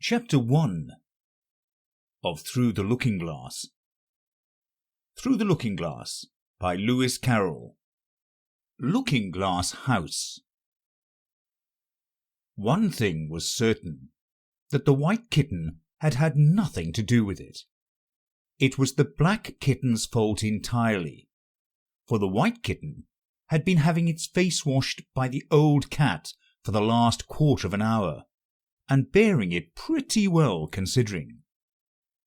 Chapter 1 of Through the Looking Glass. Through the Looking Glass by Lewis Carroll. Looking Glass House. One thing was certain, that the white kitten had had nothing to do with it. It was the black kitten's fault entirely, for the white kitten had been having its face washed by the old cat for the last quarter of an hour, and bearing it pretty well considering.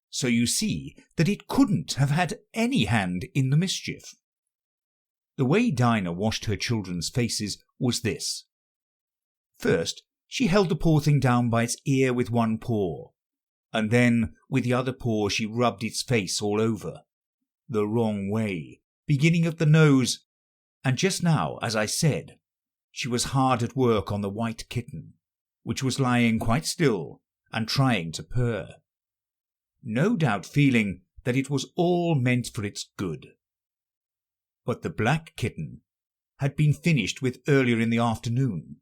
So you see that it couldn't have had any hand in the mischief. The way Dinah washed her children's faces was this. First, she held the poor thing down by its ear with one paw, and then with the other paw she rubbed its face all over, the wrong way, beginning at the nose, and just now, as I said, she was hard at work on the white kitten, which was lying quite still and trying to purr, no doubt feeling that it was all meant for its good. But the black kitten had been finished with earlier in the afternoon,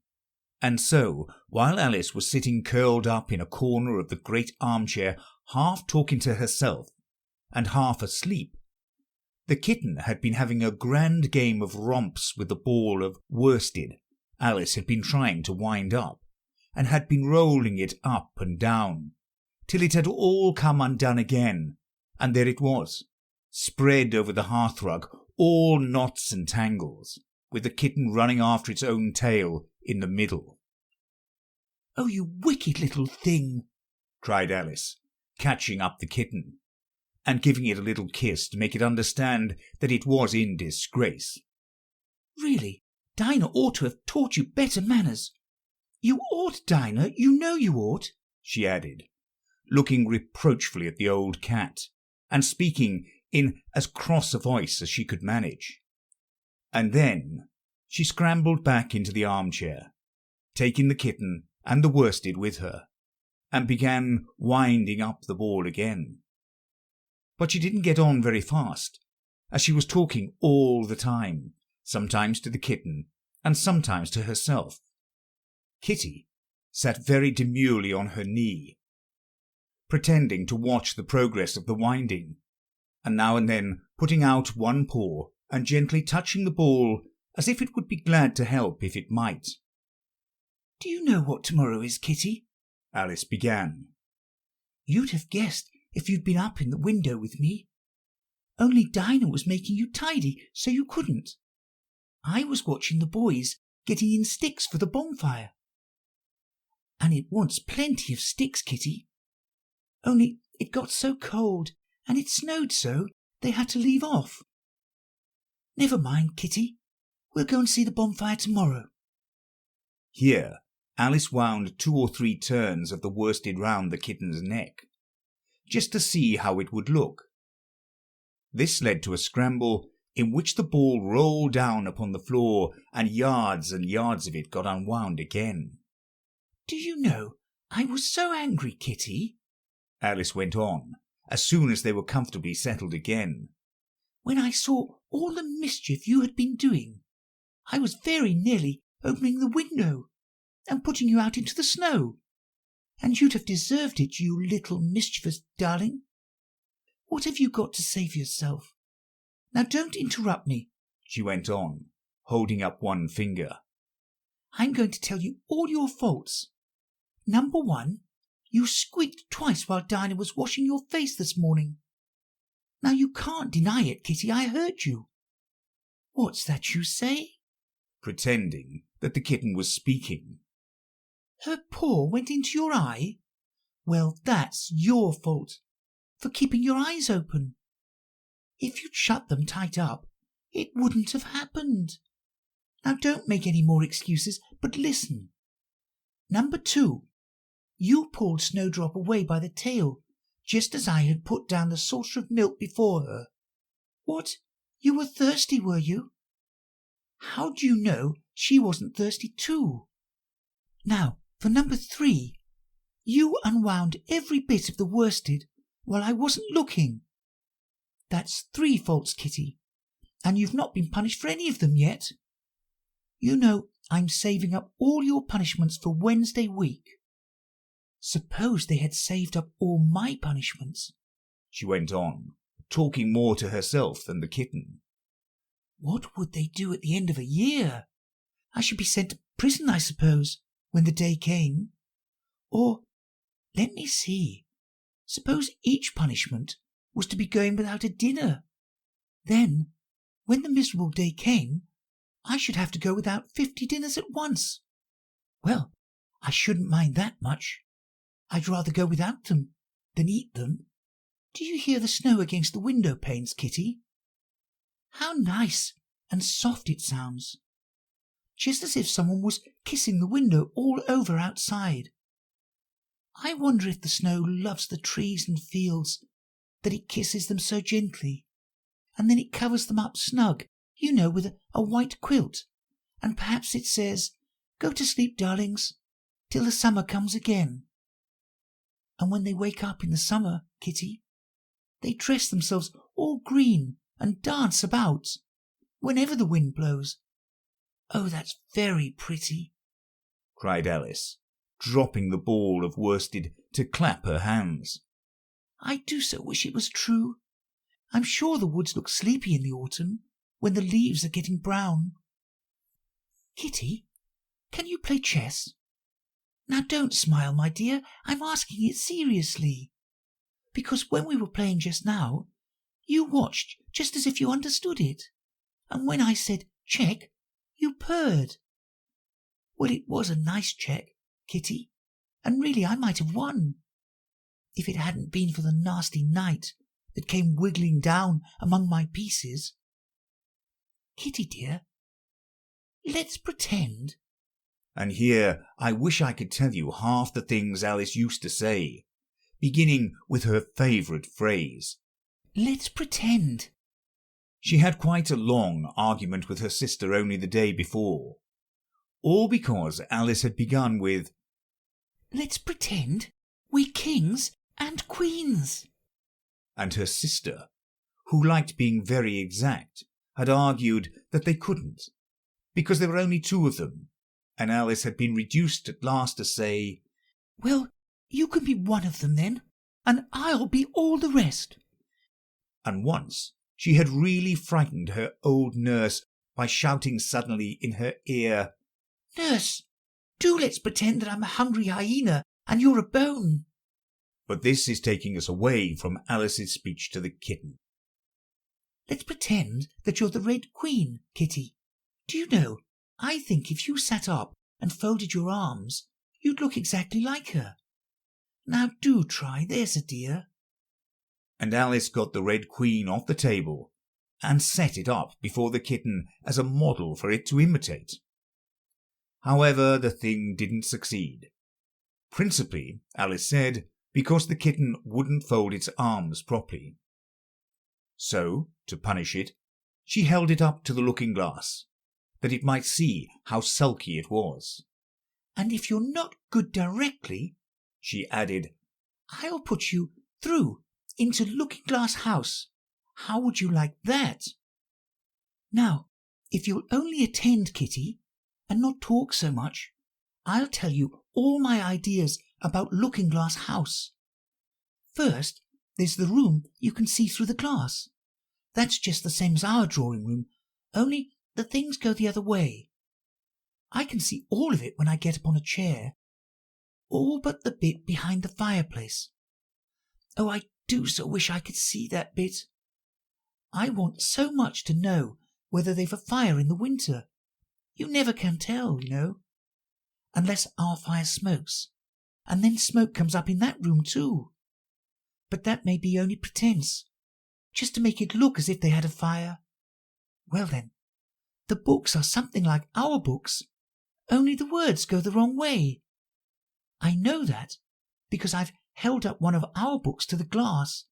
and so, while Alice was sitting curled up in a corner of the great armchair, half talking to herself and half asleep, the kitten had been having a grand game of romps with the ball of worsted Alice had been trying to wind up, and had been rolling it up and down, till it had all come undone again, and there it was, spread over the hearthrug, all knots and tangles, with the kitten running after its own tail in the middle. "Oh, you wicked little thing!" cried Alice, catching up the kitten, and giving it a little kiss to make it understand that it was in disgrace. "Really, Dinah ought to have taught you better manners. You ought, Dinah, you know you ought," she added, looking reproachfully at the old cat, and speaking in as cross a voice as she could manage. And then she scrambled back into the armchair, taking the kitten and the worsted with her, and began winding up the ball again. But she didn't get on very fast, as she was talking all the time, sometimes to the kitten and sometimes to herself. Kitty sat very demurely on her knee, pretending to watch the progress of the winding, and now and then putting out one paw and gently touching the ball as if it would be glad to help if it might. "Do you know what tomorrow is, Kitty?" Alice began. "You'd have guessed if you'd been up in the window with me. Only Dinah was making you tidy, so you couldn't. I was watching the boys getting in sticks for the bonfire. And it wants plenty of sticks, Kitty. Only it got so cold, and it snowed so, they had to leave off. Never mind, Kitty. We'll go and see the bonfire tomorrow." Here Alice wound 2 or 3 turns of the worsted round the kitten's neck, just to see how it would look. This led to a scramble in which the ball rolled down upon the floor, and yards of it got unwound again. "Do you know, I was so angry, Kitty," Alice went on, as soon as they were comfortably settled again, "when I saw all the mischief you had been doing. I was very nearly opening the window and putting you out into the snow, and you'd have deserved it, you little mischievous darling. What have you got to say for yourself? Now don't interrupt me," she went on, holding up one finger. "I'm going to tell you all your faults. Number 1, you squeaked twice while Dinah was washing your face this morning. Now you can't deny it, Kitty, I heard you. What's that you say?" pretending that the kitten was speaking. "Her paw went into your eye? Well, that's your fault, for keeping your eyes open. If you'd shut them tight up, it wouldn't have happened. Now don't make any more excuses, but listen. Number 2, you pulled Snowdrop away by the tail, just as I had put down the saucer of milk before her. What, you were thirsty, were you? How do you know she wasn't thirsty too? Now, for number 3, you unwound every bit of the worsted while I wasn't looking. That's 3 faults, Kitty, and you've not been punished for any of them yet. You know I'm saving up all your punishments for Wednesday week. Suppose they had saved up all my punishments, she went on, talking more to herself than the kitten. What would they do at the end of a year? I should be sent to prison, I suppose, when the day came. Or, let me see, suppose each punishment was to be going without a dinner. Then, when the miserable day came, I should have to go without 50 dinners at once. Well, I shouldn't mind that much. I'd rather go without them than eat them. Do you hear the snow against the window panes, Kitty? How nice and soft it sounds, just as if someone was kissing the window all over outside. I wonder if the snow loves the trees and fields, that it kisses them so gently, and then it covers them up snug, you know, with a white quilt, and perhaps it says, "Go to sleep, darlings, till the summer comes again." And when they wake up in the summer, Kitty, they dress themselves all green and dance about whenever the wind blows. Oh, that's very pretty, cried Alice, dropping the ball of worsted to clap her hands. I do so wish it was true. I'm sure the woods look sleepy in the autumn, when the leaves are getting brown. Kitty, can you play chess? Now don't smile, my dear, I'm asking it seriously. Because when we were playing just now, you watched just as if you understood it, and when I said check, you purred. Well, it was a nice check, Kitty, and really I might have won, if it hadn't been for the nasty knight that came wiggling down among my pieces. Kitty dear, let's pretend. And here I wish I could tell you half the things Alice used to say, beginning with her favourite phrase, let's pretend. She had quite a long argument with her sister only the day before, all because Alice had begun with, let's pretend we're kings and queens. And her sister, who liked being very exact, had argued that they couldn't, because there were only two of them, and Alice had been reduced at last to say, well, you can be one of them then, and I'll be all the rest. And once she had really frightened her old nurse by shouting suddenly in her ear, Nurse, do let's pretend that I'm a hungry hyena and you're a bone. But this is taking us away from Alice's speech to the kitten. Let's pretend that you're the Red Queen, Kitty. Do you know, I think if you sat up and folded your arms, you'd look exactly like her. Now do try, there's a dear. And Alice got the Red Queen off the table and set it up before the kitten as a model for it to imitate. However, the thing didn't succeed. Principally, Alice said, because the kitten wouldn't fold its arms properly. So, to punish it, she held it up to the looking-glass, that it might see how sulky it was. And if you're not good directly, she added, I'll put you through into Looking-Glass House. How would you like that? Now, if you'll only attend, Kitty, and not talk so much, I'll tell you all my ideas about Looking-Glass House. First, there's the room you can see through the glass. That's just the same as our drawing room, only the things go the other way. I can see all of it when I get up on a chair, all but the bit behind the fireplace. Oh, I do so wish I could see that bit. I want so much to know whether they've a fire in the winter. You never can tell, you know, unless our fire smokes, and then smoke comes up in that room too. But that may be only pretence, just to make it look as if they had a fire. Well then, the books are something like our books, only the words go the wrong way. I know that because I've held up one of our books to the glass,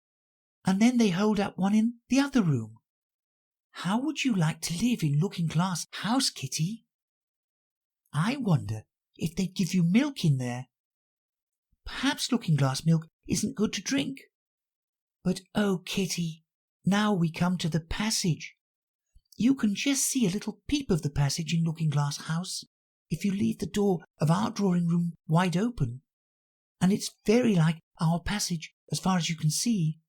and then they hold up one in the other room. How would you like to live in Looking-Glass House, Kitty? I wonder if they'd give you milk in there. Perhaps Looking-Glass milk isn't good to drink. But oh, Kitty, now we come to the passage. You can just see a little peep of the passage in Looking-Glass House if you leave the door of our drawing room wide open. and it's very like our passage as far as you can see.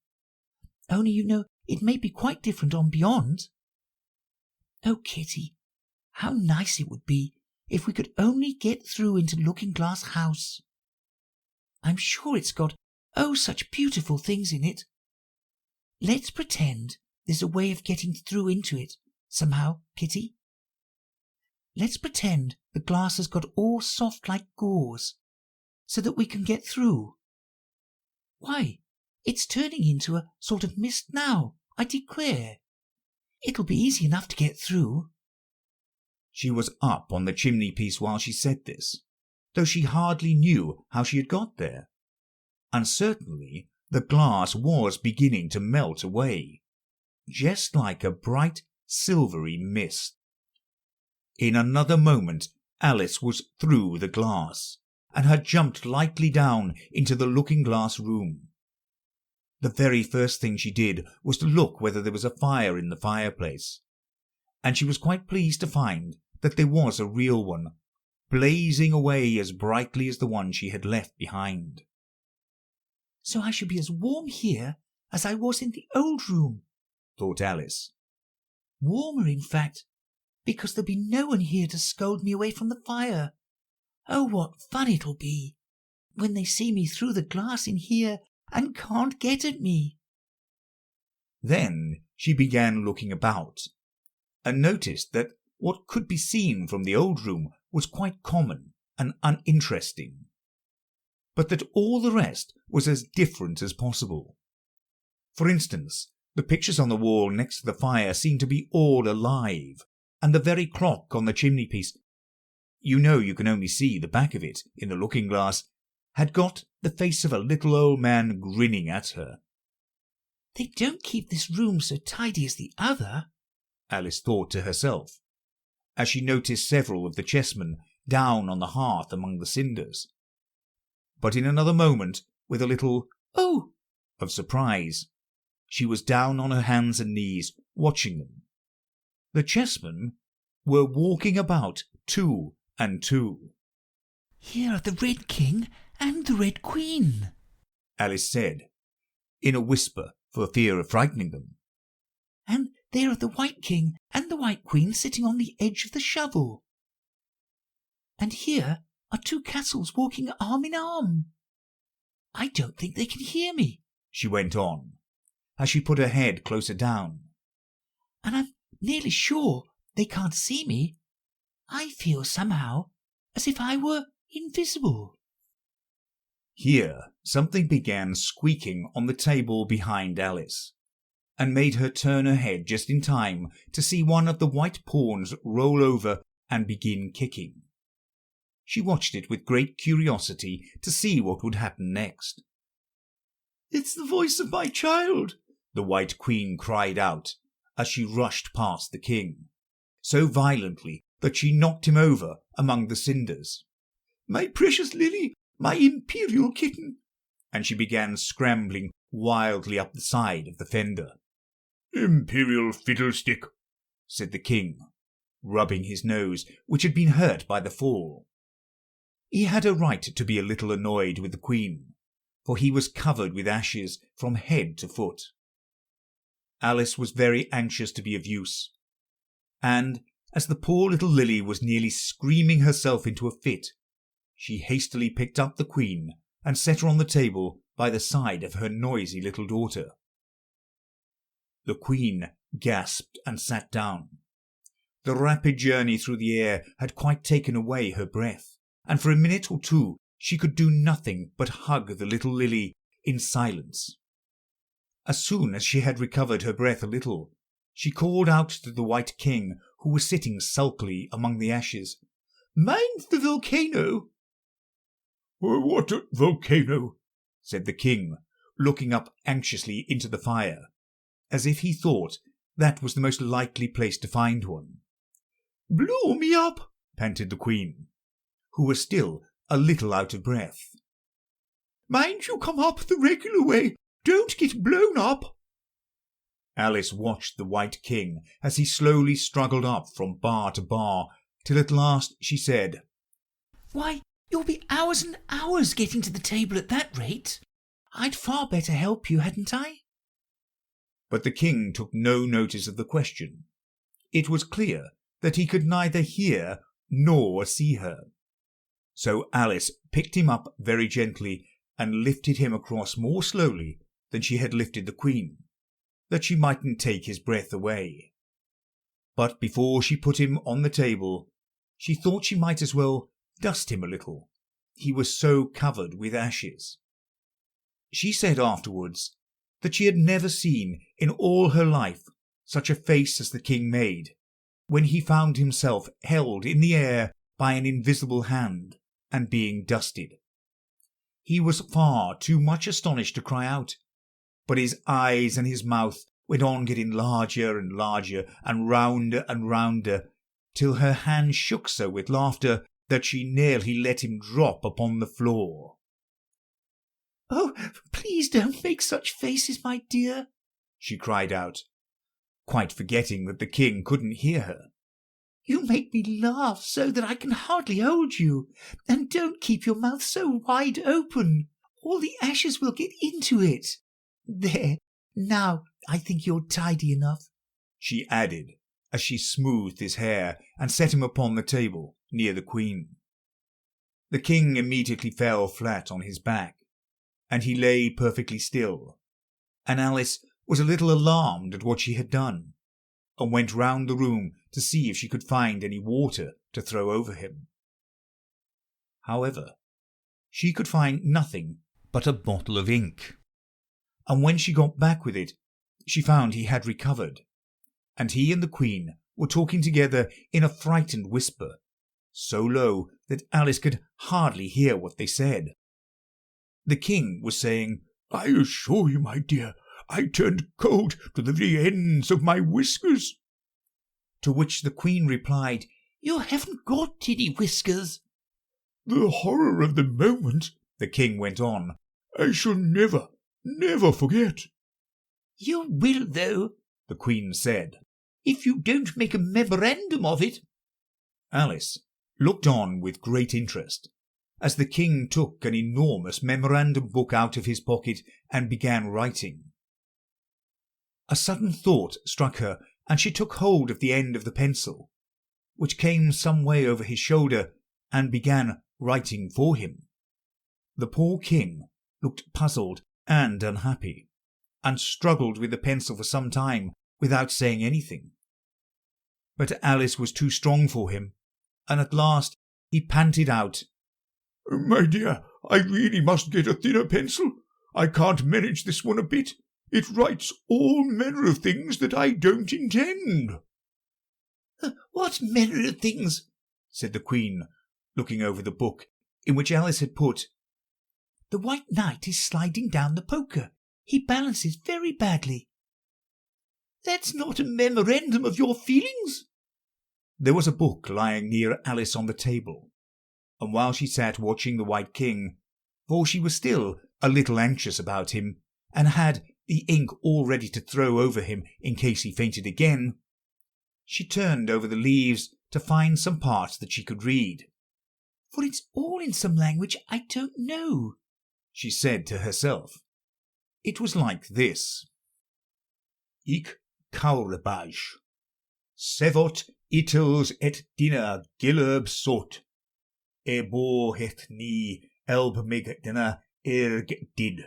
Only, you know, it may be quite different on beyond. Oh, Kitty, how nice it would be if we could only get through into Looking Glass House. I'm sure it's got, oh, such beautiful things in it. Let's pretend there's a way of getting through into it, somehow, Kitty. Let's pretend the glass has got all soft like gauze, so that we can get through. Why, it's turning into a sort of mist now, I declare. It'll be easy enough to get through. She was up on the chimney-piece while she said this, though she hardly knew how she had got there. And certainly the glass was beginning to melt away, just like a bright silvery mist. In another moment Alice was through the glass, and had jumped lightly down into the looking-glass room. The very first thing she did was to look whether there was a fire in the fireplace, and she was quite pleased to find that there was a real one, blazing away as brightly as the one she had left behind. So I shall be as warm here as I was in the old room, thought Alice. Warmer, in fact, because there'll be no one here to scold me away from the fire. Oh, what fun it'll be when they see me through the glass in here and can't get at me. Then she began looking about, and noticed that what could be seen from the old room was quite common and uninteresting, but that all the rest was as different as possible. For instance, the pictures on the wall next to the fire seemed to be all alive, and the very clock on the chimney-piece, you know you can only see the back of it in the looking-glass, had got the face of a little old man grinning at her. They don't keep this room so tidy as the other, Alice thought to herself, as she noticed several of the chessmen down on the hearth among the cinders. But in another moment, with a little "oh" of surprise, she was down on her hands and knees watching them. The chessmen were walking about 2 and 2. Here are the Red King and the Red Queen, Alice said, in a whisper for fear of frightening them. And there are the White King and the White Queen sitting on the edge of the shovel. And here are 2 castles walking arm in arm. I don't think they can hear me, she went on, as she put her head closer down. And I'm nearly sure they can't see me. I feel somehow as if I were invisible. Here something began squeaking on the table behind Alice, and made her turn her head just in time to see one of the white pawns roll over and begin kicking. She watched it with great curiosity to see what would happen next. "It's the voice of my child," the White Queen cried out as she rushed past the king, so violently that she knocked him over among the cinders. "My precious Lily, my imperial kitten," and she began scrambling wildly up the side of the fender. "Imperial fiddlestick," said the king, rubbing his nose, which had been hurt by the fall. He had a right to be a little annoyed with the queen, for he was covered with ashes from head to foot. Alice was very anxious to be of use, and as the poor little Lily was nearly screaming herself into a fit, she hastily picked up the queen and set her on the table by the side of her noisy little daughter. The queen gasped and sat down. The rapid journey through the air had quite taken away her breath, and for a minute or two she could do nothing but hug the little Lily in silence. As soon as she had recovered her breath a little, she called out to the White King, who was sitting sulkily among the ashes, "Mind the volcano." "What volcano?" said the king, looking up anxiously into the fire, as if he thought that was the most likely place to find one. "Blow me up," panted the queen, who was still a little out of breath. "Mind you come up the regular way. Don't get blown up." Alice watched the White King as he slowly struggled up from bar to bar, till at last she said, "Why, You'll be hours and hours getting to the table at that rate. I'd far better help you, hadn't I?" But the king took no notice of the question. It was clear that he could neither hear nor see her. So Alice picked him up very gently and lifted him across more slowly than she had lifted the queen, that she mightn't take his breath away. But before she put him on the table, she thought she might as well dust him a little. He was so covered with ashes. She said afterwards that she had never seen in all her life such a face as the king made when he found himself held in the air by an invisible hand and being dusted. He was far too much astonished to cry out, but his eyes and his mouth went on getting larger and larger and rounder, till her hand shook so with laughter that she nearly let him drop upon the floor. "Oh, please don't make such faces, my dear," she cried out, quite forgetting that the king couldn't hear her. "You make me laugh so that I can hardly hold you. And don't keep your mouth so wide open. All the ashes will get into it. There, now I think you're tidy enough," she added, as she smoothed his hair and set him upon the table near the queen. The king immediately fell flat on his back, and he lay perfectly still, and Alice was a little alarmed at what she had done, and went round the room to see if she could find any water to throw over him. However, she could find nothing but a bottle of ink, and when she got back with it, she found he had recovered, and he and the queen were talking together in a frightened whisper, so low that Alice could hardly hear what they said. The king was saying, "I assure you, my dear, I turned cold to the very ends of my whiskers." To which the queen replied, "You haven't got any whiskers." "The horror of the moment," the king went on, "I shall never forget." "You will, though," the queen said, "if you don't make a memorandum of it." Alice looked on with great interest as the king took an enormous memorandum book out of his pocket and began writing. A sudden thought struck her, and she took hold of the end of the pencil, which came some way over his shoulder, and began writing for him. The poor king looked puzzled and unhappy, and struggled with the pencil for some time without saying anything. But Alice was too strong for him, and at last he panted out, "My dear, I really must get a thinner pencil. I can't manage this one a bit. It writes all manner of things that I don't intend." "What manner of things?" said the queen, looking over the book, in which Alice had put, "The White Knight is sliding down the poker. He balances very badly." "That's not a memorandum of your feelings." There was a book lying near Alice on the table, and while she sat watching the White King, for she was still a little anxious about him, and had the ink all ready to throw over him in case he fainted again, she turned over the leaves to find some parts that she could read. "For it's all in some language I don't know," she said to herself. It was like this: "Ik caurbaj, sevot itels et dina gilurb sot, e bo het ni elb mig dina erg did.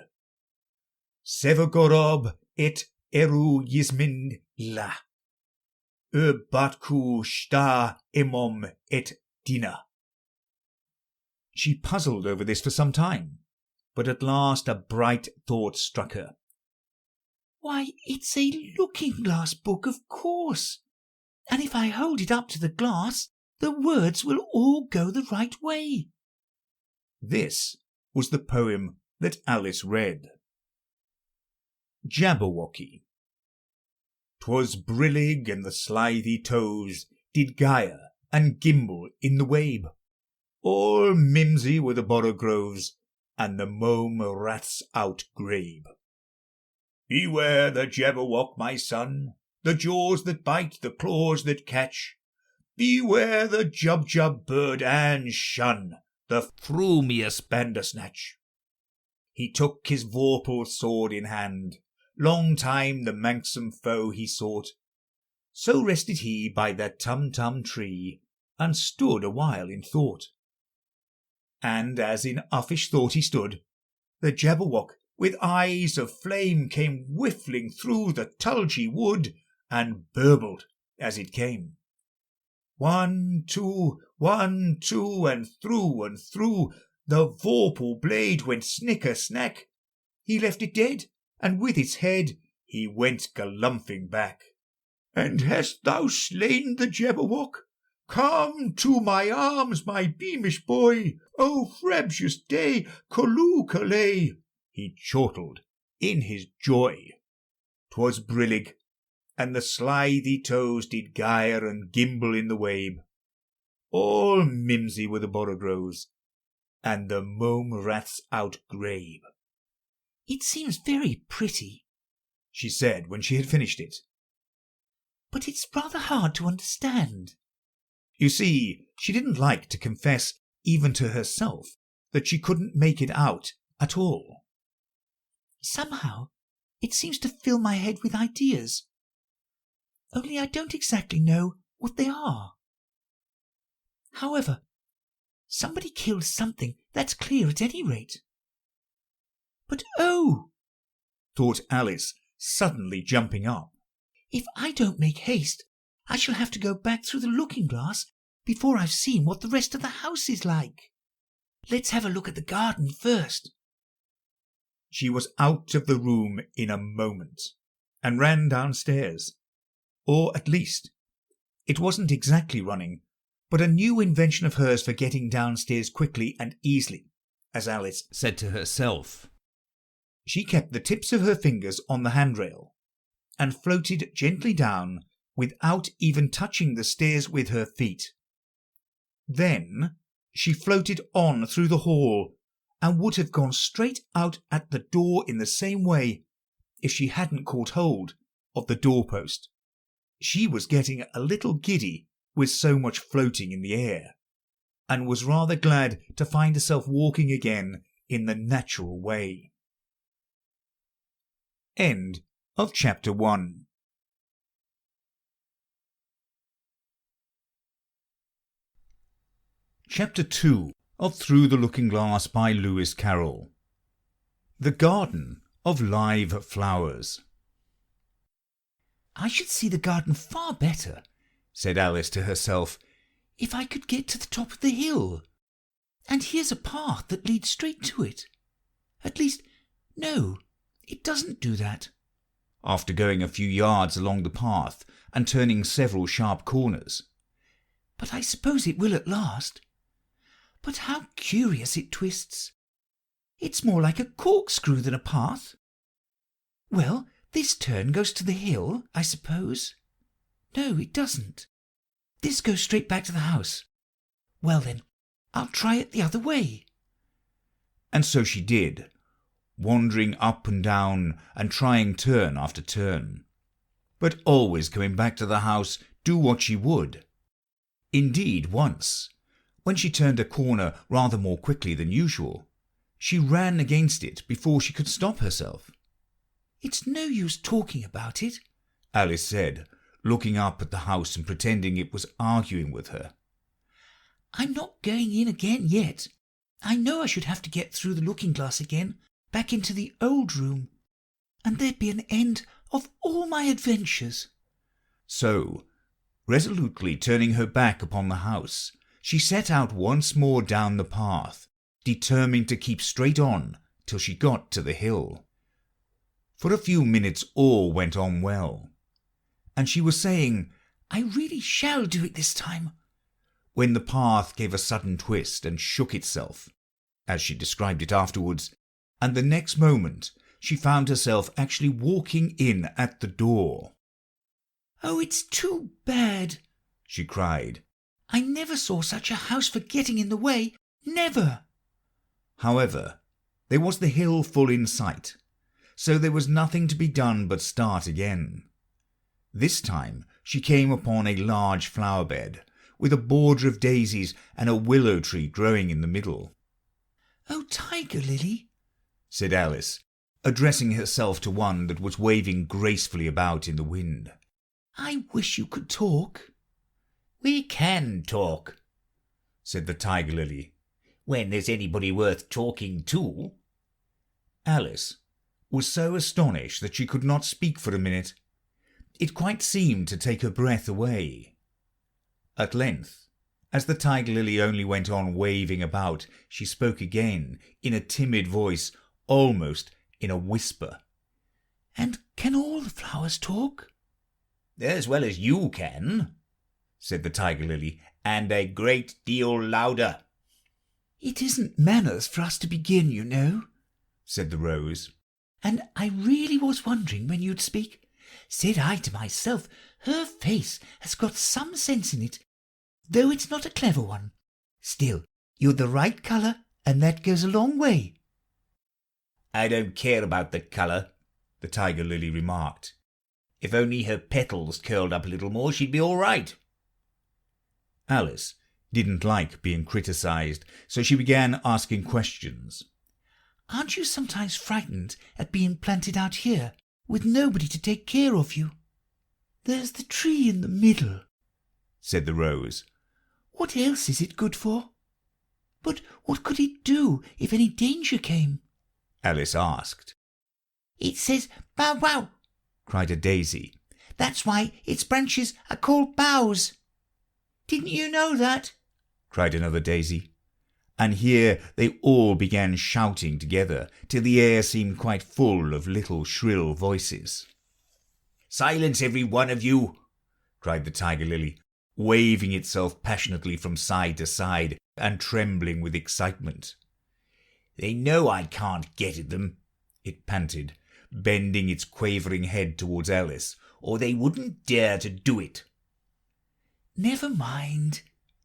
Sevagorob et eru yismin la, batku sta emom et dina." She puzzled over this for some time, but at last a bright thought struck her. "Why, it's a looking-glass book, of course, and if I hold it up to the glass, the words will all go the right way." This was the poem that Alice read. Jabberwocky. 'Twas brillig, and the slithy toes did gyre and gimble in the wabe. All mimsy were the borogroves, and the mome raths out grabe. Beware the Jabberwock, my son, the jaws that bite, the claws that catch. Beware the Jubjub bird, and shun the frumious Bandersnatch. He took his vorpal sword in hand, long time the manxome foe he sought. So rested he by that tum-tum tree, and stood a while in thought. And as in uffish thought he stood, the Jabberwock with eyes of flame came whiffling through the tulgey wood, and burbled as it came. 1, 2, 1, 2, and through the vorpal blade went snicker-snack. He left it dead, and with its head he went galumphing back. And hast thou slain the Jabberwock? Come to my arms, my beamish boy, O frabjous day, Callooh-Callay, he chortled in his joy. 'Twas brillig, and the slithy toes did gyre and gimble in the wabe. All mimsy were the borogoves, and the mome raths outgrabe. "It seems very pretty," she said when she had finished it, "but it's rather hard to understand." You see, she didn't like to confess even to herself that she couldn't make it out at all. "Somehow it seems to fill my head with ideas, only I don't exactly know what they are. However, somebody killed something, that's clear at any rate. But oh," thought Alice, suddenly jumping up, "if I don't make haste, I shall have to go back through the looking-glass before I've seen what the rest of the house is like. Let's have a look at the garden first." She was out of the room in a moment, and ran downstairs. Or at least, it wasn't exactly running, but a new invention of hers for getting downstairs quickly and easily, as Alice said to herself. She kept the tips of her fingers on the handrail, and floated gently down without even touching the stairs with her feet. Then she floated on through the hall, and would have gone straight out at the door in the same way if she hadn't caught hold of the doorpost. She was getting a little giddy with so much floating in the air, and was rather glad to find herself walking again in the natural way. End of chapter 1. Chapter 2 of Through the Looking-Glass by Lewis Carroll. The Garden of Live Flowers. "I should see the garden far better," said Alice to herself, "if I could get to the top of the hill. And here's a path that leads straight to it. At least, no, it doesn't do that." After going a few yards along the path and turning several sharp corners. "But I suppose it will at last. But how curious it twists! It's more like a corkscrew than a path. Well, this turn goes to the hill, I suppose. No, it doesn't. This goes straight back to the house. Well then, I'll try it the other way." And so she did, wandering up and down and trying turn after turn, but always coming back to the house, do what she would. Indeed, once, when she turned a corner rather more quickly than usual, she ran against it before she could stop herself. "It's no use talking about it," Alice said, looking up at the house and pretending it was arguing with her. "I'm not going in again yet. I know I should have to get through the looking-glass again, back into the old room, and there'd be an end of all my adventures." So, resolutely turning her back upon the house, she set out once more down the path, determined to keep straight on till she got to the hill. For a few minutes all went on well, and she was saying, "I really shall do it this time," when the path gave a sudden twist and shook itself, as she described it afterwards, and the next moment she found herself actually walking in at the door. "Oh, it's too bad," she cried. "I never saw such a house for getting in the way, never." However, there was the hill full in sight, so there was nothing to be done but start again. This time she came upon a large flower bed, with a border of daisies and a willow tree growing in the middle. "Oh, Tiger Lily," said Alice, addressing herself to one that was waving gracefully about in the wind. "I wish you could talk." "We can talk," said the Tiger Lily, "when there's anybody worth talking to." Alice was so astonished that she could not speak for a minute. It quite seemed to take her breath away. At length, as the Tiger Lily only went on waving about, she spoke again, in a timid voice, almost in a whisper. "And can all the flowers talk?" "As well as you can," said the Tiger Lily, "and a great deal louder." "It isn't manners for us to begin, you know," said the Rose. "And I really was wondering when you'd speak. Said I to myself, her face has got some sense in it, though it's not a clever one. Still, you're the right colour, and that goes a long way." "I don't care about the colour," the Tiger Lily remarked. "If only her petals curled up a little more, she'd be all right." Alice didn't like being criticised, so she began asking questions. "Aren't you sometimes frightened at being planted out here, with nobody to take care of you? There's the tree in the middle," said the Rose. "What else is it good for?" "But what could it do if any danger came?" Alice asked. "It says bow wow," cried a daisy. "That's why its branches are called boughs. Didn't you know that?" cried another daisy. And here they all began shouting together, till the air seemed quite full of little shrill voices. "Silence, every one of you!" cried the Tiger Lily, waving itself passionately from side to side and trembling with excitement. "They know I can't get at them," it panted, bending its quavering head towards Alice, "or they wouldn't dare to do it." "Never mind,"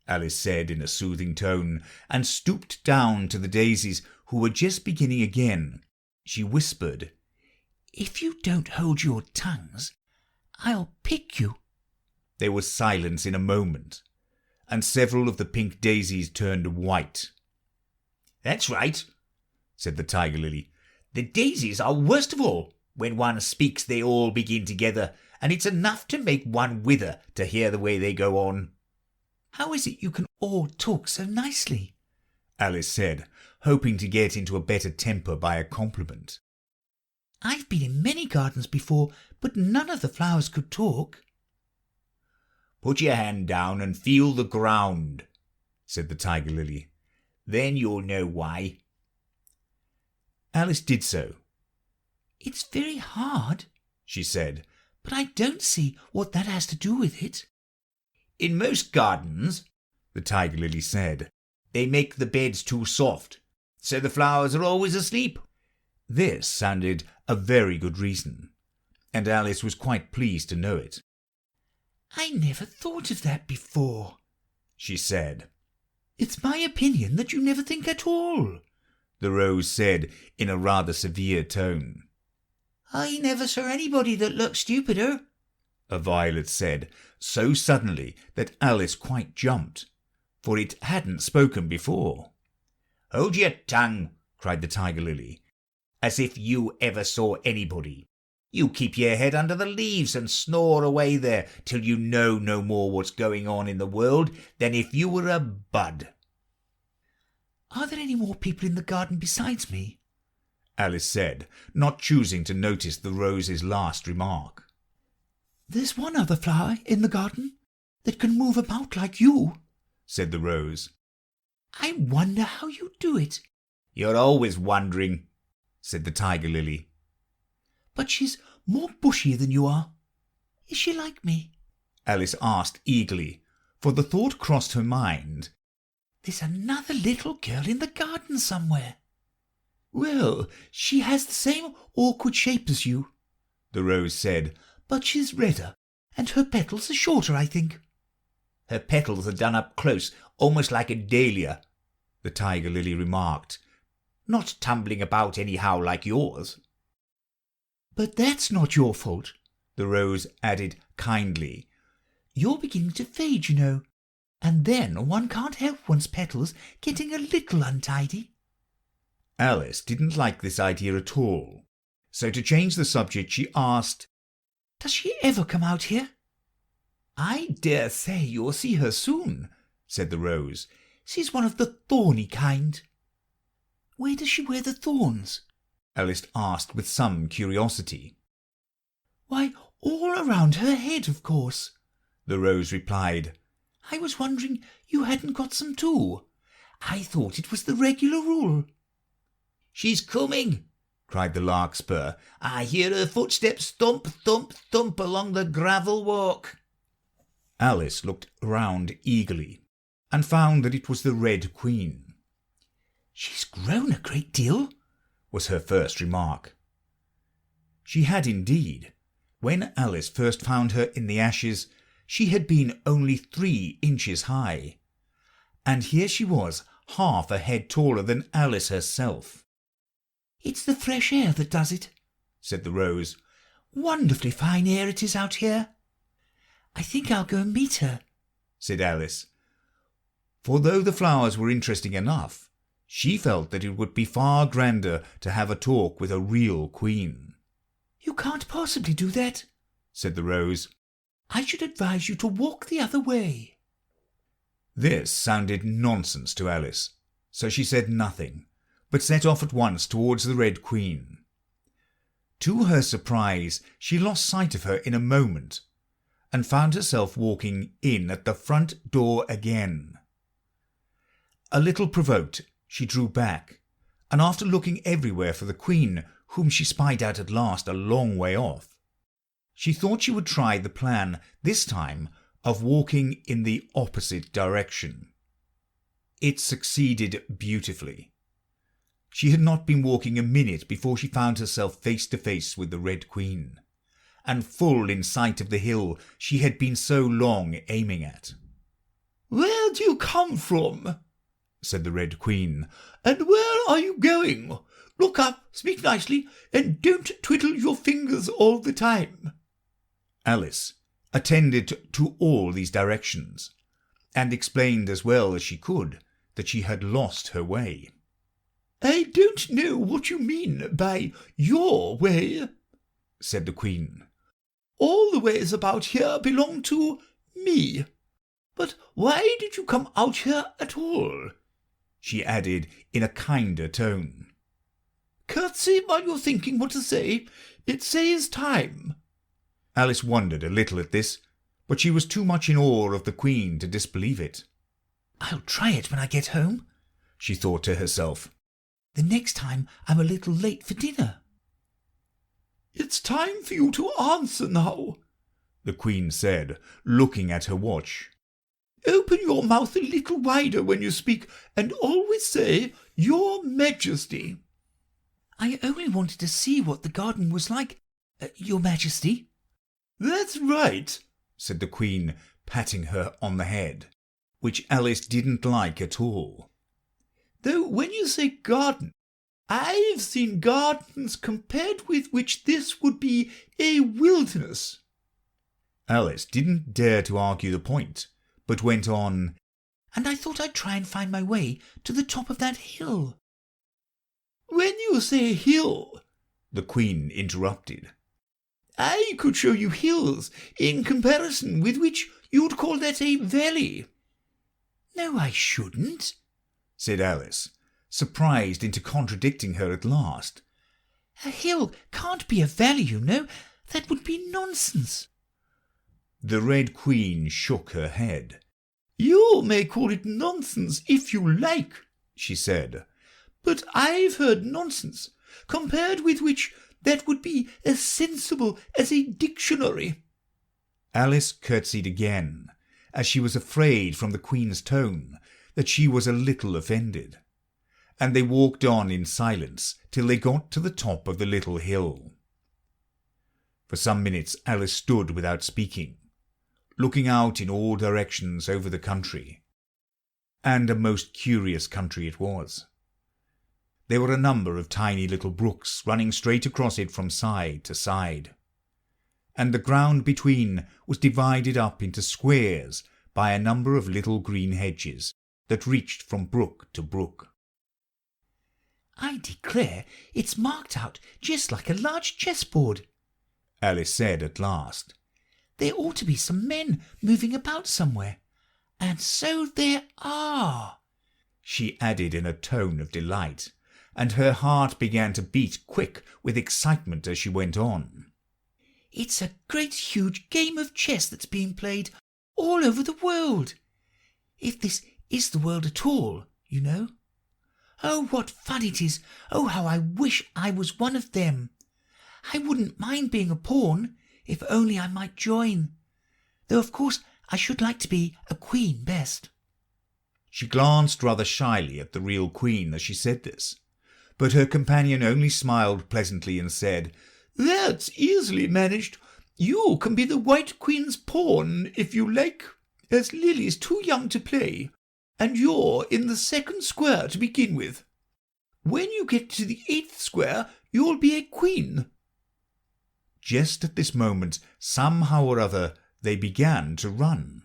Alice said in a soothing tone, and stooped down to the daisies, who were just beginning again. She whispered, "If you don't hold your tongues, I'll pick you." There was silence in a moment, and several of the pink daisies turned white. "That's right," said the Tiger Lily. "The daisies are worst of all. When one speaks, they all begin together, and it's enough to make one wither to hear the way they go on." "How is it you can all talk so nicely?" Alice said, hoping to get into a better temper by a compliment. "I've been in many gardens before, but none of the flowers could talk." "Put your hand down and feel the ground," said the Tiger Lily. "Then you'll know why." Alice did so. "It's very hard," she said, "but I don't see what that has to do with it." "In most gardens," the Tiger Lily said, "they make the beds too soft, so the flowers are always asleep." This sounded a very good reason, and Alice was quite pleased to know it. "I never thought of that before," she said. "It's my opinion that you never think at all," the Rose said in a rather severe tone. "I never saw anybody that looked stupider," a Violet said, so suddenly that Alice quite jumped, for it hadn't spoken before. "Hold your tongue," cried the Tiger Lily, "as if you ever saw anybody. You keep your head under the leaves and snore away there till you know no more what's going on in the world than if you were a bud." "Are there any more people in the garden besides me?" Alice said, not choosing to notice the Rose's last remark. "There's one other flower in the garden that can move about like you," said the Rose. "I wonder how you do it." "You're always wondering," said the Tiger Lily. "But she's more bushy than you are. Is she like me?" Alice asked eagerly, for the thought crossed her mind. "There's another little girl in the garden somewhere." "Well, she has the same awkward shape as you," the Rose said, "but she's redder, and her petals are shorter, I think." "Her petals are done up close, almost like a dahlia," the Tiger Lily remarked. "Not tumbling about anyhow like yours." "But that's not your fault," the Rose added kindly. "You're beginning to fade, you know, And then one can't help one's petals getting a little untidy. Alice didn't like this idea at all, so to change the subject she asked, "Does she ever come out here?" "I dare say you'll see her soon," said the Rose. "She's one of the thorny kind." "Where does she wear the thorns?" Alice asked with some curiosity. "Why, all around her head, of course," the Rose replied. "I was wondering you hadn't got some too. I thought it was the regular rule." "She's coming!" cried the Larkspur. "I hear her footsteps thump, thump, thump along the gravel walk." Alice looked round eagerly and found that it was the Red Queen. "She's grown a great deal," was her first remark. She had indeed. When Alice first found her in the ashes, she had been only 3 inches high, and here she was half a head taller than Alice herself. "It's the fresh air that does it," said the Rose. "Wonderfully fine air it is out here. I think I'll go and meet her," said Alice. For though the flowers were interesting enough, she felt that it would be far grander to have a talk with a real queen. "You can't possibly do that," said the Rose. "I should advise you to walk the other way." This sounded nonsense to Alice, so she said nothing, but set off at once towards the Red Queen. To her surprise, she lost sight of her in a moment, and found herself walking in at the front door again. A little provoked, she drew back, and after looking everywhere for the Queen, whom she spied out at last a long way off, she thought she would try the plan this time of walking in the opposite direction. It succeeded beautifully. She had not been walking a minute before she found herself face to face with the Red Queen, and full in sight of the hill she had been so long aiming at. "Where do you come from?" said the Red Queen. "And where are you going? Look up, speak nicely, and don't twiddle your fingers all the time." Alice attended to all these directions, and explained as well as she could that she had lost her way. "I don't know what you mean by your way," said the Queen. "All the ways about here belong to me. But why did you come out here at all?" she added in a kinder tone. "Curtsy while you're thinking what to say. It saves time." Alice wondered a little at this, but she was too much in awe of the Queen to disbelieve it. "I'll try it when I get home," she thought to herself. "The next time I'm a little late for dinner." "It's time for you to answer now," the Queen said, looking at her watch. "Open your mouth a little wider when you speak, and always say, 'Your Majesty.'" "I only wanted to see what the garden was like, Your Majesty." "That's right," said the Queen, patting her on the head, which Alice didn't like at all. "Though when you say garden, I've seen gardens compared with which this would be a wilderness." Alice didn't dare to argue the point, but went on, "And I thought I'd try and find my way to the top of that hill." "When you say hill," the Queen interrupted, "I could show you hills in comparison with which you'd call that a valley." "No, I shouldn't," said Alice, surprised into contradicting her at last. "A hill can't be a valley, you know. That would be nonsense." The Red Queen shook her head. "You may call it nonsense if you like," she said, "but I've heard nonsense, compared with which that would be as sensible as a dictionary." Alice curtsied again, as she was afraid from the Queen's tone that she was a little offended, and they walked on in silence till they got to the top of the little hill. For some minutes Alice stood without speaking, looking out in all directions over the country, and a most curious country it was. There were a number of tiny little brooks running straight across it from side to side, and the ground between was divided up into squares by a number of little green hedges that reached from brook to brook. "I declare it's marked out just like a large chessboard," Alice said at last. "There ought to be some men moving about somewhere. And so there are," she added in a tone of delight, and her heart began to beat quick with excitement as she went on. "It's a great huge game of chess that's being played all over the world. If this is the world at all, you know. Oh, what fun it is! Oh, how I wish I was one of them. I wouldn't mind being a pawn, if only I might join. Though, of course, I should like to be a queen best." She glanced rather shyly at the real queen as she said this, but her companion only smiled pleasantly and said, "That's easily managed. You can be the White Queen's pawn if you like, as Lily's too young to play, and you're in the second square to begin with. When you get to the 8th square, you'll be a queen." Just at this moment, somehow or other, they began to run.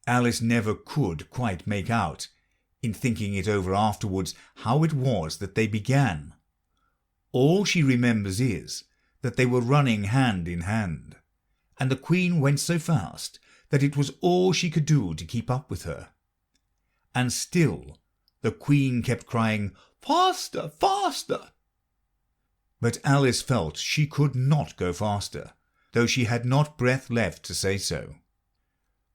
Alice never could quite make out, in thinking it over afterwards, how it was that they began. All she remembers is that they were running hand in hand, and the queen went so fast that it was all she could do to keep up with her. And still the queen kept crying, "Faster, faster!" But Alice felt she could not go faster, though she had not breath left to say so.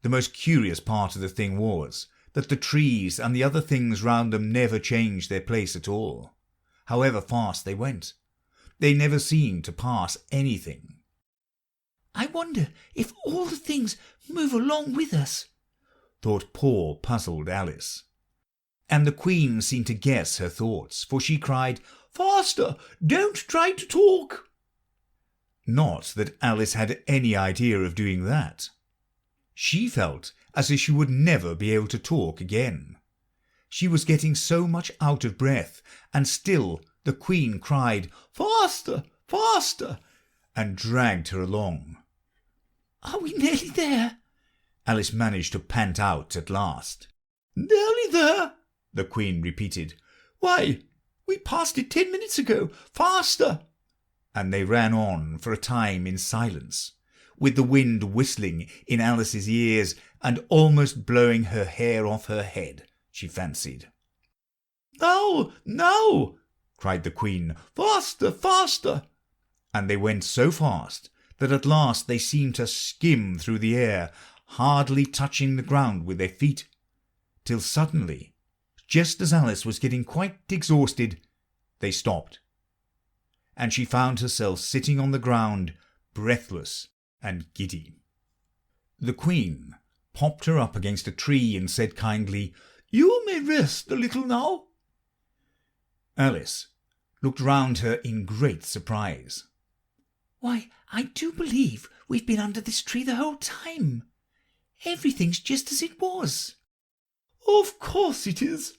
The most curious part of the thing was that the trees and the other things round them never changed their place at all, however fast they went. They never seemed to pass anything. "I wonder if all the things move along with us," thought poor puzzled Alice. And the queen seemed to guess her thoughts, for she cried, "Faster! Don't try to talk!" Not that Alice had any idea of doing that. She felt as if she would never be able to talk again. She was getting so much out of breath, and still the queen cried, "Faster, faster!" and dragged her along. "Are we nearly there?" Alice managed to pant out at last. "Nearly there," the queen repeated. "Why, we passed it 10 minutes ago. Faster!" And they ran on for a time in silence, with the wind whistling in Alice's ears and almost blowing her hair off her head, she fancied. "Now, now!" cried the queen. "Faster, faster!" And they went so fast that at last they seemed to skim through the air, hardly touching the ground with their feet, till suddenly, just as Alice was getting quite exhausted, they stopped, and she found herself sitting on the ground, breathless and giddy. The queen popped her up against a tree and said kindly, "You may rest a little now." Alice looked round her in great surprise. "Why, I do believe we've been under this tree the whole time. Everything's just as it was." "Of course it is,"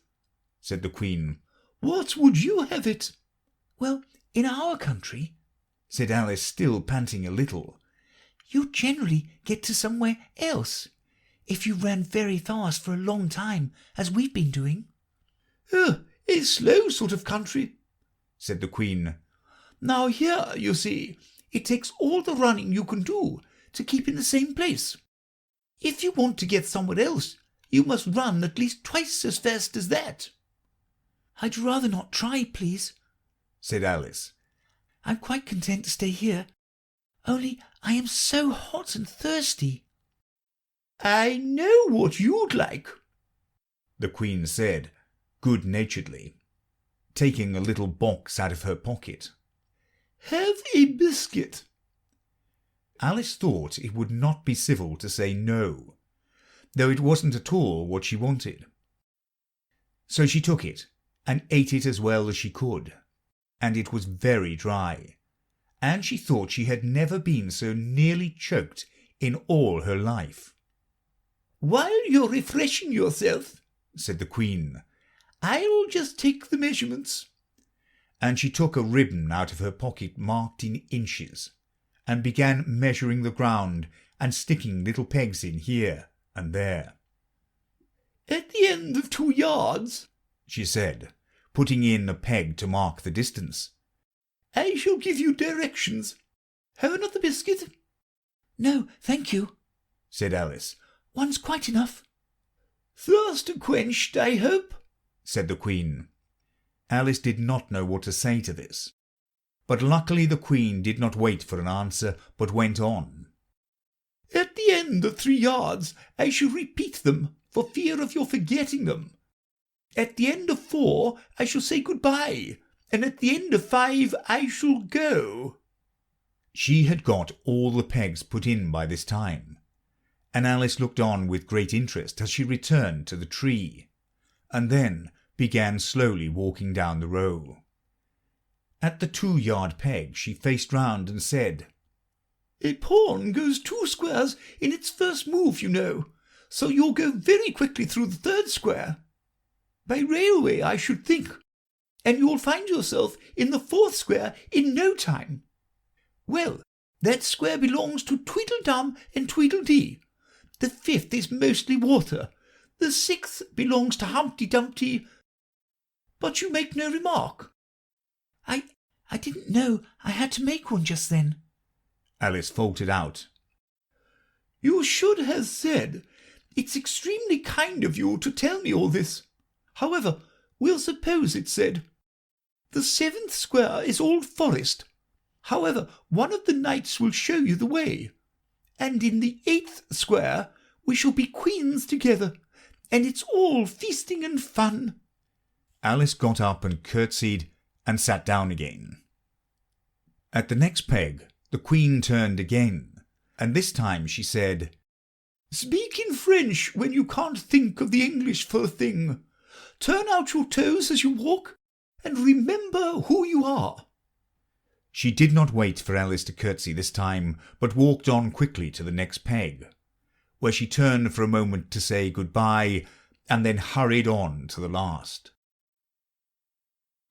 said the queen. "What would you have it?" "Well, in our country," said Alice, still panting a little, "you generally get to somewhere else, if you ran very fast for a long time, as we've been doing." "A slow sort of country," said the queen. "Now here, you see, it takes all the running you can do to keep in the same place. If you want to get somewhere else, you must run at least twice as fast as that." "I'd rather not try, please," said Alice. "I'm quite content to stay here, only I am so hot and thirsty." "I know what you'd like," the queen said good-naturedly, taking a little box out of her pocket. "Have a biscuit." Alice thought it would not be civil to say no, though it wasn't at all what she wanted. So she took it and ate it as well as she could, and it was very dry, and she thought she had never been so nearly choked in all her life. "While you're refreshing yourself," said the queen, "I'll just take the measurements." And she took a ribbon out of her pocket marked in inches, and began measuring the ground and sticking little pegs in here and there. "At the end of 2 yards," she said, putting in a peg to mark the distance, "I shall give you directions. Have another biscuit?" "No, thank you," said Alice. "One's quite enough." "Thirst quenched, I hope," said the Queen. Alice did not know what to say to this, but luckily the Queen did not wait for an answer, but went on. "At the end of 3 yards I shall repeat them, for fear of your forgetting them. At the end of 4 I shall say good-bye, and at the end of 5 I shall go." She had got all the pegs put in by this time, and Alice looked on with great interest as she returned to the tree, and then began slowly walking down the row. At the 2-yard peg she faced round and said, "A pawn goes 2 squares in its first move, you know, so you'll go very quickly through the 3rd square. By railway, I should think, and you'll find yourself in the 4th square in no time. Well, that square belongs to Tweedledum and Tweedledee. The 5th is mostly water. The 6th belongs to Humpty Dumpty. But you make no remark." I didn't know I had to make one just then," Alice faltered out. "You should have said, 'It's extremely kind of you to tell me all this.' However, we'll suppose it said, 'The 7th square is all forest. However, one of the knights will show you the way. And in the 8th square we shall be queens together, and it's all feasting and fun.'" Alice got up and curtsied and sat down again. At the next peg the Queen turned again, and this time she said, "Speak in French when you can't think of the English for a thing. Turn out your toes as you walk, and remember who you are." She did not wait for Alice to curtsy this time, but walked on quickly to the next peg, where she turned for a moment to say good-bye, and then hurried on to the last.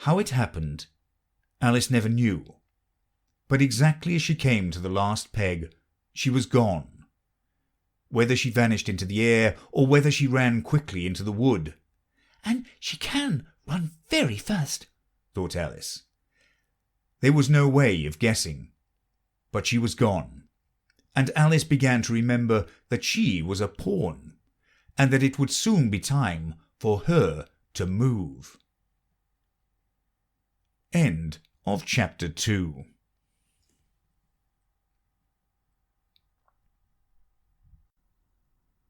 How it happened, Alice never knew, but exactly as she came to the last peg, she was gone. Whether she vanished into the air, or whether she ran quickly into the wood. "And she can run very fast," thought Alice. There was no way of guessing, but she was gone, and Alice began to remember that she was a pawn, and that it would soon be time for her to move. End of chapter 2.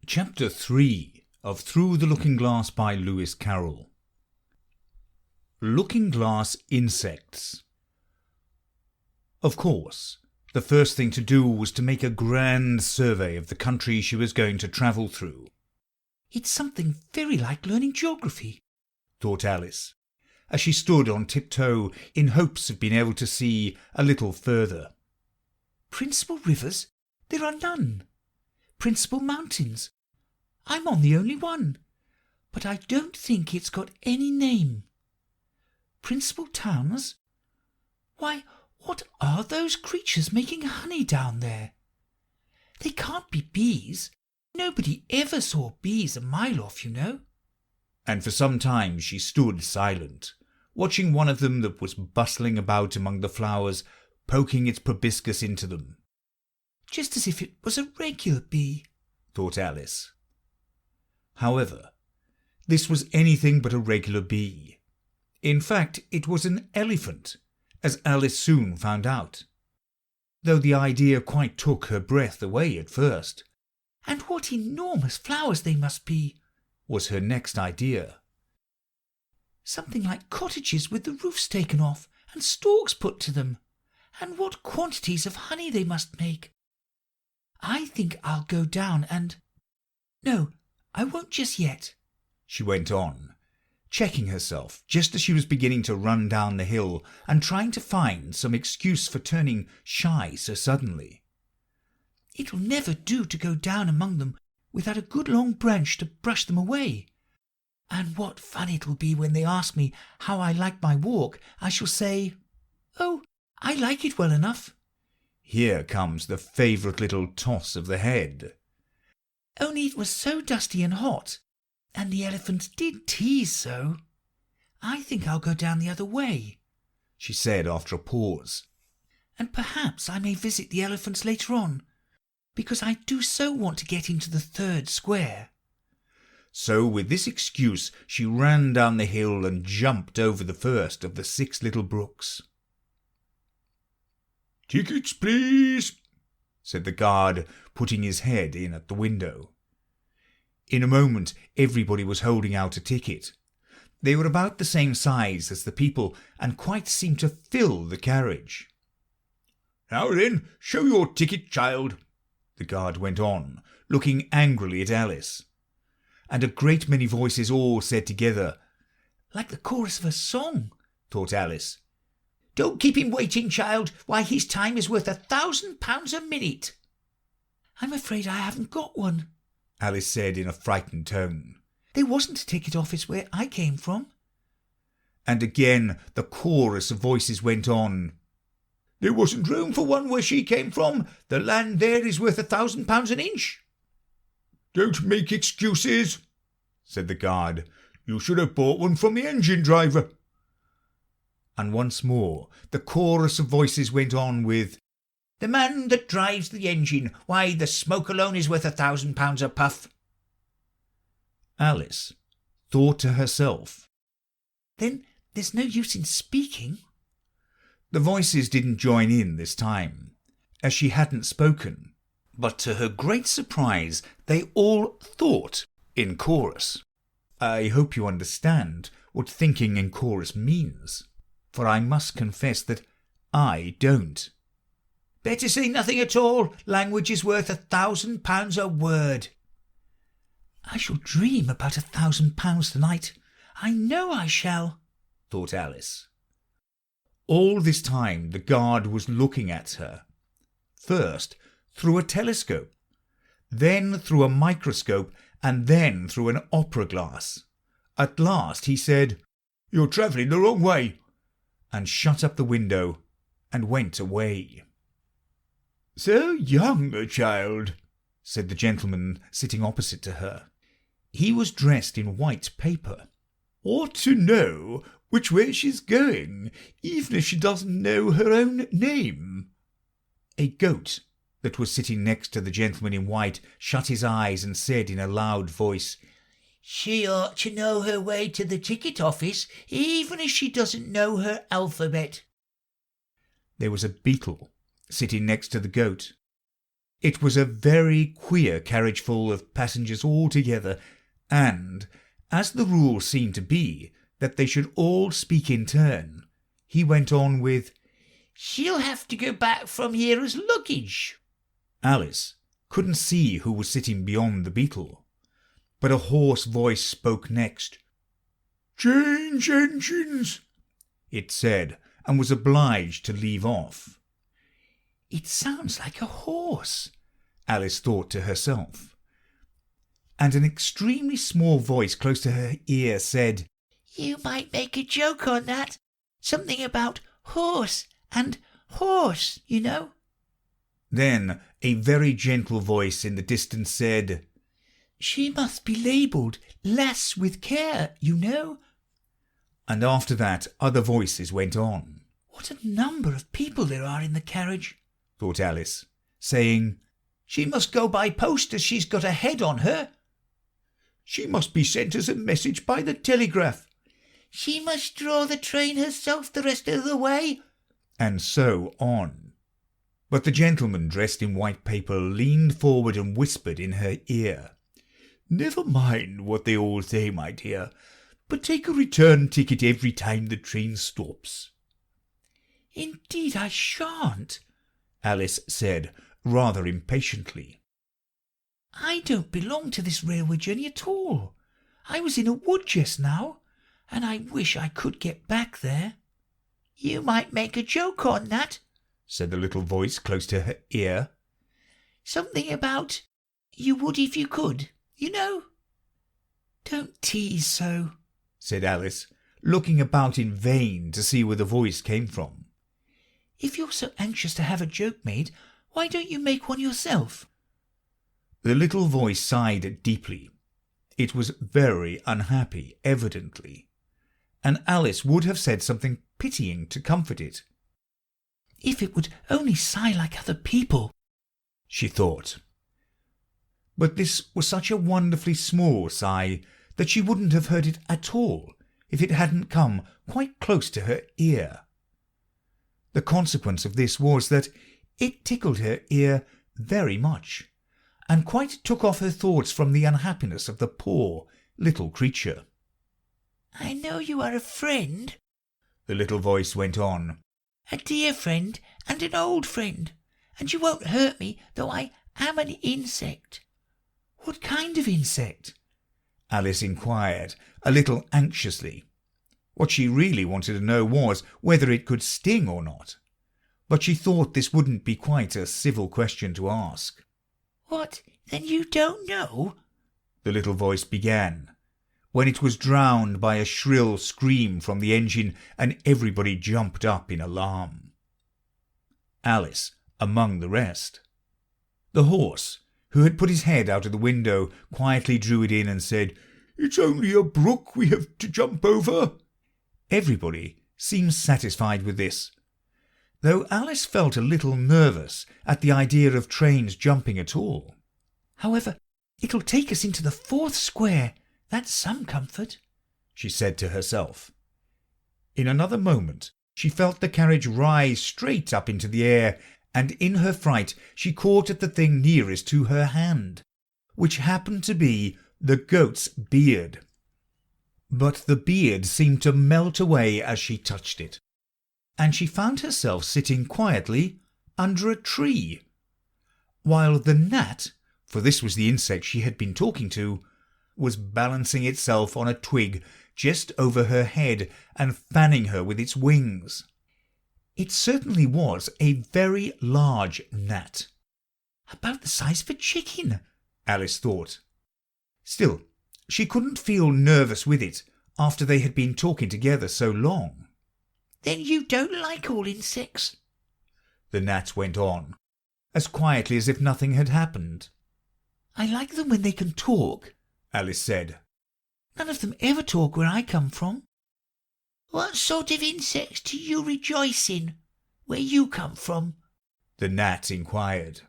Chapter 3 of Through the Looking Glass by Lewis Carroll. Looking glass insects. Of course, the first thing to do was to make a grand survey of the country she was going to travel through. "It's something very like learning geography," thought Alice, as she stood on tiptoe in hopes of being able to see a little further. "Principal rivers? There are none. Principal mountains? I'm on the only one, but I don't think it's got any name. Principal towns? Why, what are those creatures making honey down there? They can't be bees. Nobody ever saw bees a mile off, you know." And for some time she stood silent, watching one of them that was bustling about among the flowers, poking its proboscis into them. "Just as if it was a regular bee," thought Alice. However, this was anything but a regular bee. In fact, it was an elephant, as Alice soon found out, though the idea quite took her breath away at first. "And what enormous flowers they must be," was her next idea. "Something like cottages with the roofs taken off and stalks put to them. And what quantities of honey they must make. I think I'll go down and... No, I won't just yet," she went on, checking herself just as she was beginning to run down the hill and trying to find some excuse for turning shy so suddenly. "It'll never do to go down among them without a good long branch to brush them away. And what fun it'll be when they ask me how I like my walk. I shall say, 'Oh, I like it well enough.'" Here comes the favourite little toss of the head. only it was so dusty and hot, and the elephant did tease so. I think I'll go down the other way," she said after a pause. "and perhaps I may visit the elephants later on, because I do so want to get into the third square." So with this excuse she ran down the hill and jumped over the first of the 6 little brooks. "Tickets, please," said the guard, putting his head in at the window. In a moment everybody was holding out a ticket. They were about the same size as the people, and quite seemed to fill the carriage. "Now then, show your ticket, child," the guard went on, looking angrily at Alice. And a great many voices all said together, "Like the chorus of a song," thought Alice. "Don't keep him waiting, child. Why, his time is worth £1,000 a minute." "I'm afraid I haven't got one," Alice said in a frightened tone. "There wasn't a ticket office where I came from." And again the chorus of voices went on. "There wasn't room for one where she came from. The land there is worth £1,000 an inch." "Don't make excuses," said the guard. "You should have bought one from the engine driver." And once more the chorus of voices went on with, "The man that drives the engine, why, the smoke alone is worth £1,000 a puff." Alice thought to herself, "Then there's no use in speaking." The voices didn't join in this time, as she hadn't spoken, but to her great surprise they all thought in chorus. I hope you understand what thinking in chorus means, for I must confess that I don't. "Better say nothing at all. Language is worth £1,000 a word." "I shall dream about £1,000 tonight. I know I shall," thought Alice. All this time the guard was looking at her, first through a telescope, then through a microscope, and then through an opera glass. At last he said, "You're travelling the wrong way," and shut up the window and went away. "So young a child," said the gentleman sitting opposite to her. He was dressed in white paper. "Ought to know which way she's going, even if she doesn't know her own name." A goat that was sitting next to the gentleman in white shut his eyes and said in a loud voice, "She ought to know her way to the ticket office, even if she doesn't know her alphabet." There was a beetle sitting next to the goat. It was a very queer carriage full of passengers all together, and, as the rule seemed to be that they should all speak in turn, he went on with, "She'll have to go back from here as luggage." Alice couldn't see who was sitting beyond the beetle, but a hoarse voice spoke next. "Change engines," it said, and was obliged to leave off. "It sounds like a horse," Alice thought to herself. And an extremely small voice close to her ear said, "You might make a joke on that. Something about horse and horse, you know." Then a very gentle voice in the distance said, "She must be labelled Lass with Care, you know." And after that other voices went on. "What a number of people there are in the carriage," thought Alice, saying, "She must go by post as she's got a head on her." "She must be sent as a message by the telegraph." "She must draw the train herself the rest of the way." And so on. But the gentleman dressed in white paper leaned forward and whispered in her ear, "Never mind what they all say, my dear, but take a return ticket every time the train stops." "Indeed I shan't," Alice said, rather impatiently. "I don't belong to this railway journey at all. I was in a wood just now, and I wish I could get back there." "You might make a joke on that," said the little voice close to her ear. "Something about you would if you could, you know." "Don't tease so," said Alice, looking about in vain to see where the voice came from. "If you're so anxious to have a joke made, why don't you make one yourself?" The little voice sighed deeply. It was very unhappy, evidently, and Alice would have said something pitying to comfort it. If it would only sigh like other people, she thought. But this was such a wonderfully small sigh that she wouldn't have heard it at all if it hadn't come quite close to her ear. The consequence of this was that it tickled her ear very much, and quite took off her thoughts from the unhappiness of the poor little creature. "I know you are a friend," the little voice went on, "a dear friend and an old friend, and you won't hurt me, though I am an insect." "What kind of insect?" Alice inquired, a little anxiously. What she really wanted to know was whether it could sting or not, but she thought this wouldn't be quite a civil question to ask. "What, then you don't know?" the little voice began, when it was drowned by a shrill scream from the engine, and everybody jumped up in alarm. Alice among the rest. The horse, who had put his head out of the window, quietly drew it in and said, "It's only a brook we have to jump over." Everybody seemed satisfied with this, though Alice felt a little nervous at the idea of trains jumping at all. "However, it'll take us into the 4th square. That's some comfort," she said to herself. In another moment she felt the carriage rise straight up into the air, and in her fright she caught at the thing nearest to her hand, which happened to be the goat's beard. But the beard seemed to melt away as she touched it, and she found herself sitting quietly under a tree, while the gnat, for this was the insect she had been talking to, was balancing itself on a twig just over her head and fanning her with its wings. It certainly was a very large gnat. "About the size of a chicken," Alice thought. Still, she couldn't feel nervous with it after they had been talking together so long. "Then you don't like all insects?" the gnat went on, as quietly as if nothing had happened. "I like them when they can talk," Alice said. "None of them ever talk where I come from." "What sort of insects do you rejoice in, where you come from?" the gnat inquired.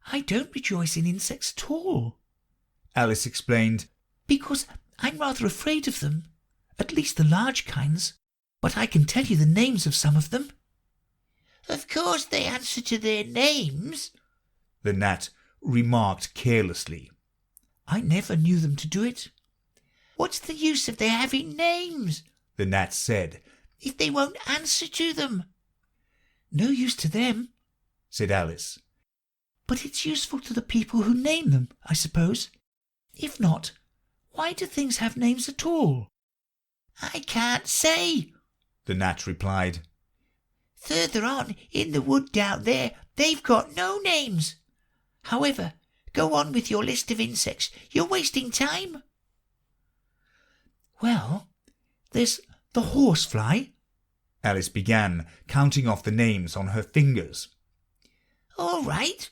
"I don't rejoice in insects at all," Alice explained, "because I'm rather afraid of them, at least the large kinds, but I can tell you the names of some of them." "Of course they answer to their names," the gnat remarked carelessly. "I never knew them to do it." "What's the use of their having names," the gnat said, "if they won't answer to them?" "No use to them," said Alice. "but it's useful to the people who name them, I suppose. If not, why do things have names at all?" "I can't say," the gnat replied. "Further on in the wood down there, they've got no names. However, go on with your list of insects. You're wasting time." "Well, there's the horsefly," Alice began, counting off the names on her fingers. "All right,"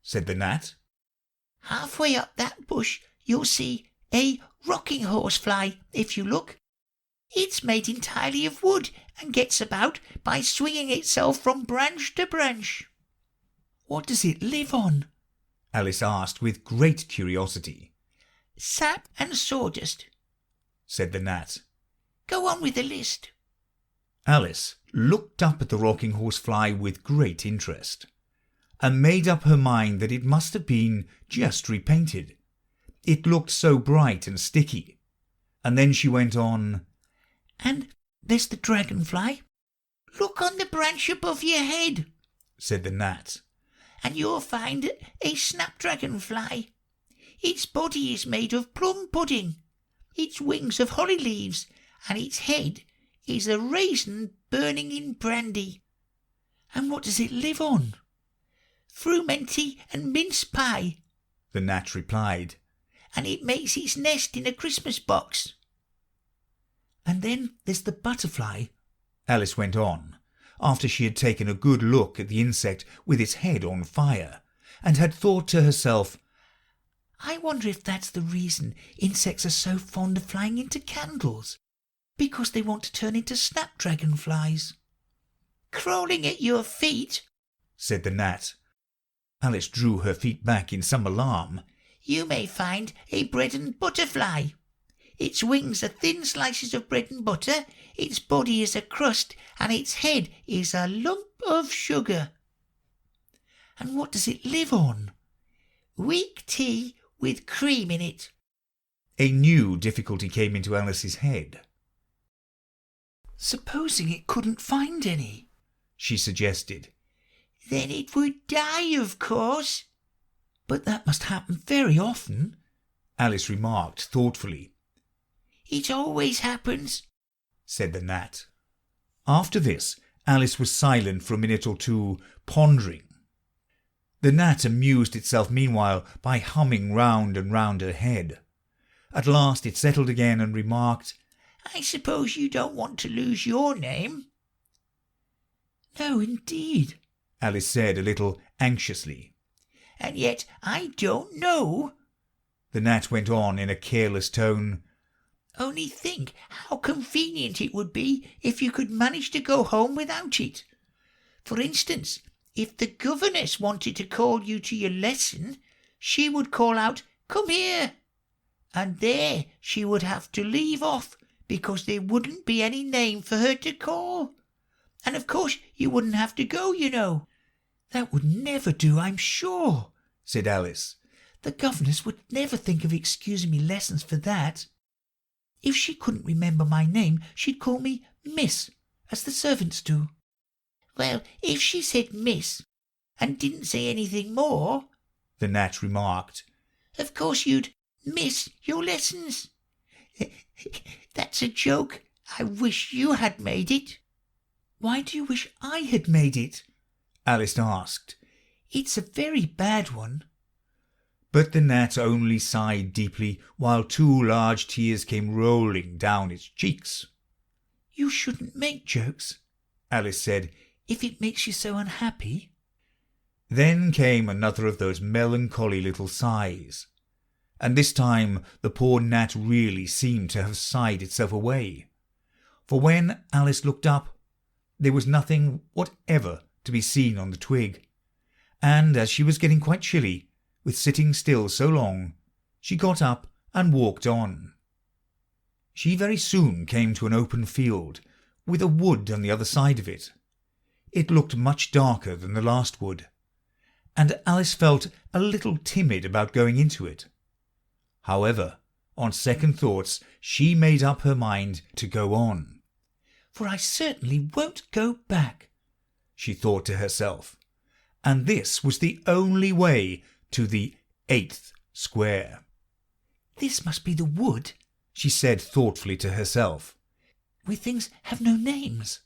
said the gnat. "Halfway up that bush you'll see a rocking horsefly if you look. It's made entirely of wood and gets about by swinging itself from branch to branch." "What does it live on?" Alice asked with great curiosity. "Sap and sawdust," said the gnat. "Go on with the list." Alice looked up at the rocking horsefly with great interest, and made up her mind that it must have been just repainted. It looked so bright and sticky. And then she went on, "And there's the dragonfly." "Look on the branch above your head," said the gnat. "and you'll find a snapdragon fly. Its body is made of plum pudding, its wings of holly leaves, and its head is a raisin burning in brandy." "And what does it live on?" "Frumenty and mince pie," the gnat replied. "and it makes its nest in a Christmas box." "And then there's the butterfly," Alice went on, after she had taken a good look at the insect with its head on fire, and had thought to herself, I wonder if that's the reason insects are so fond of flying into candles, because they want to turn into snapdragon flies. Crawling at your feet, said the gnat. Alice drew her feet back in some alarm. You may find a bread and butter fly. Its wings are thin slices of bread and butter, its body is a crust, and its head is a lump of sugar. And what does it live on? Weak tea with cream in it. A new difficulty came into Alice's head. Supposing it couldn't find any, she suggested. Then it would die, of course. But that must happen very often, Alice remarked thoughtfully. It always happens, said the gnat. After this, Alice was silent for a minute or two, pondering. The gnat amused itself meanwhile by humming round and round her head. At last it settled again and remarked, I suppose you don't want to lose your name? No, indeed, Alice said a little anxiously. And yet I don't know, the gnat went on in a careless tone. Only think how convenient it would be if you could manage to go home without it. For instance, if the governess wanted to call you to your lesson, she would call out, Come here! And there she would have to leave off, because there wouldn't be any name for her to call. And of course you wouldn't have to go, you know. That would never do, I'm sure, said Alice. The governess would never think of excusing me lessons for that. If she couldn't remember my name, she'd call me Miss, as the servants do. Well, if she said Miss, and didn't say anything more, the gnat remarked, of course you'd miss your lessons. That's a joke. I wish you had made it. Why do you wish I had made it? Alice asked. It's a very bad one. But the gnat only sighed deeply, while two large tears came rolling down its cheeks. You shouldn't make jokes, Alice said, if it makes you so unhappy. Then came another of those melancholy little sighs, and this time the poor gnat really seemed to have sighed itself away, for when Alice looked up, there was nothing whatever to be seen on the twig, and as she was getting quite chilly with sitting still so long, she got up and walked on. She very soon came to an open field, with a wood on the other side of it. It looked much darker than the last wood, and Alice felt a little timid about going into it. However, on second thoughts, she made up her mind to go on. For I certainly won't go back, she thought to herself, and this was the only way to the 8th square. This must be the wood, she said thoughtfully to herself, where things have no names.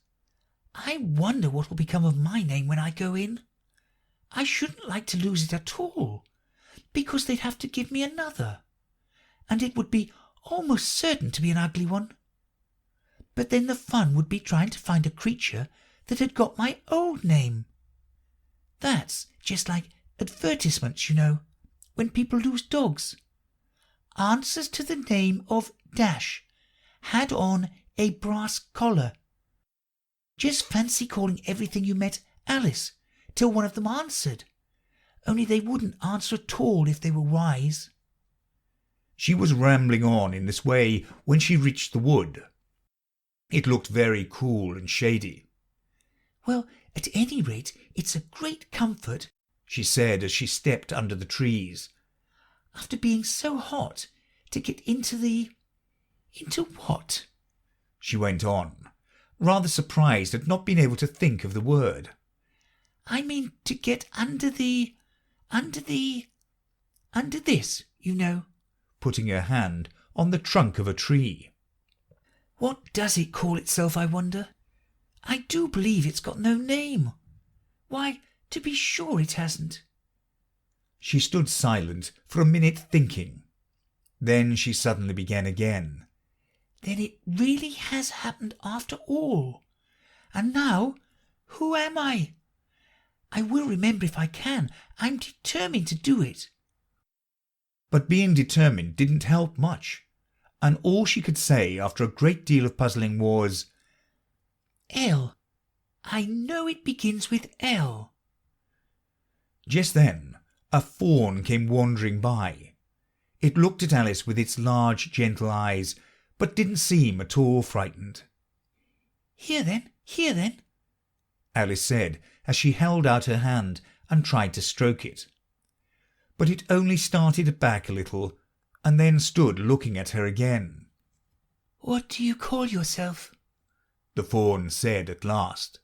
I wonder what will become of my name when I go in. I shouldn't like to lose it at all, because they'd have to give me another, and it would be almost certain to be an ugly one. But then the fun would be trying to find a creature that had got my old name. That's just like advertisements, you know, when people lose dogs. Answers to the name of Dash had on a brass collar. Just fancy calling everything you met Alice till one of them answered, only they wouldn't answer at all if they were wise. She was rambling on in this way when she reached the wood. It looked very cool and shady. Well, at any rate, it's a great comfort, she said as she stepped under the trees. After being so hot, to get into what? She went on, rather surprised at not being able to think of the word. I mean to get under this, you know, putting her hand on the trunk of a tree. What does it call itself, I wonder? I do believe it's got no name. Why, to be sure it hasn't. She stood silent for a minute thinking. Then she suddenly began again. Then it really has happened after all. And now, who am I? I will remember if I can. I'm determined to do it. But being determined didn't help much, and all she could say after a great deal of puzzling was, L. I know it begins with L. Just then a fawn came wandering by. It looked at Alice with its large, gentle eyes, but didn't seem at all frightened. Here then, Alice said as she held out her hand and tried to stroke it. But it only started back a little and then stood looking at her again. What do you call yourself? The fawn said at last.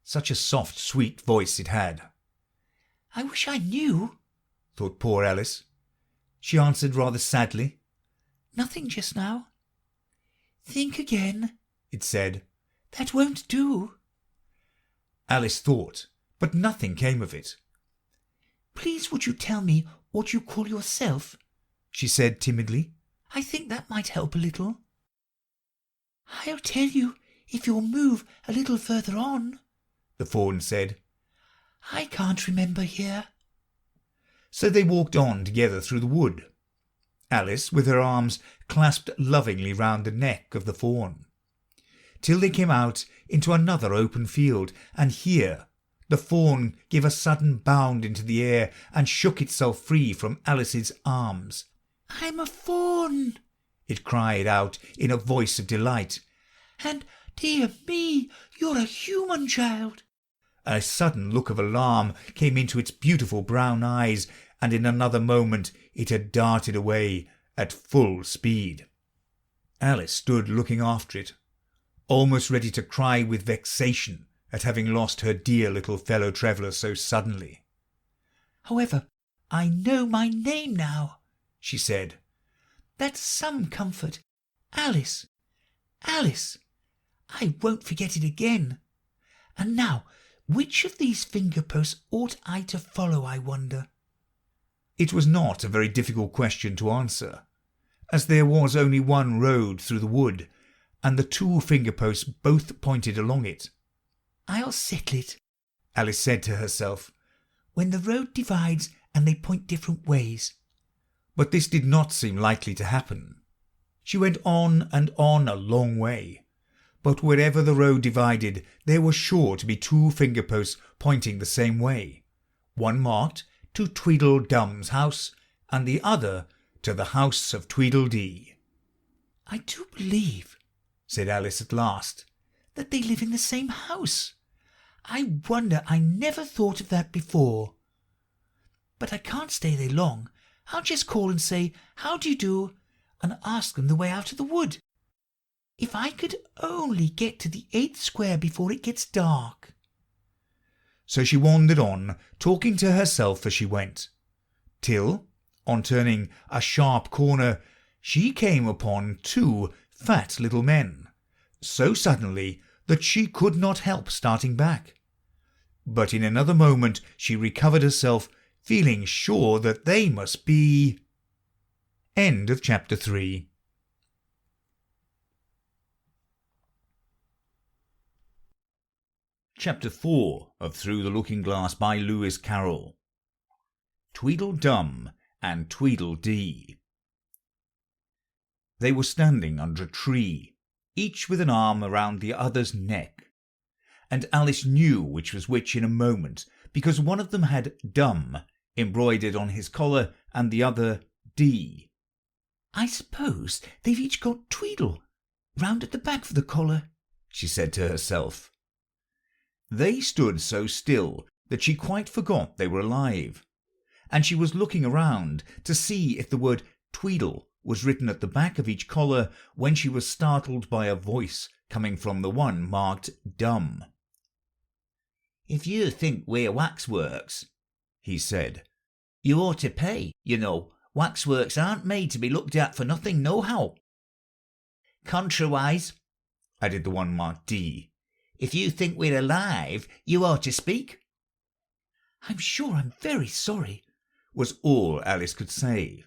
Such a soft, sweet voice it had. I wish I knew, thought poor Alice. She answered rather sadly. Nothing just now. Think again, it said. That won't do. Alice thought, but nothing came of it. Please would you tell me what you call yourself? She said timidly. I think that might help a little. I'll tell you if you'll move a little further on, the fawn said. I can't remember here. So they walked on together through the wood, Alice with her arms clasped lovingly round the neck of the fawn, till they came out into another open field, and here the fawn gave a sudden bound into the air and shook itself free from Alice's arms. I'm a fawn, it cried out in a voice of delight. And, dear me, you're a human child. A sudden look of alarm came into its beautiful brown eyes, and in another moment it had darted away at full speed. Alice stood looking after it, almost ready to cry with vexation at having lost her dear little fellow traveller so suddenly. However, I know my name now, she said. That's some comfort. Alice, Alice, I won't forget it again. And now, which of these finger posts ought I to follow, I wonder? It was not a very difficult question to answer, as there was only one road through the wood, and the two finger posts both pointed along it. I'll settle it, Alice said to herself, when the road divides and they point different ways. But this did not seem likely to happen. She went on and on a long way, but wherever the road divided there were sure to be two finger posts pointing the same way, one marked to Tweedledum's house, and the other to the house of Tweedledee. I do believe, said Alice at last, that they live in the same house. I wonder I never thought of that before. But I can't stay there long. I'll just call and say, how do you do, and ask them the way out of the wood. If I could only get to the 8th square before it gets dark. So she wandered on, talking to herself as she went, till, on turning a sharp corner, she came upon two fat little men, so suddenly that she could not help starting back. But in another moment she recovered herself, feeling sure that they must be... End of chapter 3. Chapter 4 of Through the Looking Glass by Lewis Carroll. Tweedledum and Tweedledee. They were standing under a tree, each with an arm around the other's neck, and Alice knew which was which in a moment, because one of them had dumb embroidered on his collar and the other D. I suppose they've each got Tweedle round at the back of the collar, she said to herself. They stood so still that she quite forgot they were alive, and she was looking around to see if the word Tweedle was written at the back of each collar when she was startled by a voice coming from the one marked dumb. If you think we're waxworks, he said, you ought to pay, you know. Waxworks aren't made to be looked at for nothing nohow. Contrawise, added the one marked D, if you think we're alive, you ought to speak. I'm sure I'm very sorry, was all Alice could say,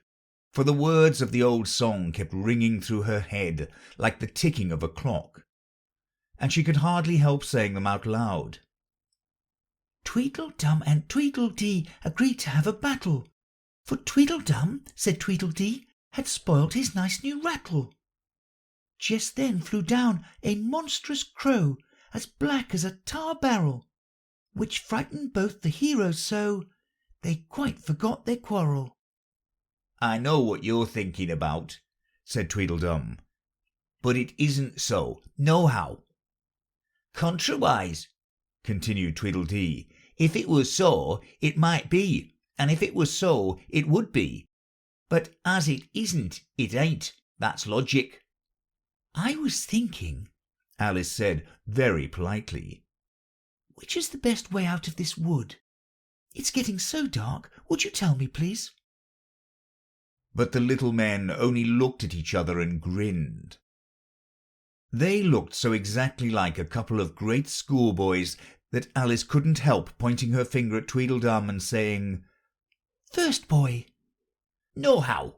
for the words of the old song kept ringing through her head like the ticking of a clock, and she could hardly help saying them out loud. Tweedledum and Tweedledee agreed to have a battle, for Tweedledum, said Tweedledee, had spoiled his nice new rattle. Just then flew down a monstrous crow, as black as a tar barrel, which frightened both the heroes so, they quite forgot their quarrel. "I know what you're thinking about," said Tweedledum, "but it isn't so, nohow." "Contrawise," continued Tweedledee, "if it was so, it might be, and if it was so, it would be. But as it isn't, it ain't. That's logic." "I was thinking," Alice said very politely, "which is the best way out of this wood? It's getting so dark. Would you tell me, please?" but the little men only looked at each other and grinned. They looked so exactly like a couple of great schoolboys that Alice couldn't help pointing her finger at Tweedledum and saying, "First boy." "Nohow!"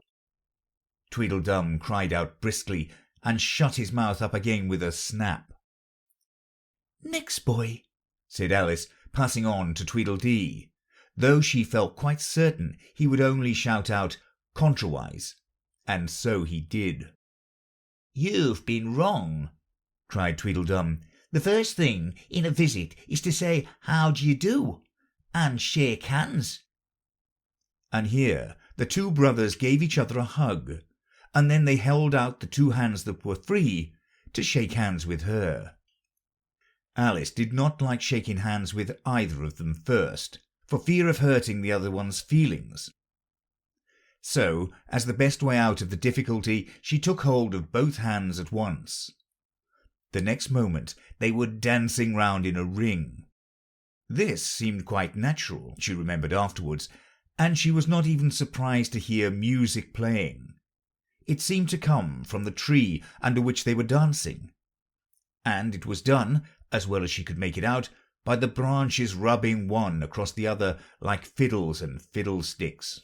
Tweedledum cried out briskly and shut his mouth up again with a snap. "Next boy," said Alice, passing on to Tweedledee, though she felt quite certain he would only shout out contrawise, and so he did. "You've been wrong," cried Tweedledum. "The first thing in a visit is to say how do you do, and shake hands." And here the two brothers gave each other a hug, and then they held out the two hands that were free to shake hands with her. Alice did not like shaking hands with either of them first, for fear of hurting the other one's feelings. So, as the best way out of the difficulty, she took hold of both hands at once. The next moment they were dancing round in a ring. This seemed quite natural, she remembered afterwards, and she was not even surprised to hear music playing. It seemed to come from the tree under which they were dancing, and it was done, as well as she could make it out, by the branches rubbing one across the other like fiddles and fiddlesticks.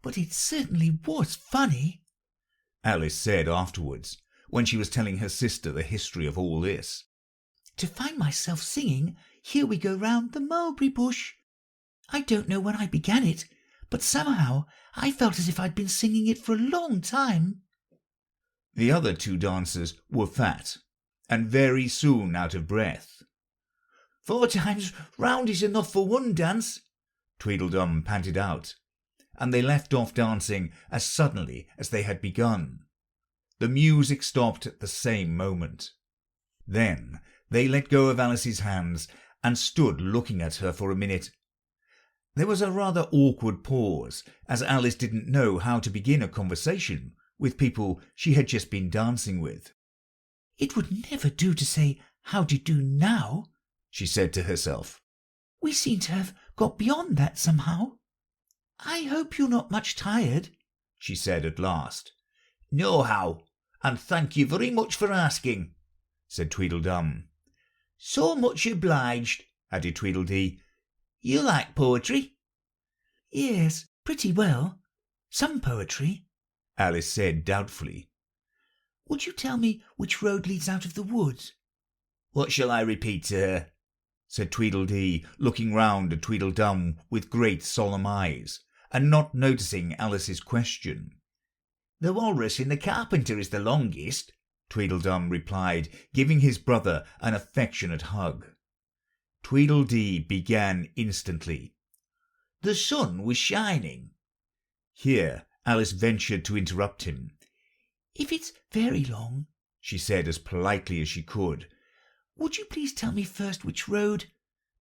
"But it certainly was funny," Alice said afterwards, when she was telling her sister the history of all this. "to find myself singing 'Here we go round the mulberry bush.' I don't know when I began it, but somehow I felt as if I'd been singing it for a long time." The other two dancers were fat, and very soon out of breath. "4 times round is enough for one dance," Tweedledum panted out, and they left off dancing as suddenly as they had begun. The music stopped at the same moment. Then they let go of Alice's hands and stood looking at her for a minute. There was a rather awkward pause, as Alice didn't know how to begin a conversation with people she had just been dancing with. "It would never do to say 'How do you do now?'" she said to herself. "We seem to have got beyond that somehow. I hope you're not much tired," she said at last. "Nohow, and thank you very much for asking," said Tweedledum. "So much obliged," added Tweedledee. "You like poetry?" "Yes, pretty well. Some poetry," Alice said doubtfully. "Would you tell me which road leads out of the woods?" "What shall I repeat to her?" said Tweedledee, looking round at Tweedledum with great solemn eyes, and not noticing Alice's question. "The Walrus in the Carpenter is the longest," Tweedledum replied, giving his brother an affectionate hug. Tweedledee began instantly. "The sun was shining." Here Alice ventured to interrupt him. "If it's very long," she said as politely as she could, "would you please tell me first which road—"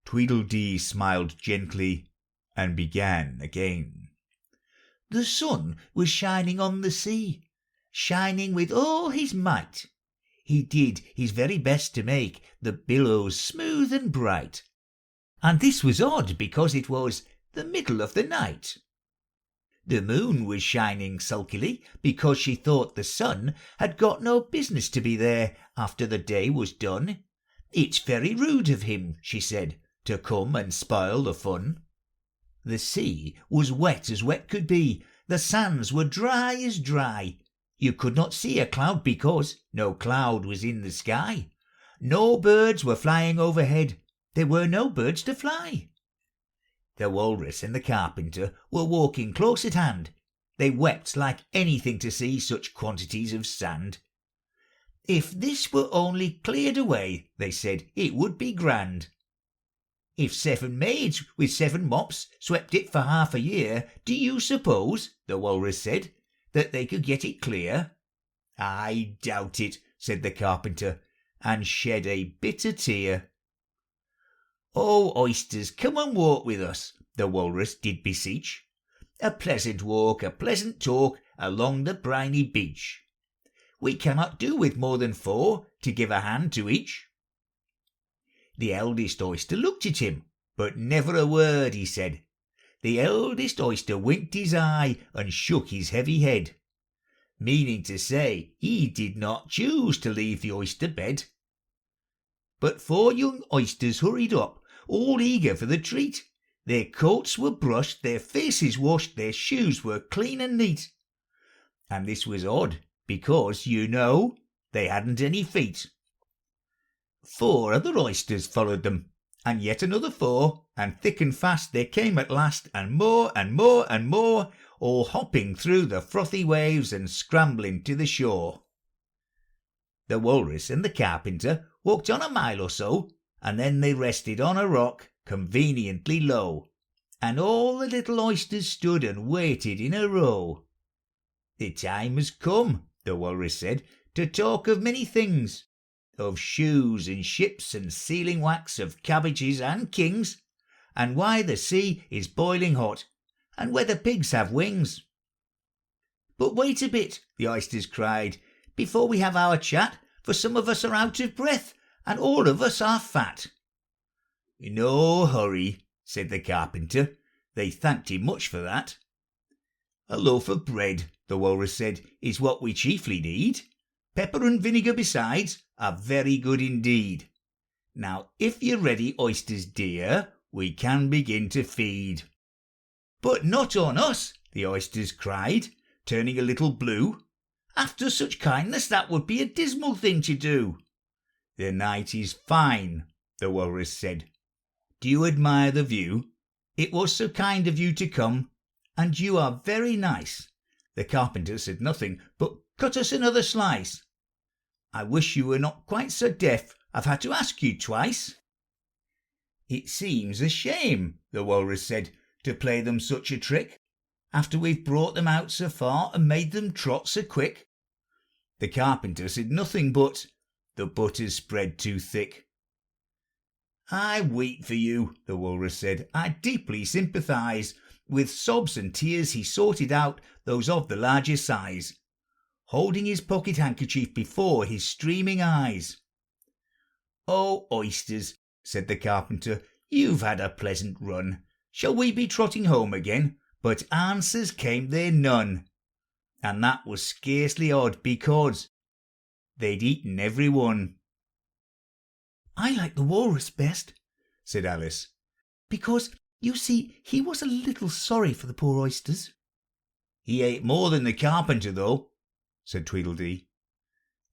Tweedledee smiled gently and began again. "The sun was shining on the sea, shining with all his might. He did his very best to make the billows smooth and bright. And this was odd because it was the middle of the night. The moon was shining sulkily because she thought the sun had got no business to be there after the day was done. It's very rude of him, she said, to come and spoil the fun. The sea was wet as wet could be. The sands were dry as dry. You could not see a cloud because no cloud was in the sky. No birds were flying overhead. there were no birds to fly. The Walrus and the Carpenter were walking close at hand. They wept like anything to see such quantities of sand. If this were only cleared away, they said, it would be grand. If 7 maids with 7 mops swept it for half a year, do you suppose, the Walrus said, that they could get it clear? I doubt it, said the Carpenter, and shed a bitter tear. Oh, oysters, come and walk with us, the Walrus did beseech. A pleasant walk, a pleasant talk, along the briny beach. We cannot do with more than 4 to give a hand to each. The eldest oyster looked at him, but never a word he said. The eldest oyster winked his eye and shook his heavy head, meaning to say he did not choose to leave the oyster bed. But 4 young oysters hurried up, all eager for the treat. Their coats were brushed, their faces washed, their shoes were clean and neat. And this was odd, because, you know, they hadn't any feet. 4 other oysters followed them, and yet another 4, and thick and fast they came at last, and more and more and more, all hopping through the frothy waves and scrambling to the shore. The Walrus and the Carpenter walked on a mile or so, and then they rested on a rock conveniently low, and all the little oysters stood and waited in a row. The time has come, the Walrus said, to talk of many things, of shoes and ships and sealing wax, of cabbages and kings, and why the sea is boiling hot, and whether pigs have wings. But wait a bit, the oysters cried, before we have our chat, for some of us are out of breath, and all of us are fat. No hurry, said the Carpenter. They thanked him much for that. A loaf of bread, the Walrus said, is what we chiefly need. Pepper and vinegar besides are very good indeed. Now, if you're ready, oysters dear, we can begin to feed. But not on us, the oysters cried, turning a little blue. After such kindness, that would be a dismal thing to do. The night is fine, the Walrus said. Do you admire the view? It was so kind of you to come, and you are very nice. The Carpenter said nothing, but cut us another slice. I wish you were not quite so deaf. I've had to ask you twice. It seems a shame, the Walrus said, to play them such a trick, after we've brought them out so far and made them trot so quick. The Carpenter said nothing, but the butter's spread too thick. I weep for you, the Walrus said. I deeply sympathise. With sobs and tears he sorted out those of the larger size, holding his pocket handkerchief before his streaming eyes. Oh, oysters, said the Carpenter, you've had a pleasant run. Shall we be trotting home again? But answers came there none, and that was scarcely odd, because they'd eaten every one. I like the Walrus best, said Alice, because, you see, he was a little sorry for the poor oysters. He ate more than the Carpenter, though, said Tweedledee.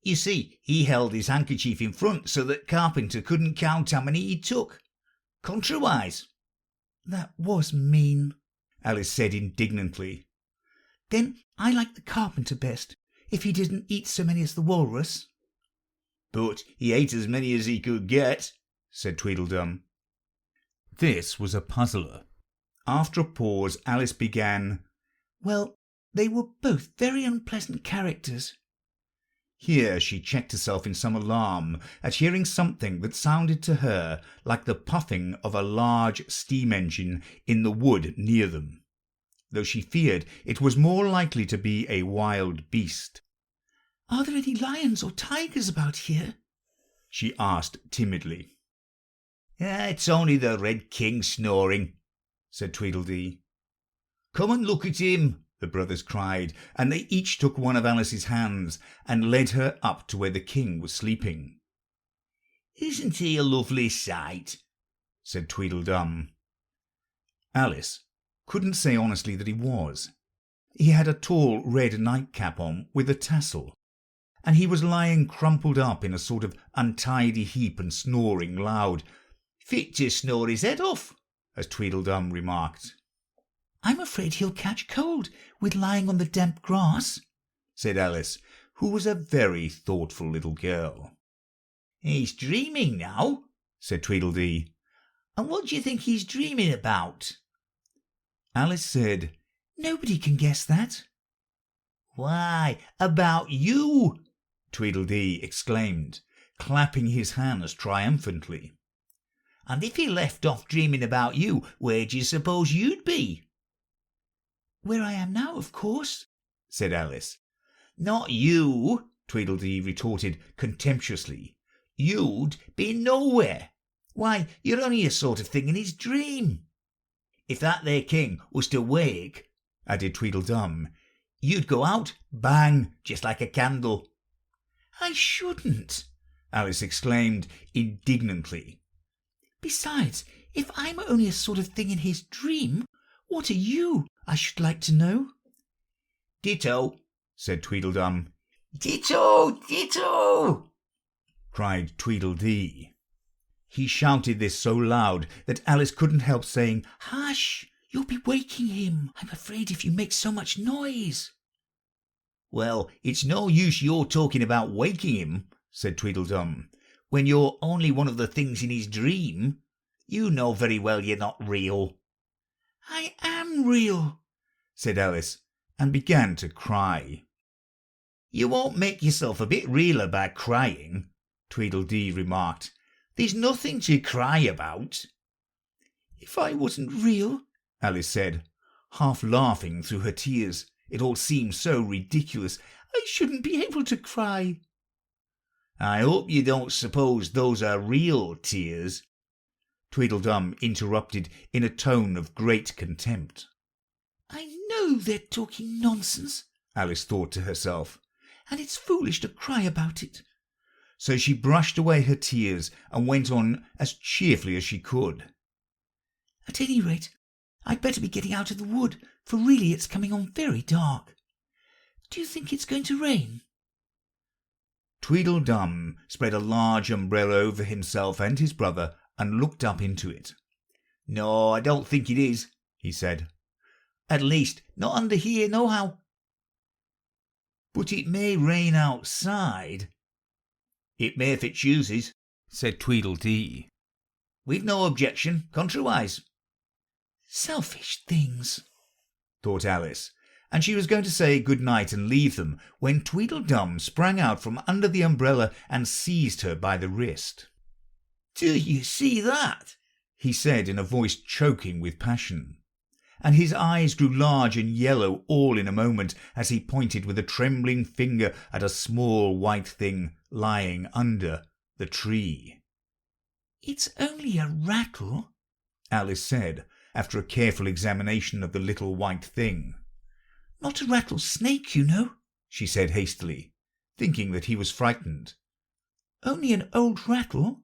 You see, he held his handkerchief in front so that Carpenter couldn't count how many he took, contrawise. That was mean, Alice said indignantly. Then I like the Carpenter best, if he didn't eat so many as the Walrus. But he ate as many as he could get, said Tweedledum. This was a puzzler. After a pause, Alice began, Well, they were both very unpleasant characters. Here she checked herself in some alarm at hearing something that sounded to her like the puffing of a large steam engine in the wood near them, though she feared it was more likely to be a wild beast. Are there any lions or tigers about here? She asked timidly. It's only the Red King snoring, said Tweedledee. Come and look at him, the brothers cried, and they each took one of Alice's hands and led her up to where the king was sleeping. Isn't he a lovely sight? said Tweedledum. Alice couldn't say honestly that he was. He had a tall red nightcap on with a tassel, and he was lying crumpled up in a sort of untidy heap and snoring loud. Fit to snore his head off, as Tweedledum remarked. I'm afraid he'll catch cold with lying on the damp grass, said Alice, who was a very thoughtful little girl. He's dreaming now, said Tweedledee. And what do you think he's dreaming about? Alice said, Nobody can guess that. Why, about you, Tweedledee exclaimed, clapping his hands triumphantly. And if he left off dreaming about you, where do you suppose you'd be? Where I am now, of course, said Alice. Not you, Tweedledee retorted contemptuously. You'd be nowhere. Why, you're only a sort of thing in his dream. If that there king was to wake, added Tweedledum, you'd go out, bang, just like a candle. I shouldn't, Alice exclaimed indignantly. Besides, if I'm only a sort of thing in his dream, what are you, I should like to know? Ditto, said Tweedledum. Ditto, ditto, cried Tweedledee. He shouted this so loud that Alice couldn't help saying, Hush, you'll be waking him. I'm afraid if you make so much noise. Well, it's no use your talking about waking him, said Tweedledum, when you're only one of the things in his dream. You know very well you're not real. I am real, said Alice, and began to cry. You won't make yourself a bit realer by crying, Tweedledee remarked. There's nothing to cry about. If I wasn't real, Alice said, half laughing through her tears. It all seemed so ridiculous. I shouldn't be able to cry. I hope you don't suppose those are real tears, Tweedledum interrupted in a tone of great contempt. I know they're talking nonsense, Alice thought to herself, and it's foolish to cry about it. So she brushed away her tears and went on as cheerfully as she could. At any rate, I'd better be getting out of the wood, for really it's coming on very dark. Do you think it's going to rain? Tweedledum spread a large umbrella over himself and his brother and looked up into it. No, I don't think it is, he said. At least, not under here, nohow. But it may rain outside. It may if it chooses, said Tweedledee. We've no objection, contrariwise. Selfish things, thought Alice, and she was going to say good night and leave them when Tweedledum sprang out from under the umbrella and seized her by the wrist. Do you see that? He said in a voice choking with passion, and his eyes grew large and yellow all in a moment as he pointed with a trembling finger at a small white thing lying under the tree. It's only a rattle, Alice said, after a careful examination of the little white thing. Not a rattlesnake, you know, she said hastily, thinking that he was frightened. Only an old rattle,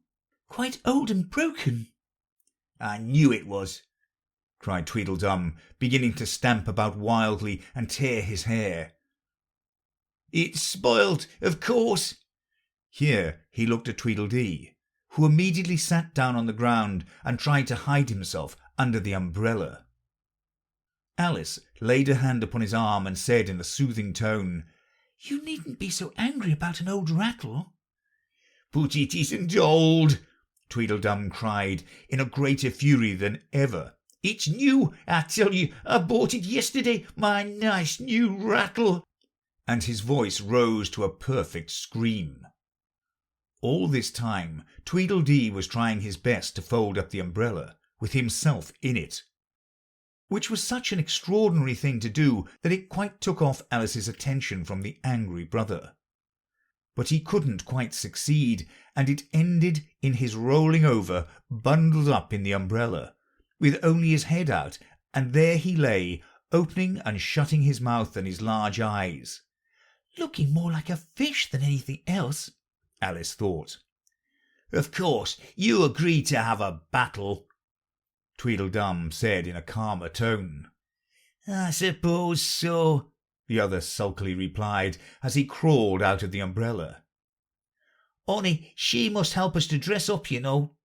quite old and broken. I knew it was, cried Tweedledum, beginning to stamp about wildly and tear his hair. It's spoilt, of course. Here he looked at Tweedledee, who immediately sat down on the ground and tried to hide himself under the umbrella. Alice laid her hand upon his arm and said in a soothing tone, You needn't be so angry about an old rattle. But it isn't old, Tweedledum cried in a greater fury than ever. It's new, I tell you. I bought it yesterday, my nice new rattle. And his voice rose to a perfect scream. All this time Tweedledee was trying his best to fold up the umbrella with himself in it, which was such an extraordinary thing to do that it quite took off Alice's attention from the angry brother. But he couldn't quite succeed, and it ended in his rolling over, bundled up in the umbrella, with only his head out, and there he lay, opening and shutting his mouth and his large eyes. Looking more like a fish than anything else, Alice thought. Of course, you agreed to have a battle, Tweedledum said in a calmer tone. I suppose so, the other sulkily replied as he crawled out of the umbrella. Only she must help us to dress up, you know.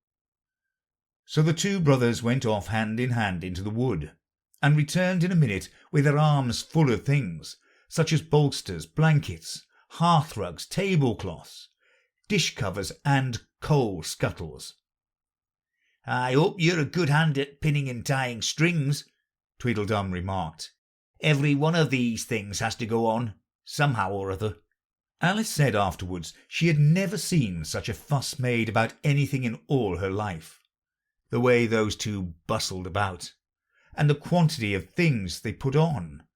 So the two brothers went off hand in hand into the wood, and returned in a minute with their arms full of things, such as bolsters, blankets, hearthrugs, tablecloths, dish covers, and coal scuttles. "I hope you're a good hand at pinning and tying strings," Tweedledum remarked. "Every one of these things has to go on, somehow or other." Alice said afterwards she had never seen such a fuss made about anything in all her life. The way those two bustled about, and the quantity of things they put on,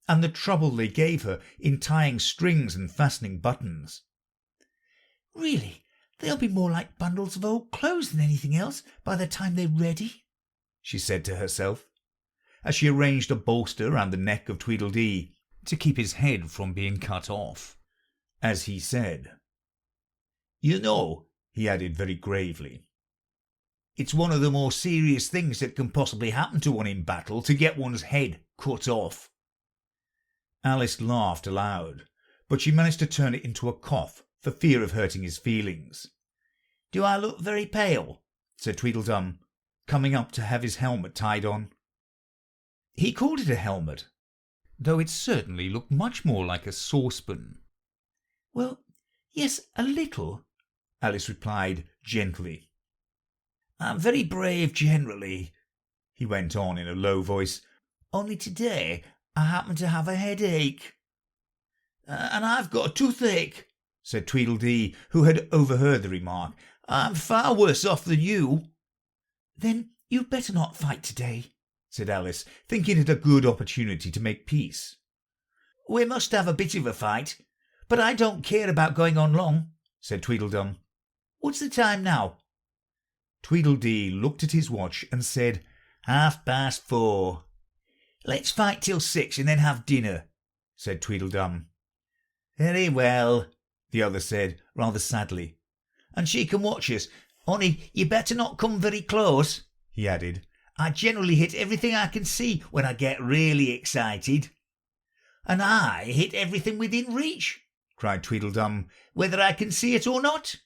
and the trouble they gave her in tying strings and fastening buttons. "Really, they'll be more like bundles of old clothes than anything else by the time they're ready," she said to herself, as she arranged a bolster round the neck of Tweedledee to keep his head from being cut off. As he said, "You know," he added very gravely, "it's one of the more serious things that can possibly happen to one in battle to get one's head cut off." Alice laughed aloud, but she managed to turn it into a cough for fear of hurting his feelings. "Do I look very pale?" said Tweedledum, coming up to have his helmet tied on. He called it a helmet, though it certainly looked much more like a saucepan. "Well, yes, a little," Alice replied gently. "I'm very brave generally," he went on in a low voice, "only today I happen to have a headache. And I've got a toothache," said Tweedledee, who had overheard the remark. "I'm far worse off than you." "Then you'd better not fight today," said Alice, thinking it a good opportunity to make peace. "We must have a bit of a fight, but I don't care about going on long," said Tweedledum. "What's the time now?" Tweedledee looked at his watch and said, 4:30. "Let's fight till 6 and then have dinner," said Tweedledum. "Very well," the other said, rather sadly. "And she can watch us, only you better not come very close," he added. "I generally hit everything I can see when I get really excited." "And I hit everything within reach," cried Tweedledum, "whether I can see it or not."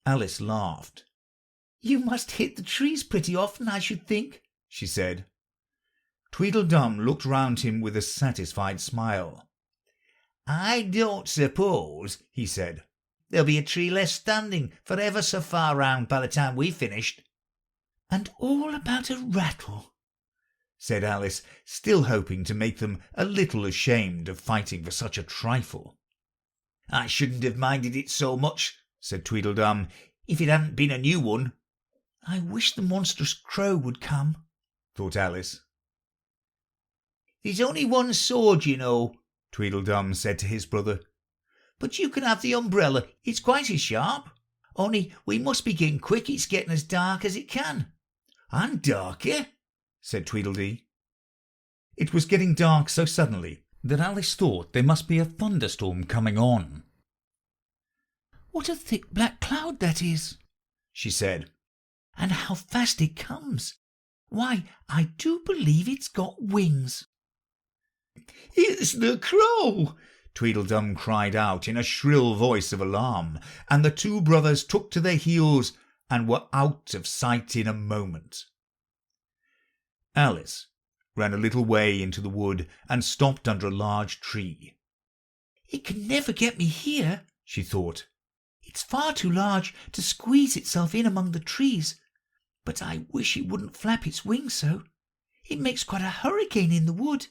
Alice laughed. "You must hit the trees pretty often, I should think," she said. Tweedledum looked round him with a satisfied smile. "I don't suppose," he said, "there'll be a tree left standing for ever so far round by the time we've finished." "And all about a rattle," said Alice, still hoping to make them a little ashamed of fighting for such a trifle. "I shouldn't have minded it so much," said Tweedledum, "if it hadn't been a new one." "I wish the monstrous crow would come," thought Alice. "There's only one sword, you know," Tweedledum said to his brother. "But you can have the umbrella, it's quite as sharp. Only we must begin quick, it's getting as dark as it can." "And darker," said Tweedledee. It was getting dark so suddenly that Alice thought there must be a thunderstorm coming on. "What a thick black cloud that is," she said. "And how fast it comes! Why, I do believe it's got wings." "It's the crow!" Tweedledum cried out in a shrill voice of alarm, and the two brothers took to their heels and were out of sight in a moment. Alice ran a little way into the wood and stopped under a large tree. "It can never get me here," she thought. "It's far too large to squeeze itself in among the trees, but I wish it wouldn't flap its wings so. It makes quite a hurricane in the wood.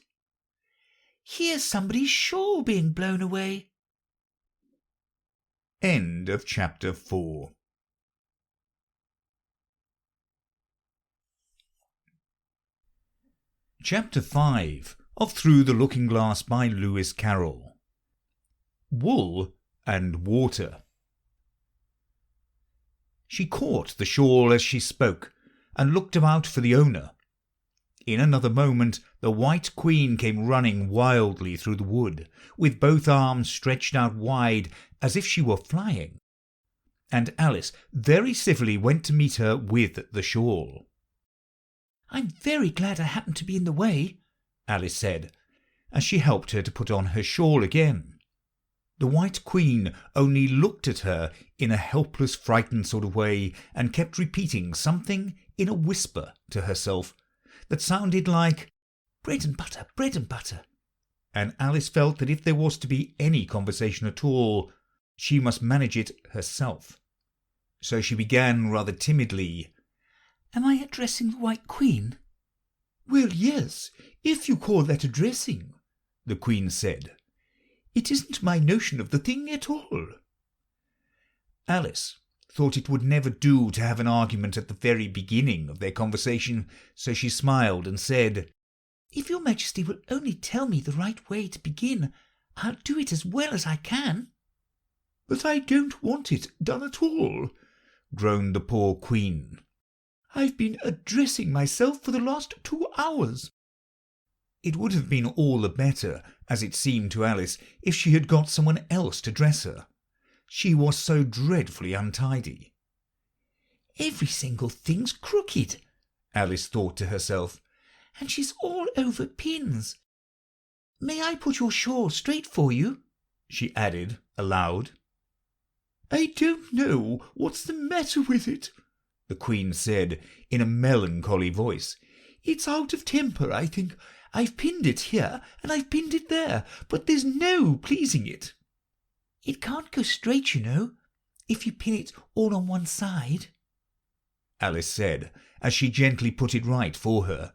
Here's somebody's shawl being blown away." End of chapter 4. Chapter 5 of Through the Looking Glass by Lewis Carroll. Wool and Water. She caught the shawl as she spoke, and looked about for the owner. In another moment the White Queen came running wildly through the wood, with both arms stretched out wide as if she were flying, and Alice very civilly went to meet her with the shawl. "I'm very glad I happened to be in the way," Alice said, as she helped her to put on her shawl again. The White Queen only looked at her in a helpless, frightened sort of way, and kept repeating something in a whisper to herself that sounded like bread and butter, bread and butter. And Alice felt that if there was to be any conversation at all, she must manage it herself. So she began rather timidly. Am I addressing the White Queen? Well, yes, if you call that addressing, the Queen said. It isn't my notion of the thing at all. Alice thought it would never do to have an argument at the very beginning of their conversation, so she smiled and said, If your Majesty will only tell me the right way to begin, I'll do it as well as I can. But I don't want it done at all, groaned the poor Queen. I've been addressing myself for the last 2 hours. It would have been all the better, as it seemed to Alice, if she had got someone else to dress her. She was so dreadfully untidy. Every single thing's crooked, Alice thought to herself, and she's all over pins. May I put your shawl straight for you? She added aloud. I don't know what's the matter with it, the Queen said in a melancholy voice. It's out of temper, I think. I've pinned it here and I've pinned it there, but there's no pleasing it. It can't go straight, you know, if you pin it all on one side, Alice said, as she gently put it right for her.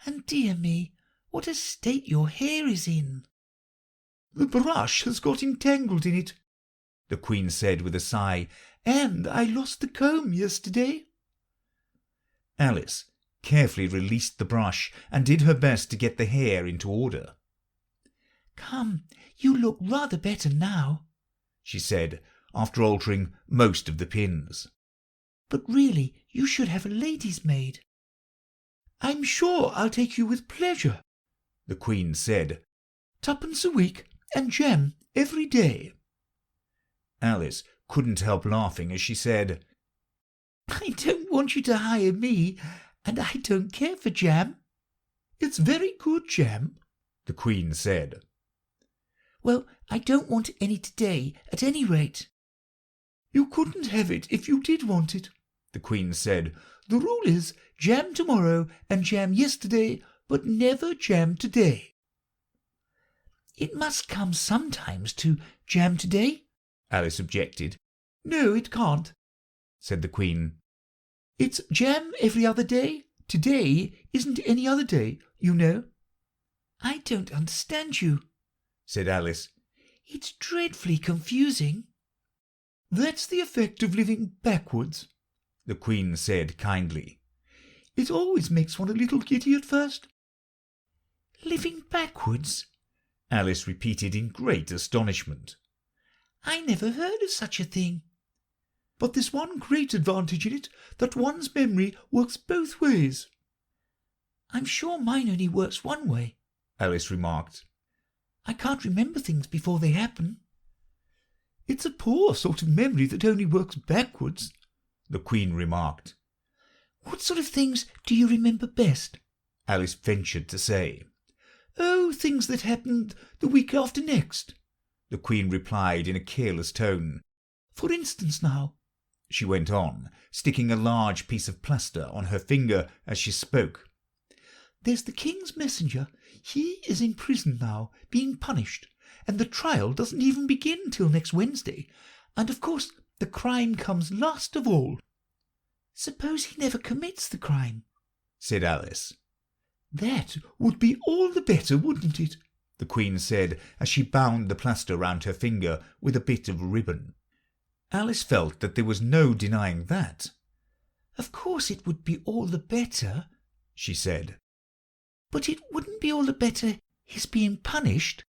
And dear me, what a state your hair is in. The brush has got entangled in it, the Queen said with a sigh, and I lost the comb yesterday. Alice carefully released the brush and did her best to get the hair into order. Come, you look rather better now, she said, after altering most of the pins. But really, you should have a lady's maid. I'm sure I'll take you with pleasure, the Queen said. 2pence a week and jam every day. Alice couldn't help laughing as she said, I don't want you to hire me, and I don't care for jam. It's very good jam, the Queen said. Well, I don't want any today, at any rate. You couldn't have it if you did want it, the Queen said. The rule is jam tomorrow and jam yesterday, but never jam today. It must come sometimes to jam today, Alice objected. No, it can't, said the Queen. It's jam every other day. Today isn't any other day, you know. I don't understand you, said Alice. It's dreadfully confusing. That's the effect of living backwards, the Queen said kindly. It always makes one a little giddy at first. Living backwards? Alice repeated in great astonishment. I never heard of such a thing. But there's one great advantage in it, that one's memory works both ways. I'm sure mine only works one way, Alice remarked. I can't remember things before they happen. It's a poor sort of memory that only works backwards, the Queen remarked. What sort of things do you remember best? Alice ventured to say. Oh, things that happened the week after next, the Queen replied in a careless tone. For instance now, she went on, sticking a large piece of plaster on her finger as she spoke. There's the King's messenger. He is in prison now, being punished, and the trial doesn't even begin till next Wednesday, and of course the crime comes last of all. Suppose he never commits the crime, said Alice. That would be all the better, wouldn't it? The Queen said as she bound the plaster round her finger with a bit of ribbon. Alice felt that there was no denying that. Of course it would be all the better, she said. But it wouldn't be all the better his being punished.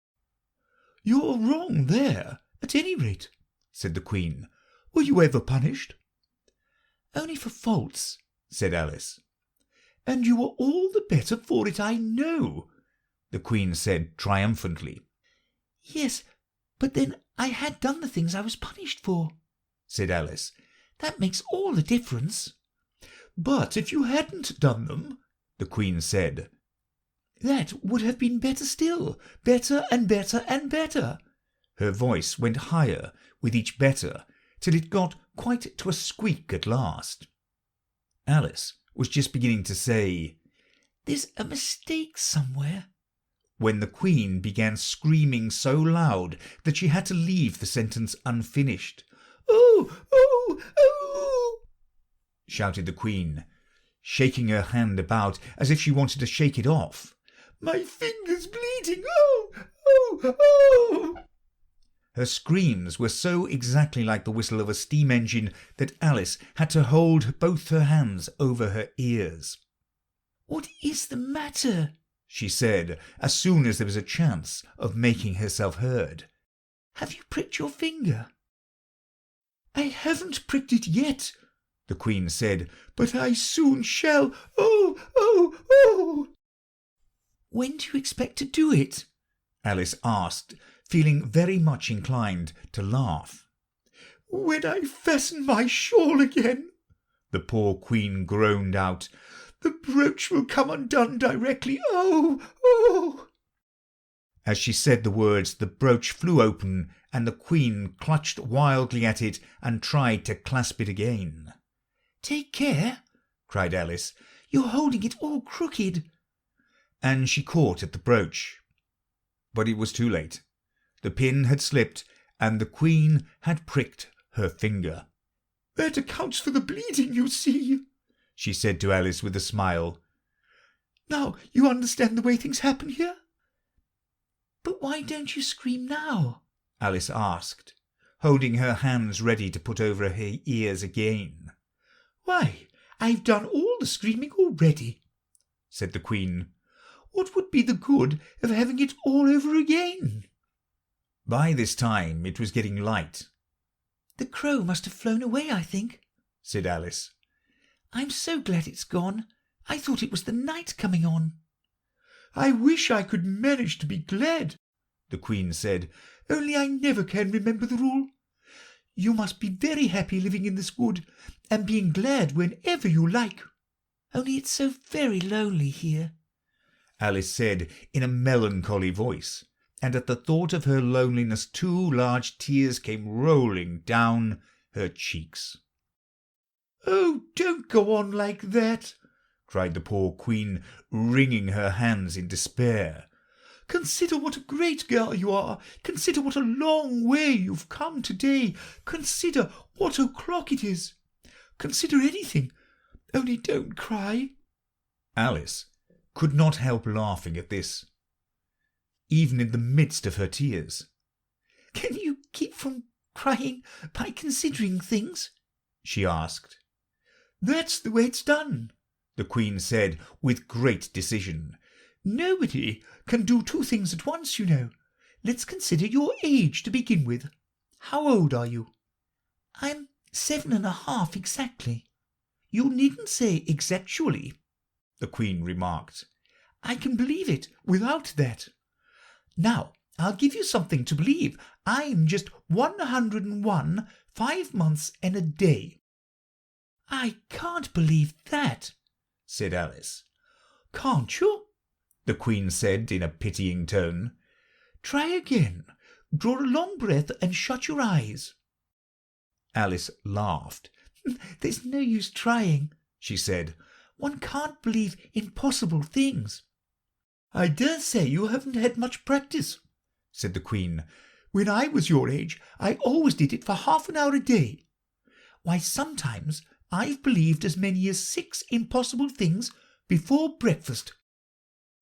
You're wrong there, at any rate, said the Queen. Were you ever punished? Only for faults, said Alice. And you were all the better for it, I know, the Queen said triumphantly. Yes, but then I had done the things I was punished for, said Alice. That makes all the difference. But if you hadn't done them, the Queen said, that would have been better still, better and better and better. Her voice went higher with each better, till it got quite to a squeak at last. Alice was just beginning to say, "There's a mistake somewhere," when the Queen began screaming so loud that she had to leave the sentence unfinished. "Oh, oh, oh!" shouted the Queen, shaking her hand about as if she wanted to shake it off. "My finger's bleeding! Oh, oh, oh!" Her screams were so exactly like the whistle of a steam engine that Alice had to hold both her hands over her ears. "What is the matter?" she said, as soon as there was a chance of making herself heard. "Have you pricked your finger?" "I haven't pricked it yet," the Queen said, "but I soon shall. Oh, oh, oh!" "When do you expect to do it?" Alice asked, feeling very much inclined to laugh. "When I fasten my shawl again," the poor Queen groaned out. "The brooch will come undone directly. Oh, oh!" As she said the words, the brooch flew open, and the Queen clutched wildly at it and tried to clasp it again. "Take care," cried Alice, "you're holding it all crooked." and she caught at the brooch. But it was too late. The pin had slipped, and the Queen had pricked her finger. "That accounts for the bleeding, you see," she said to Alice with a smile. "Now you understand the way things happen here?" "But why don't you scream now?" Alice asked, holding her hands ready to put over her ears again. "Why, I've done all the screaming already," said the Queen. "What would be the good of having it all over again?" By this time it was getting light. "The crow must have flown away, I think," said Alice. "I'm so glad it's gone. I thought it was the night coming on." "I wish I could manage to be glad," the Queen said, "only I never can remember the rule. You must be very happy living in this wood, and being glad whenever you like." "Only it's so very lonely here," Alice said in a melancholy voice, and at the thought of her loneliness 2 large tears came rolling down her cheeks. "Oh, don't go on like that!" cried the poor Queen, wringing her hands in despair. "Consider what a great girl you are. Consider what a long way you've come to-day. Consider what o'clock it is. Consider anything, only don't cry." Alice could not help laughing at this, even in the midst of her tears. "Can you keep from crying by considering things?" she asked. "That's the way it's done," the Queen said with great decision. "Nobody can do 2 things at once, you know. Let's consider your age to begin with. How old are you?" "I'm 7½ exactly." "You needn't say exactually," the Queen remarked. "I can believe it without that. Now I'll give you something to believe. I'm just 101 5 months and a day." "I can't believe that," said Alice. "Can't you?" the Queen said in a pitying tone. "Try again. Draw a long breath and shut your eyes." Alice laughed. "There's no use trying," she said. "One can't believe impossible things." "I dare say you haven't had much practice," said the Queen. "When I was your age, I always did it for half an hour a day. Why, sometimes I've believed as many as 6 impossible things before breakfast.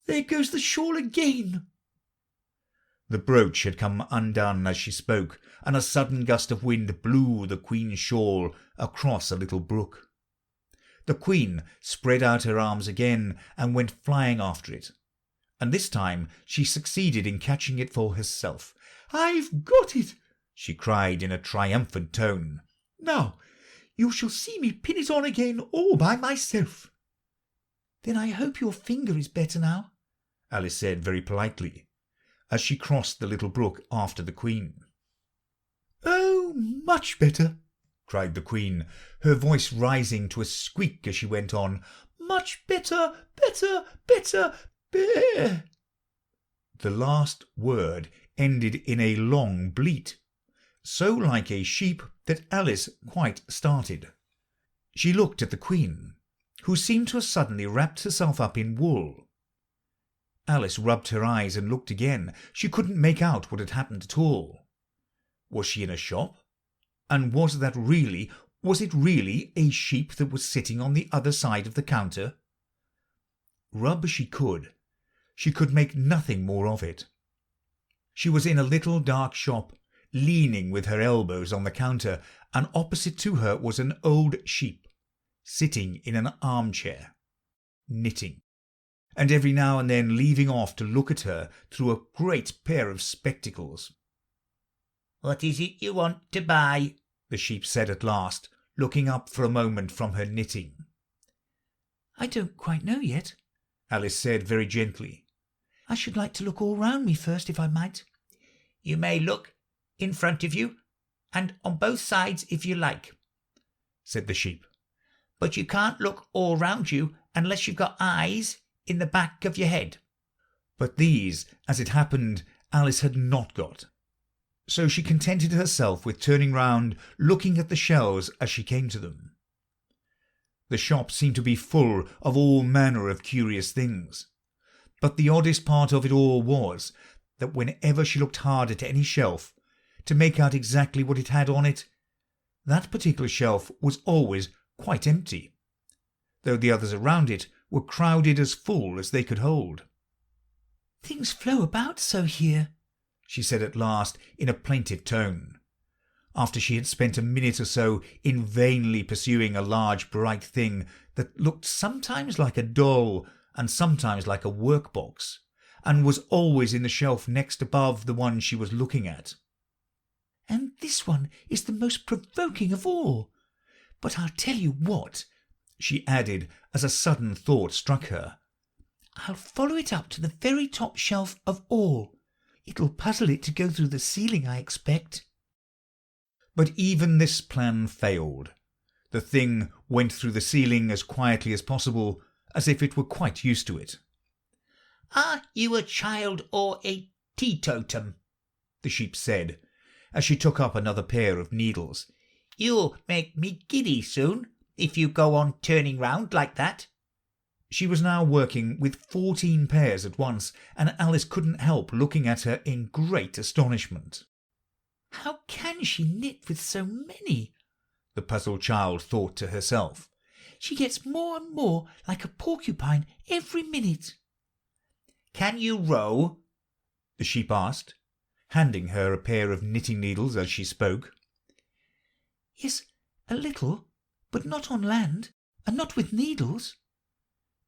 There goes the shawl again." The brooch had come undone as she spoke, and a sudden gust of wind blew the Queen's shawl across a little brook. The Queen spread out her arms again and went flying after it, and this time she succeeded in catching it for herself. "I've got it!" she cried in a triumphant tone. "Now you shall see me pin it on again all by myself." "Then I hope your finger is better now," Alice said very politely, as she crossed the little brook after the Queen. "Oh, much better!" cried the Queen, her voice rising to a squeak as she went on. "Much better, better, better, better." The last word ended in a long bleat, so like a sheep that Alice quite started. She looked at the Queen, who seemed to have suddenly wrapped herself up in wool. Alice rubbed her eyes and looked again. She couldn't make out what had happened at all. Was she in a shop? And was it really a sheep that was sitting on the other side of the counter? Rub as she could make nothing more of it. She was in a little dark shop, leaning with her elbows on the counter, and opposite to her was an old sheep, sitting in an armchair, knitting, and every now and then leaving off to look at her through a great pair of spectacles. "What is it you want to buy?" the sheep said at last, looking up for a moment from her knitting. "I don't quite know yet," Alice said very gently. "I should like to look all round me first, if I might." "You may look in front of you and on both sides if you like," said the sheep, "but you can't look all round you unless you've got eyes in the back of your head." But these, as it happened, Alice had not got. So she contented herself with turning round, looking at the shelves as she came to them. The shop seemed to be full of all manner of curious things, but the oddest part of it all was that whenever she looked hard at any shelf to make out exactly what it had on it, that particular shelf was always quite empty, though the others around it were crowded as full as they could hold. "Things flow about so here," she said at last in a plaintive tone, after she had spent a minute or so in vainly pursuing a large bright thing that looked sometimes like a doll and sometimes like a work-box, and was always in the shelf next above the one she was looking at. "And this one is the most provoking of all. But I'll tell you what," she added as a sudden thought struck her. "I'll follow it up to the very top shelf of all. It'll puzzle it to go through the ceiling, I expect." But even this plan failed. The thing went through the ceiling as quietly as possible, as if it were quite used to it. "Are you a child or a teetotum?" the sheep said, as she took up another pair of needles. "You'll make me giddy soon, if you go on turning round like that." She was now working with 14 pairs at once, and Alice couldn't help looking at her in great astonishment. "How can she knit with so many?" the puzzled child thought to herself. "She gets more and more like a porcupine every minute." "Can you row?" the sheep asked, handing her a pair of knitting needles as she spoke. "Yes, a little, but not on land, and not with needles."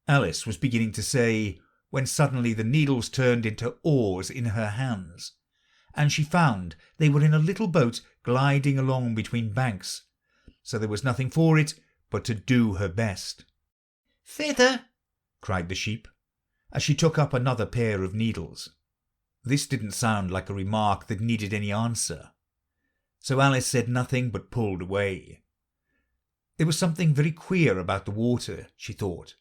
Alice was beginning to say, when suddenly the needles turned into oars in her hands, and she found they were in a little boat gliding along between banks, so there was nothing for it but to do her best. "Feather!" cried the sheep, as she took up another pair of needles. This didn't sound like a remark that needed any answer, so Alice said nothing but pulled away. There was something very queer about the water, she thought,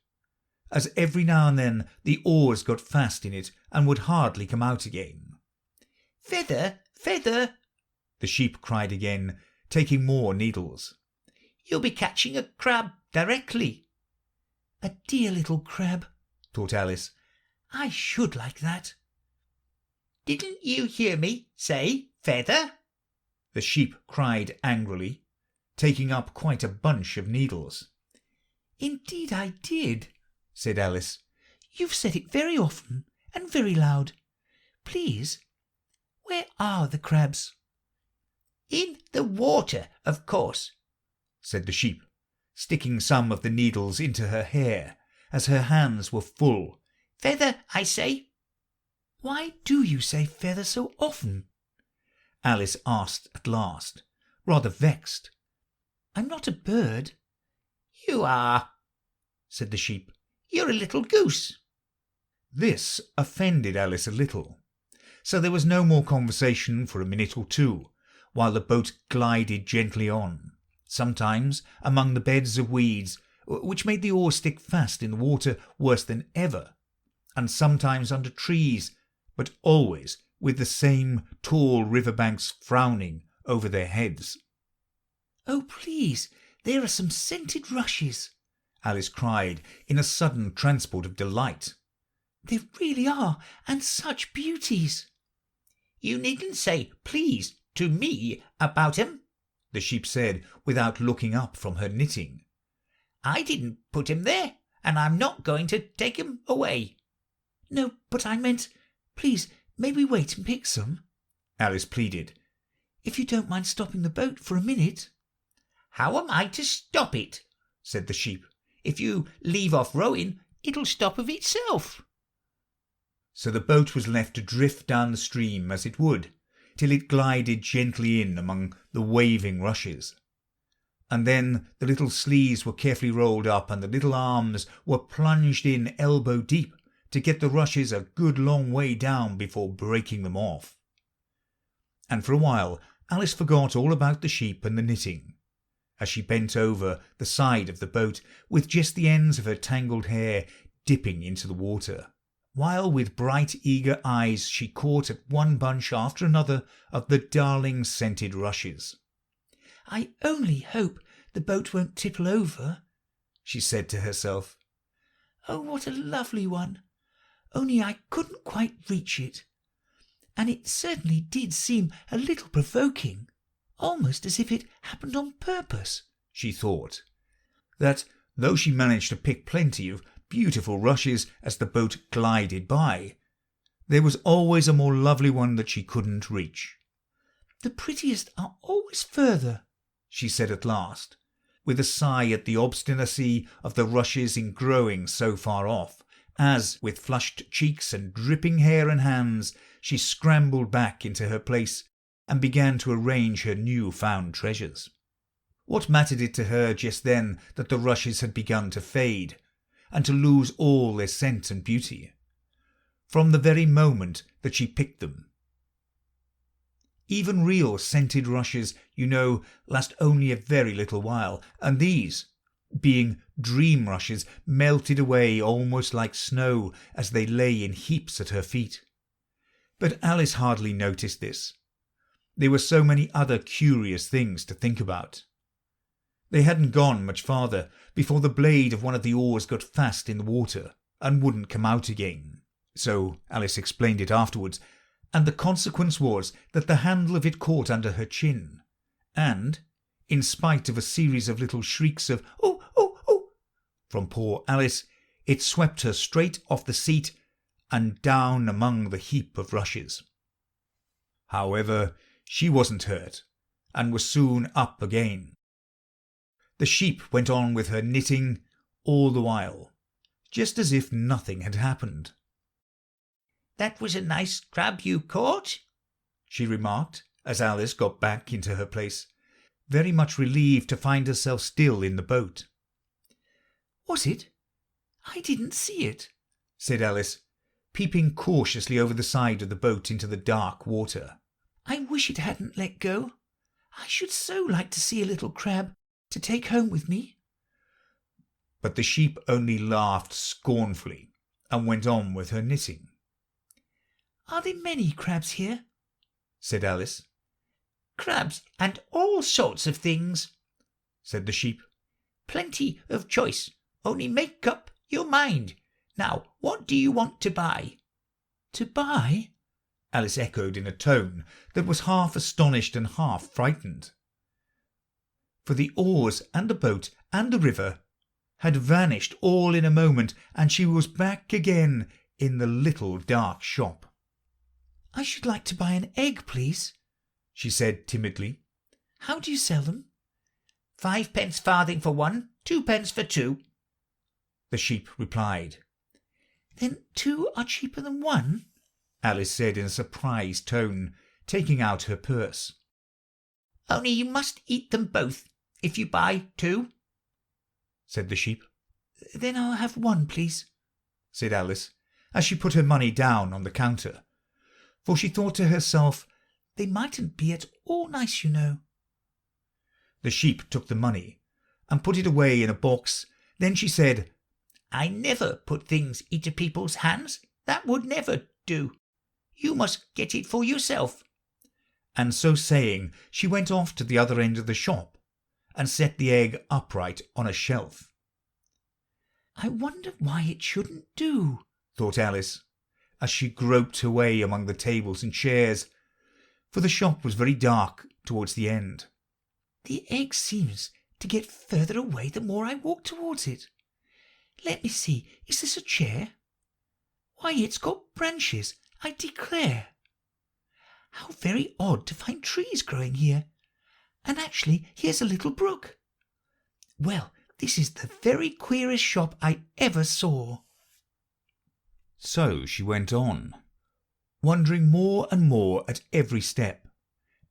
as every now and then the oars got fast in it and would hardly come out again. "Feather, Feather!" the sheep cried again, taking more needles. "You'll be catching a crab directly." "A dear little crab," thought Alice. "I should like that." "Didn't you hear me say Feather?" the sheep cried angrily, taking up quite a bunch of needles. "Indeed I did," said Alice. "You've said it very often and very loud. Please, where are the crabs?" "In the water, of course," said the sheep, sticking some of the needles into her hair, as her hands were full. "Feather, I say." "Why do you say feather so often?" Alice asked at last, rather vexed. "I'm not a bird." "You are," said the sheep. "You're a little goose." This offended Alice a little, so there was no more conversation for a minute or two, while the boat glided gently on, sometimes among the beds of weeds, which made the oars stick fast in the water worse than ever, and sometimes under trees, but always with the same tall river banks frowning over their heads. "Oh, please, there are some scented rushes," Alice cried in a sudden transport of delight. "There really are, and such beauties." "You needn't say 'please' to me about 'em," the sheep said without looking up from her knitting. "I didn't put 'em there, and I'm not going to take 'em away." "No, but I meant, please, may we wait and pick some?" Alice pleaded. "If you don't mind stopping the boat for a minute." "How am I to stop it?" said the sheep. "If you leave off rowing, it'll stop of itself." So the boat was left to drift down the stream as it would, till it glided gently in among the waving rushes. And then the little sleeves were carefully rolled up, and the little arms were plunged in elbow deep to get the rushes a good long way down before breaking them off. And for a while Alice forgot all about the sheep and the knitting, as she bent over the side of the boat with just the ends of her tangled hair dipping into the water, while with bright eager eyes she caught at one bunch after another of the darling scented rushes. "I only hope the boat won't tipple over," she said to herself. "Oh, what a lovely one! Only I couldn't quite reach it. And it certainly did seem a little provoking, almost as if it happened on purpose," she thought, that though she managed to pick plenty of beautiful rushes as the boat glided by, there was always a more lovely one that she couldn't reach. "The prettiest are always further," she said at last, with a sigh at the obstinacy of the rushes in growing so far off, as, with flushed cheeks and dripping hair and hands, she scrambled back into her place and began to arrange her new-found treasures. What mattered it to her just then that the rushes had begun to fade, and to lose all their scent and beauty, from the very moment that she picked them? Even real scented rushes, you know, last only a very little while, and these, being dream rushes, melted away almost like snow as they lay in heaps at her feet. But Alice hardly noticed this. There were so many other curious things to think about. They hadn't gone much farther before the blade of one of the oars got fast in the water and wouldn't come out again. So Alice explained it afterwards, and the consequence was that the handle of it caught under her chin, and, in spite of a series of little shrieks of "Oh, oh, oh!" from poor Alice, it swept her straight off the seat and down among the heap of rushes. However, she wasn't hurt, and was soon up again. The sheep went on with her knitting all the while, just as if nothing had happened. "That was a nice crab you caught," she remarked, as Alice got back into her place, very much relieved to find herself still in the boat. "Was it? I didn't see it," said Alice, peeping cautiously over the side of the boat into the dark water. "I wish it hadn't let go. I should so like to see a little crab to take home with me." But the sheep only laughed scornfully and went on with her knitting. "Are there many crabs here?" said Alice. "Crabs and all sorts of things," said the sheep. "Plenty of choice, only make up your mind. Now, what do you want to buy?" "To buy?" Alice echoed in a tone that was half astonished and half frightened. For the oars and the boat and the river had vanished all in a moment, and she was back again in the little dark shop. "I should like to buy an egg, please," she said timidly. "How do you sell them?" 5 farthing for one, 2 for two," the sheep replied. "Then 2 are cheaper than 1?" Alice said in a surprised tone, taking out her purse. "Only you must eat them both if you buy 2, said the sheep. "Then I'll have 1, please," said Alice, as she put her money down on the counter, for she thought to herself, "They mightn't be at all nice, you know." The sheep took the money and put it away in a box. Then she said, "I never put things into people's hands. That would never do. You must get it for yourself." And so saying, she went off to the other end of the shop and set the egg upright on a shelf. "I wonder why it shouldn't do," thought Alice, as she groped her way among the tables and chairs, for the shop was very dark towards the end. "The egg seems to get further away the more I walk towards it. Let me see, is this a chair? Why, it's got branches, I declare. How very odd to find trees growing here. And actually, here's a little brook. Well, this is the very queerest shop I ever saw." So she went on, wondering more and more at every step,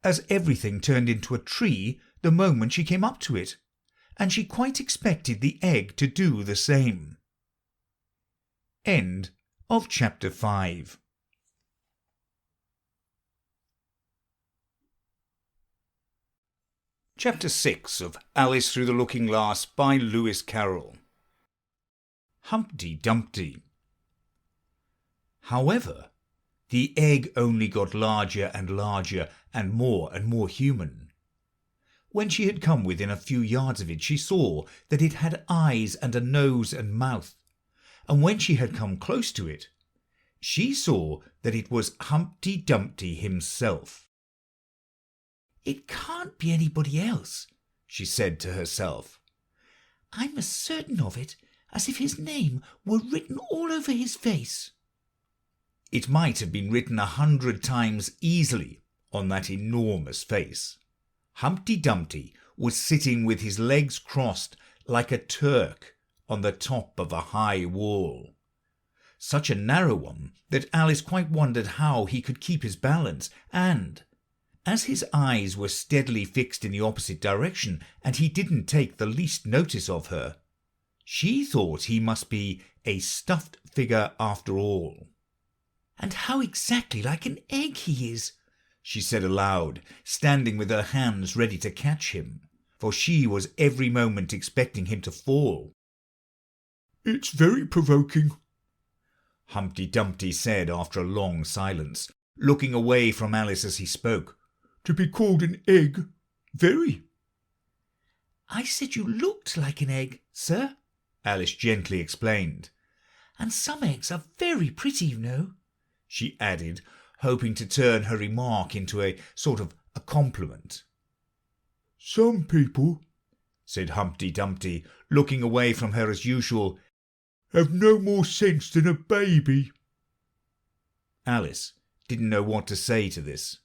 as everything turned into a tree the moment she came up to it, and she quite expected the egg to do the same. End of chapter 5. Chapter 6 of Alice Through the Looking Glass by Lewis Carroll. Humpty Dumpty. However, the egg only got larger and larger and more human. When she had come within a few yards of it, she saw that it had eyes and a nose and mouth, and when she had come close to it, she saw that it was Humpty Dumpty himself. "It can't be anybody else," she said to herself. "I'm as certain of it as if his name were written all over his face." It might have been written 100 times easily on that enormous face. Humpty Dumpty was sitting with his legs crossed like a Turk on the top of a high wall, such a narrow one that Alice quite wondered how he could keep his balance, and as his eyes were steadily fixed in the opposite direction and he didn't take the least notice of her, she thought he must be a stuffed figure after all. "And how exactly like an egg he is," she said aloud, standing with her hands ready to catch him, for she was every moment expecting him to fall. "It's very provoking," Humpty Dumpty said after a long silence, looking away from Alice as he spoke, "to be called an egg. Very." "I said you looked like an egg, sir," Alice gently explained. "And some eggs are very pretty, you know," she added, hoping to turn her remark into a sort of a compliment. "Some people," said Humpty Dumpty, looking away from her as usual, "have no more sense than a baby." Alice didn't know what to say to this.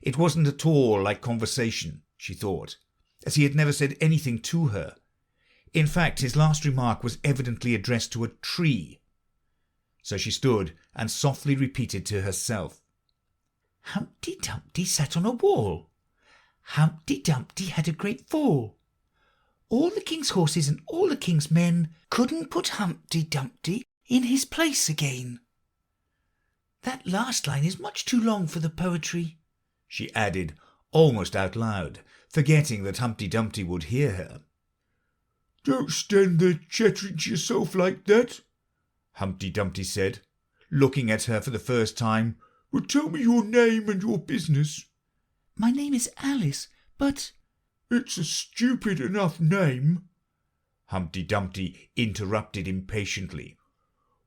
It wasn't at all like conversation, she thought, as he had never said anything to her. In fact, his last remark was evidently addressed to a tree. So she stood and softly repeated to herself, "Humpty Dumpty sat on a wall. Humpty Dumpty had a great fall. All the king's horses and all the king's men couldn't put Humpty Dumpty in his place again. That last line is much too long for the poetry," she added almost out loud, forgetting that Humpty Dumpty would hear her. "Don't stand there chattering to yourself like that," Humpty Dumpty said, looking at her for the first time. "Well, tell me your name and your business." "My name is Alice, but—" "It's a stupid enough name," Humpty Dumpty interrupted impatiently.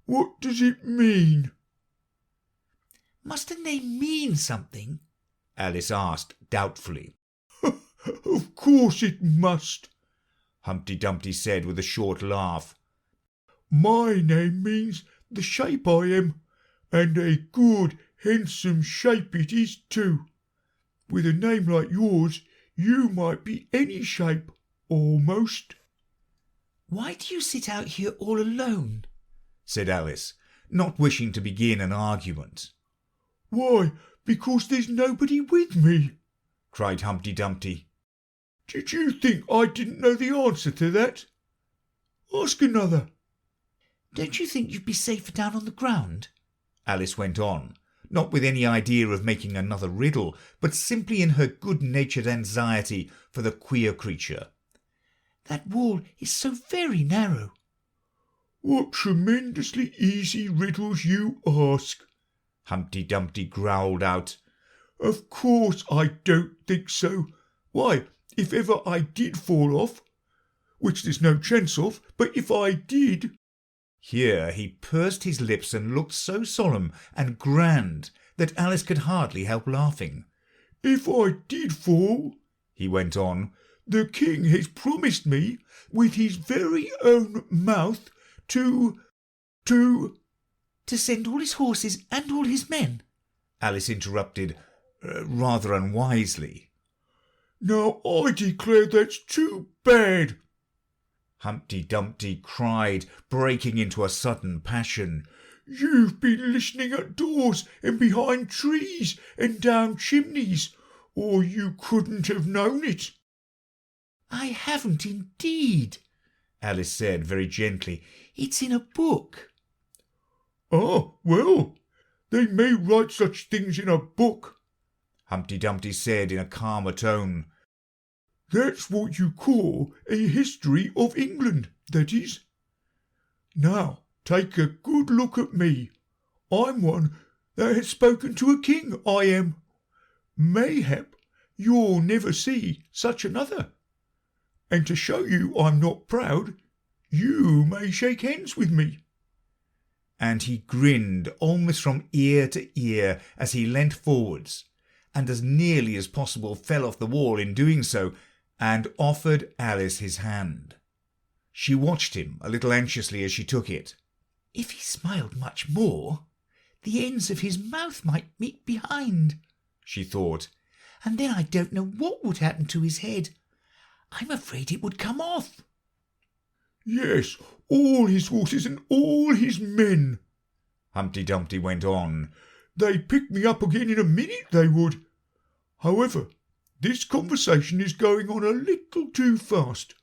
"What does it mean?" "Must a name mean something?" Alice asked doubtfully. "Of course it must," Humpty Dumpty said with a short laugh. "My name means the shape I am, and a good, handsome shape it is too. With a name like yours, you might be any shape, almost." "Why do you sit out here all alone?" said Alice, not wishing to begin an argument. "Why, because there's nobody with me," cried Humpty Dumpty. "Did you think I didn't know the answer to that? Ask another." "Don't you think you'd be safer down on the ground?" Alice went on, not with any idea of making another riddle, but simply in her good-natured anxiety for the queer creature. "That wall is so very narrow." "What tremendously easy riddles you ask," Humpty Dumpty growled out. "Of course I don't think so. Why, if ever I did fall off, which there's no chance of, but if I did—" Here he pursed his lips and looked so solemn and grand that Alice could hardly help laughing. "If I did fall," he went on, "the king has promised me, with his very own mouth, to send all his horses and all his men," Alice interrupted, rather unwisely. "Now I declare that's too bad," Humpty Dumpty cried, breaking into a sudden passion. "You've been listening at doors and behind trees and down chimneys, or you couldn't have known it." "I haven't indeed," Alice said very gently. "It's in a book." "Ah, well, they may write such things in a book," Humpty Dumpty said in a calmer tone. "That's what you call a history of England, that is. Now take a good look at me. I'm one that has spoken to a king, I am. Mayhap you'll never see such another. And to show you I'm not proud, you may shake hands with me." And he grinned almost from ear to ear as he leant forwards, and as nearly as possible fell off the wall in doing so, and offered Alice his hand. She watched him a little anxiously as she took it. "If he smiled much more, the ends of his mouth might meet behind," she thought. "and then I don't know what would happen to his head. I'm afraid it would come off." "Yes, all his horses and all his men," Humpty Dumpty went on. "They'd pick me up again in a minute, they would. However, this conversation is going on a little too fast.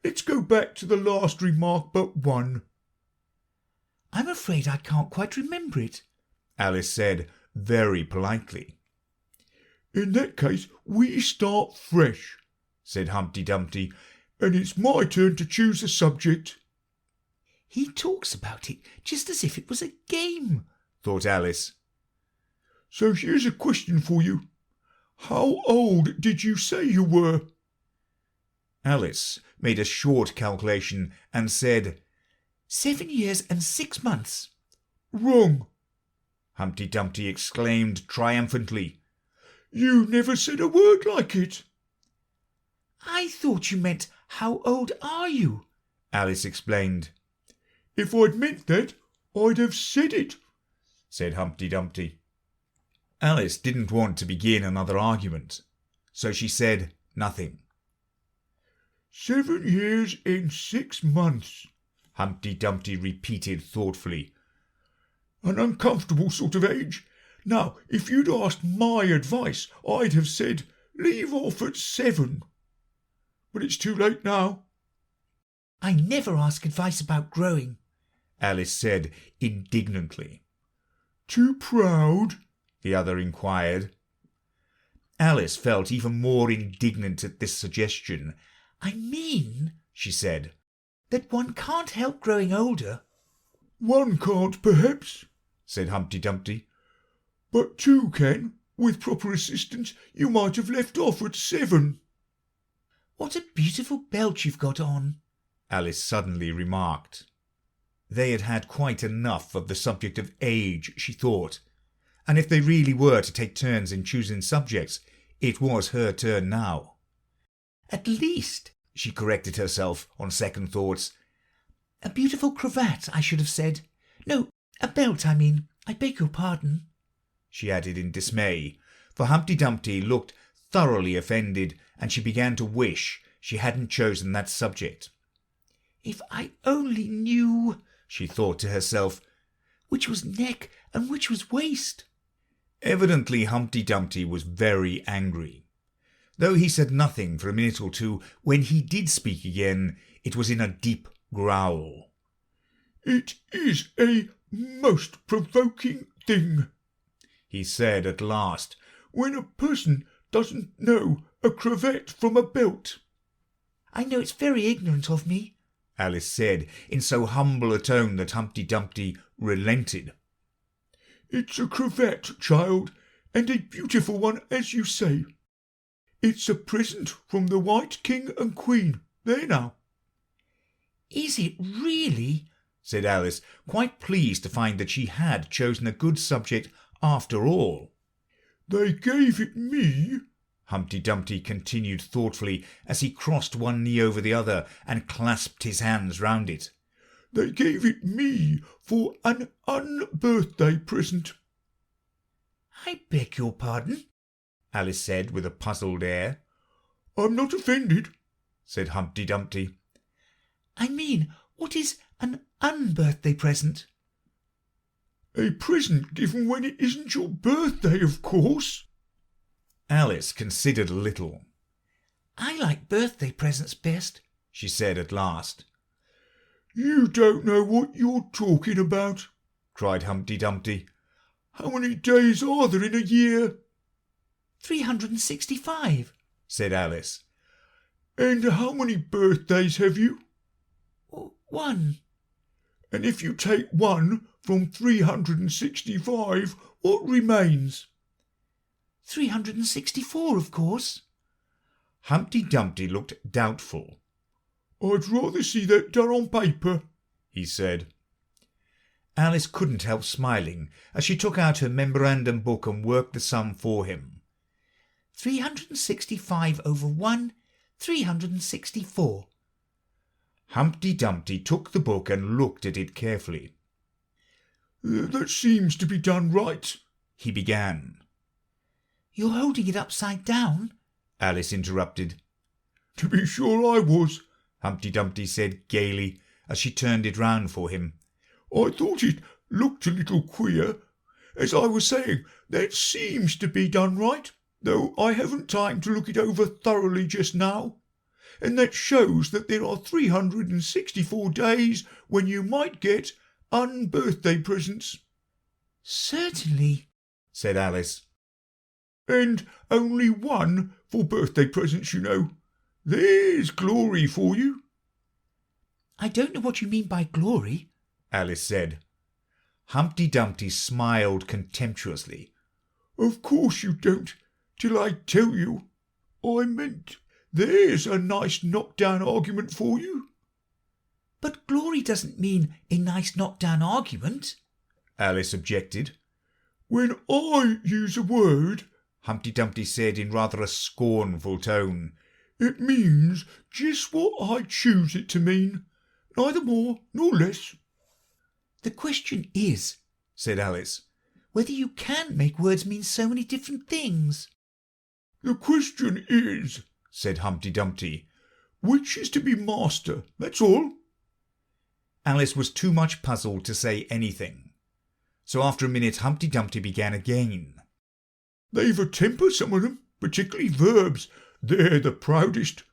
Let's go back to the last remark but one." "I'm afraid I can't quite remember it," Alice said very politely. "In that case, we start fresh," said Humpty Dumpty, "and it's my turn to choose a subject." "He talks about it just as if it was a game," thought Alice. "So here's a question for you. How old did you say you were?" Alice made a short calculation and said, 7 years and 6 months. "Wrong!" Humpty Dumpty exclaimed triumphantly. "You never said a word like it." "I thought you meant, how old are you?" Alice explained. "If I'd meant that, I'd have said it," said Humpty Dumpty. Alice didn't want to begin another argument, so she said nothing. 7 years and 6 months, Humpty Dumpty repeated thoughtfully. "An uncomfortable sort of age. Now, if you'd asked my advice, I'd have said, leave off at 7. But it's too late now." "I never ask advice about growing," Alice said indignantly. "Too proud?" the other inquired. Alice felt even more indignant at this suggestion. "I mean," she said, "that one can't help growing older." "One can't, perhaps," said Humpty Dumpty. "But 2 can. With proper assistance, you might have left off at 7. "What a beautiful belt you've got on," Alice suddenly remarked. They had had quite enough of the subject of age, she thought, and if they really were to take turns in choosing subjects, it was her turn now. "At least," she corrected herself on second thoughts. "A beautiful cravat, I should have said. No, a belt, I mean. I beg your pardon," she added in dismay, for Humpty Dumpty looked thoroughly offended, and she began to wish she hadn't chosen that subject. "If I only knew," she thought to herself, "which was neck and which was waist." Evidently Humpty Dumpty was very angry. Though he said nothing for a minute or two, when he did speak again, it was in a deep growl. "It is a most provoking thing," he said at last, "when a person doesn't know a cravat from a belt." "I know it's very ignorant of me," Alice said in so humble a tone that Humpty Dumpty relented. It's a cravat, child, and a beautiful one, as you say. It's a present from the White King and Queen. There now." "Is it really?" said Alice, quite pleased to find that she had chosen a good subject after all. "They gave it me," Humpty Dumpty continued thoughtfully as he crossed one knee over the other and clasped his hands round it. "They gave it me for an unbirthday present." "I beg your pardon?" Alice said with a puzzled air. "I'm not offended," said Humpty Dumpty. "I mean, what is an unbirthday present?" "A present given when it isn't your birthday, of course." Alice considered a little. "I like birthday presents best," she said at last. "You don't know what you're talking about," cried Humpty Dumpty. "How many days are there in a year?" 365, said Alice. "And how many birthdays have you?" 1. "And if you take 1 from 365, what remains?" 364, of course. Humpty Dumpty looked doubtful. "I'd rather see that done on paper," he said. Alice couldn't help smiling as she took out her memorandum book and worked the sum for him. 365 over 1, 364. Humpty Dumpty took the book and looked at it carefully. "That seems to be done right," he began. "You're holding it upside down?" Alice interrupted. "To be sure I was," Humpty Dumpty said gaily as she turned it round for him. "I thought it looked a little queer. As I was saying, that seems to be done right, though I haven't time to look it over thoroughly just now. And that shows that there are 364 days when you might get unbirthday presents." "Certainly," said Alice. "And only 1 for birthday presents, you know. There's glory for you." "I don't know what you mean by glory," Alice said. Humpty Dumpty smiled contemptuously. "Of course you don't, till I tell you. I meant, there's a nice knock-down argument for you." "But glory doesn't mean a nice knock-down argument," Alice objected. "When I use a word," Humpty Dumpty said in rather a scornful tone, "it means just what I choose it to mean, neither more nor less." "The question is," said Alice, "whether you can make words mean so many different things." "The question is," said Humpty Dumpty, "which is to be master, that's all." Alice was too much puzzled to say anything. So after a minute Humpty Dumpty began again. "They've a temper, some of them, particularly verbs. They're the proudest.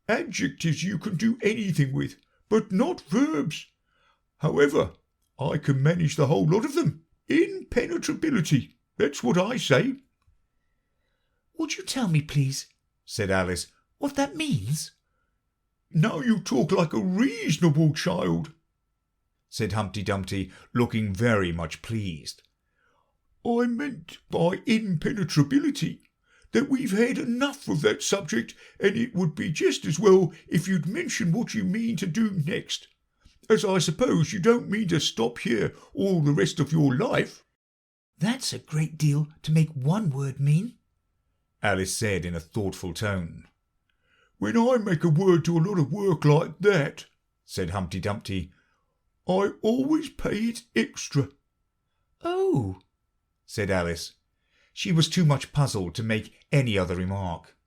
Adjectives you can do anything with, but not verbs. However, I can manage the whole lot of them. Impenetrability, that's what I say." "Would you tell me, please," said Alice, "what that means?" "Now you talk like a reasonable child," said Humpty Dumpty, looking very much pleased. "I meant by impenetrability that we've had enough of that subject, and it would be just as well if you'd mention what you mean to do next, as I suppose you don't mean to stop here all the rest of your life." "That's a great deal to make one word mean," Alice said in a thoughtful tone. "When I make a word do a lot of work like that," said Humpty Dumpty, "I always pay it extra." "Oh," said Alice. She was too much puzzled to make any other remark.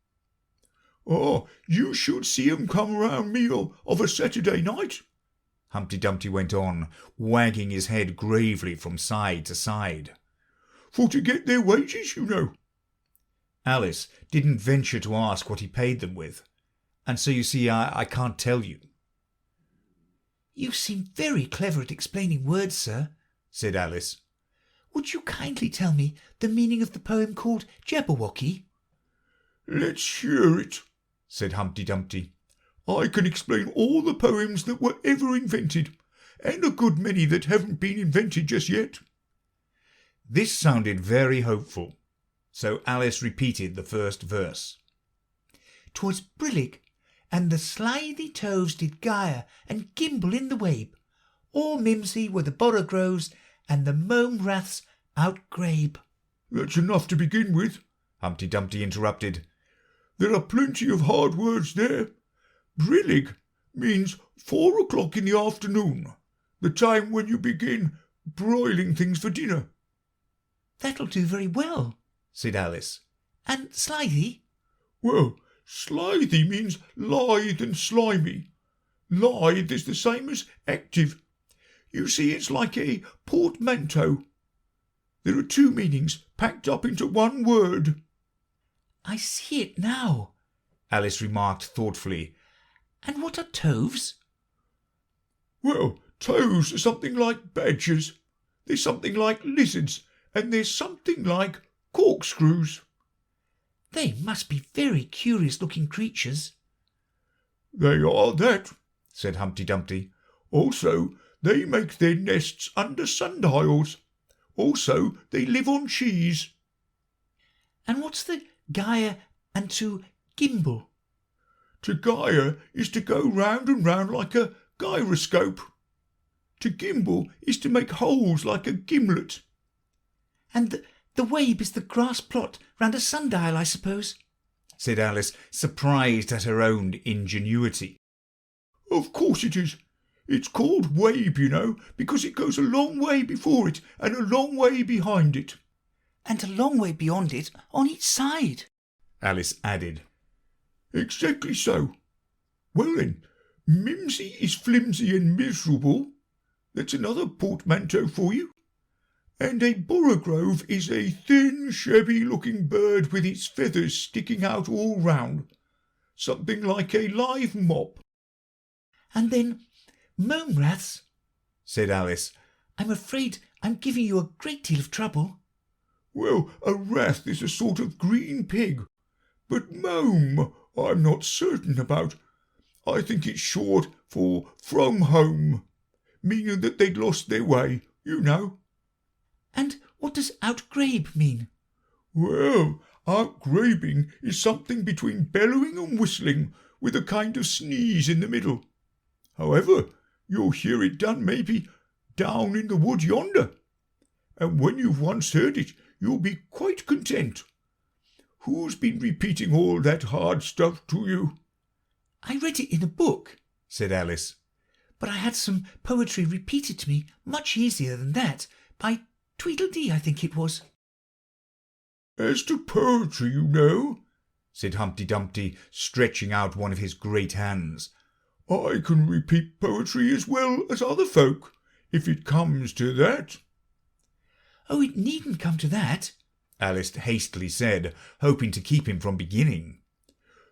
"Ah, you should see 'em come round meal of a Saturday night," Humpty Dumpty went on, wagging his head gravely from side to side. "For to get their wages, you know." Alice didn't venture to ask what he paid them with, and so you see I can't tell you. "You seem very clever at explaining words, sir," said Alice. "Would you kindly tell me the meaning of the poem called Jabberwocky?" "Let's hear it," said Humpty Dumpty. "I can explain all the poems that were ever invented, and a good many that haven't been invented just yet." This sounded very hopeful, so Alice repeated the first verse. "'Twas brillig, and the slithy toves did gyre and gimble in the wabe. All mimsy were the borogroves, and the mome raths outgrabe." "That's enough to begin with," Humpty Dumpty interrupted. "There are plenty of hard words there. Brillig means 4 o'clock in the afternoon, the time when you begin broiling things for dinner." "That'll do very well," said Alice. "And slithy?" "Well, slithy means lithe and slimy. Lithe is the same as active. You see, it's like a portmanteau. There are 2 meanings packed up into one word." "I see it now," Alice remarked thoughtfully. "And what are toves?" "Well, toves are something like badgers, there's something like lizards, and there's something like corkscrews." "They must be very curious-looking creatures." "They are that," said Humpty Dumpty. "Also, they make their nests under sundials. Also, they live on cheese." "And what's the gyre and to gimble?" "To gyre is to go round and round like a gyroscope. To gimble is to make holes like a gimlet." "And the wabe is the grass plot round a sundial, I suppose?" said Alice, surprised at her own ingenuity. "Of course it is. It's called wabe, you know, because it goes a long way before it and a long way behind it." "And a long way beyond it on each side," Alice added. "Exactly so. Well then, mimsy is flimsy and miserable. That's another portmanteau for you. And a borogrove is a thin, shabby-looking bird with its feathers sticking out all round, something like a live mop." "And then mome raths," said Alice. "I'm afraid I'm giving you a great deal of trouble." "Well, a rath is a sort of green pig, but mome I'm not certain about. I think it's short for from home, meaning that they'd lost their way, you know." "And what does outgrabe mean?" "Well, outgrabing is something between bellowing and whistling, with a kind of sneeze in the middle. However, you'll hear it done maybe down in the wood yonder, and when you've once heard it, you'll be quite content. Who's been repeating all that hard stuff to you?" "I read it in a book," said Alice. "but I had some poetry repeated to me much easier than that, by Tweedledee, I think it was." "As to poetry, you know," said Humpty Dumpty, stretching out one of his great hands, "I can repeat poetry as well as other folk, if it comes to that." "Oh, it needn't come to that," Alice hastily said, hoping to keep him from beginning.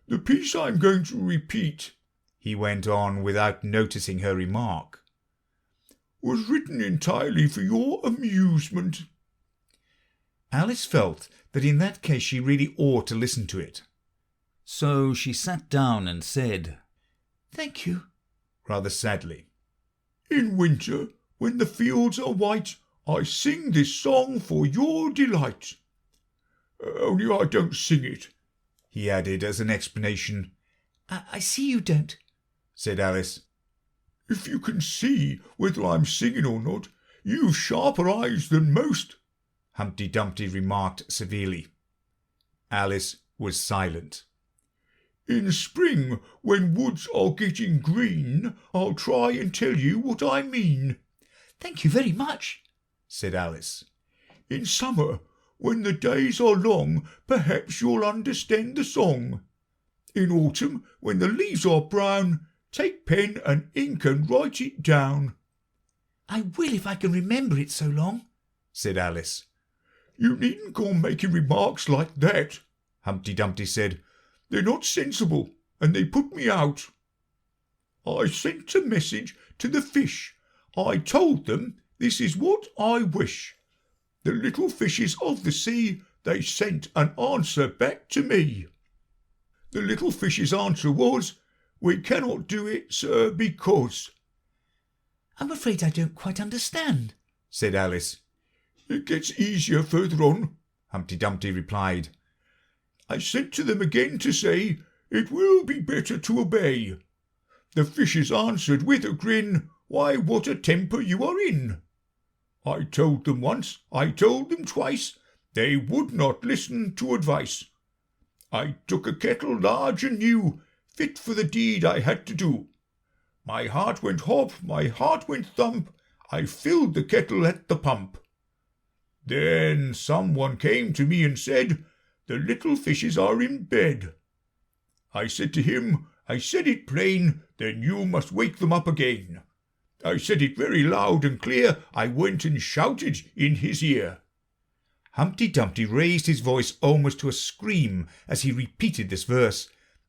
"The piece I'm going to repeat," he went on without noticing her remark, "was written entirely for your amusement." Alice felt that in that case she really ought to listen to it. So she sat down and said, "Thank you," rather sadly. "In winter, when the fields are white, I sing this song for your delight. Only I don't sing it," he added as an explanation. I see you don't," said Alice. "If you can see whether I'm singing or not, you've sharper eyes than most," Humpty Dumpty remarked severely. Alice was silent. "In spring, when woods are getting green, I'll try and tell you what I mean." "Thank you very much," said Alice. "In summer, when the days are long, perhaps you'll understand the song. In autumn, when the leaves are brown, take pen and ink and write it down." "I will if I can remember it so long," said Alice. "You needn't go on making remarks like that," Humpty Dumpty said. "They're not sensible, and they put me out. I sent a message to the fish. I told them this is what I wish. The little fishes of the sea, they sent an answer back to me. The little fish's answer was, 'We cannot do it, sir, because—'" "I'm afraid I don't quite understand," said Alice. It gets easier further on," Humpty Dumpty replied. "I sent to them again to say it will be better to obey. The fishes answered with a grin, 'Why, what a temper you are in!' I told them once, I told them twice, they would not listen to advice. I took a kettle large and new, fit for the deed I had to do. My heart went hop, my heart went thump, I filled the kettle at the pump. Then someone came to me and said, 'The little fishes are in bed.' I said to him, I said it plain, 'Then you must wake them up again.' I said it very loud and clear, I went and shouted in his ear." Humpty Dumpty raised his voice almost to a scream as he repeated this verse,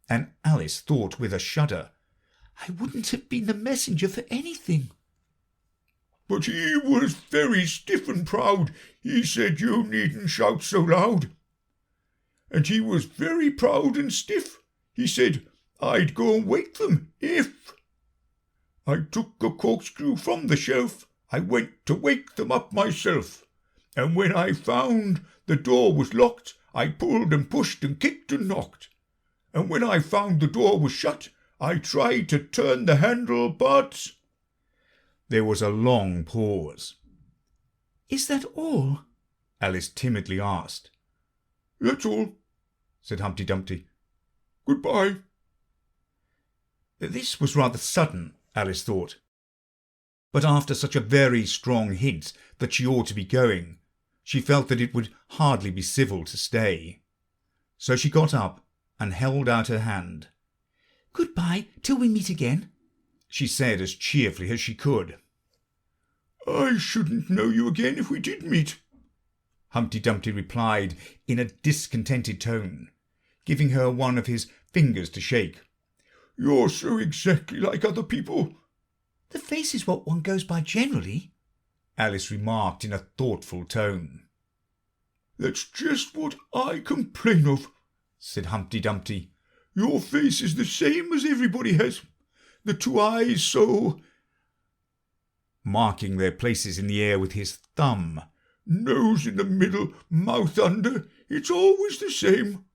and Alice thought with a shudder, "I wouldn't have been the messenger for anything." "But he was very stiff and proud, he said you needn't shout so loud. And he was very proud and stiff, he said I'd go and wake them if. I took a corkscrew from the shelf, I went to wake them up myself, and when I found the door was locked, I pulled and pushed and kicked and knocked, and when I found the door was shut, I tried to turn the handle, but—" There was a long pause. "Is that all?" Alice timidly asked. "That's all," said Humpty Dumpty. "Goodbye." This was rather sudden, Alice thought. But after such a very strong hint that she ought to be going, she felt that it would hardly be civil to stay. So she got up and held out her hand. "Goodbye till we meet again," she said as cheerfully as she could. "I shouldn't know you again if we did meet," Humpty Dumpty replied in a discontented tone, giving her one of his fingers to shake. "You're so exactly like other people." "The face is what one goes by generally," Alice remarked in a thoughtful tone. "That's just what I complain of," said Humpty Dumpty. "Your face is the same as everybody has. The two eyes so—" marking their places in the air with his thumb. "Nose in the middle, mouth under, it's always the same.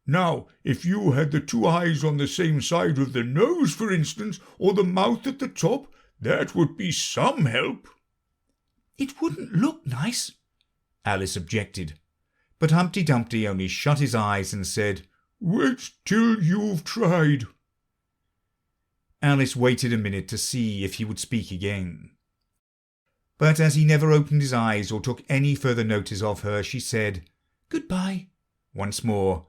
Now, if you had the two eyes on the same side of the nose, for instance, or the mouth at the top, that would be some help." "It wouldn't look nice," Alice objected, but Humpty Dumpty only shut his eyes and said, "Wait till you've tried." Alice waited a minute to see if he would speak again. But as he never opened his eyes or took any further notice of her, she said, "Goodbye," once more,